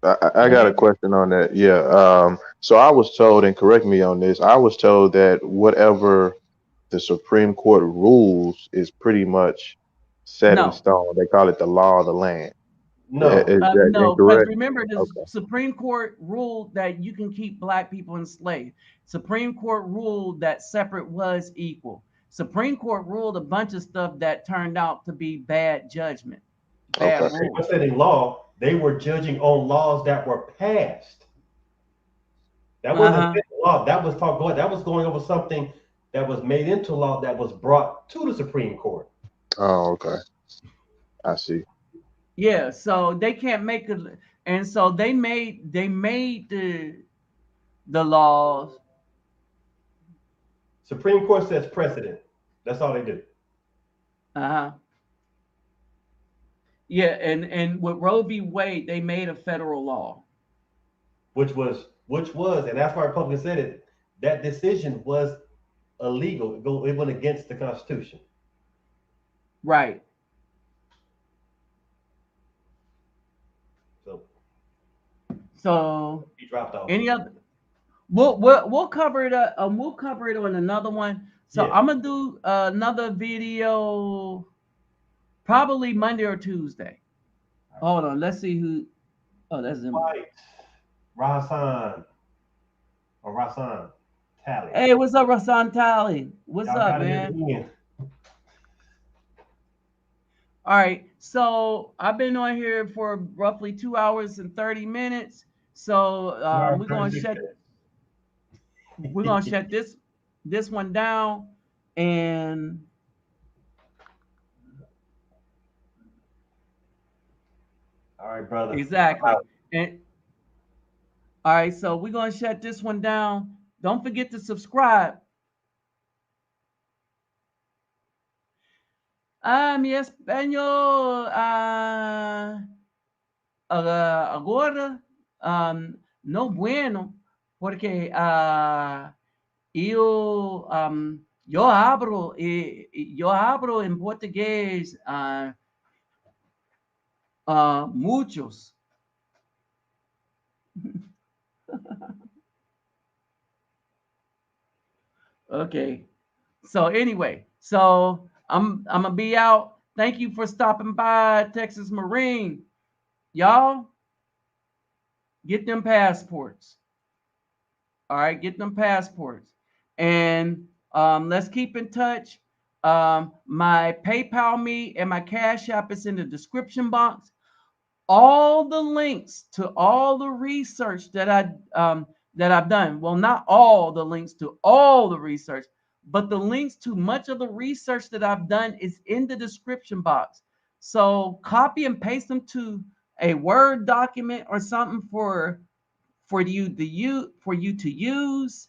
I go got a ahead. question on that. Yeah. So I was told, and correct me on this, I was told that whatever the Supreme Court rules is pretty much set in No. stone. They call it the law of the land. No, Is that No, because incorrect? remember, the Okay. Supreme Court ruled that you can keep black people enslaved. Supreme Court ruled that separate was equal. Supreme Court ruled a bunch of stuff that turned out to be bad judgment, Okay. bad they were rules. setting law. They were judging on laws that were passed. That wasn't Uh-huh. set law. That was going over something that was made into law that was brought to the Supreme Court. Oh, okay. I see. Yeah, so they can't make it, and so they made the laws. Supreme Court sets precedent. That's all they do. Uh-huh. Yeah, and with Roe v. Wade, they made a federal law. which was, and that's why Republicans said it. That decision was illegal. It went against the Constitution. Right. So So he dropped off. any other we'll cover it we'll cover it on another one. So Yeah. I'm gonna do another video probably Monday or Tuesday. Hold on, let's see who. Oh, that's him. White, Rasan Tally. Hey, what's up, Rasan Tally? What's Y'all up, got it man? again. All right, so I've been on here for roughly 2 hours and 30 minutes. So we're gonna shut this one down, and All right, brother. exactly. And all right, so we're gonna shut this one down. Don't forget to subscribe. Mi español agora no bueno, porque yo hablo en portugués muchos. Okay. So anyway, so I'm gonna be out. Thank you for stopping by, Texas Marine. Y'all get them passports. All right, get them passports. And let's keep in touch. My PayPal me and my Cash App is in the description box. All the links to all the research that I've done. Well, not all the links to all the research, but the links to much of the research that I've done is in the description box. So copy and paste them to a Word document or something for you to use.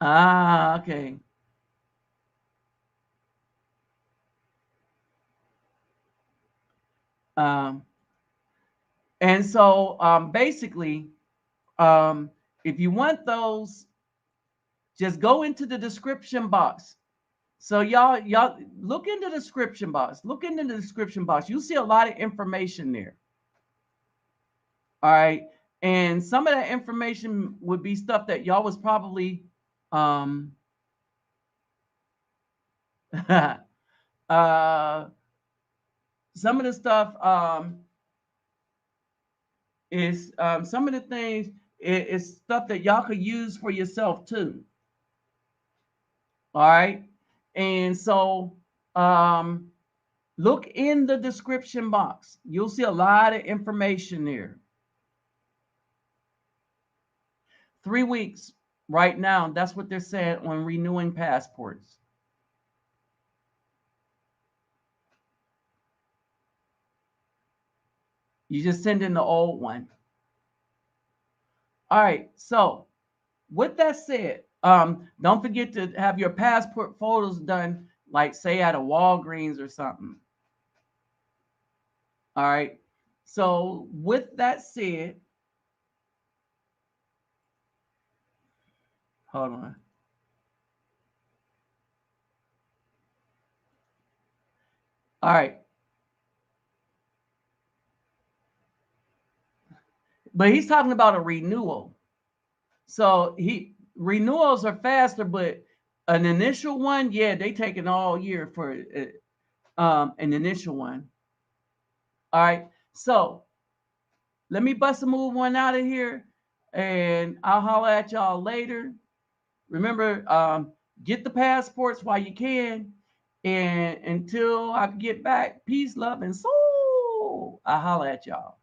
Okay. Um, and so basically, if you want those, just go into the description box. So y'all look in the description box. Look into the description box. You'll see a lot of information there. All right. And some of that information would be stuff that y'all was probably some of the stuff is some of the things is stuff that y'all could use for yourself too. All right. And so look in the description box. You'll see a lot of information there. 3 weeks right now. That's what they're saying on renewing passports. You just send in the old one. All right. So with that said, don't forget to have your passport photos done, like say at a Walgreens or something. All right. So with that said, hold on. All right. But he's talking about a renewal. So renewals are faster, but an initial one, yeah, they take it all year for an initial one. All right. So let me bust a move one out of here, and I'll holler at y'all later. Remember, get the passports while you can. And until I get back, peace, love, and soul. I'll holler at y'all.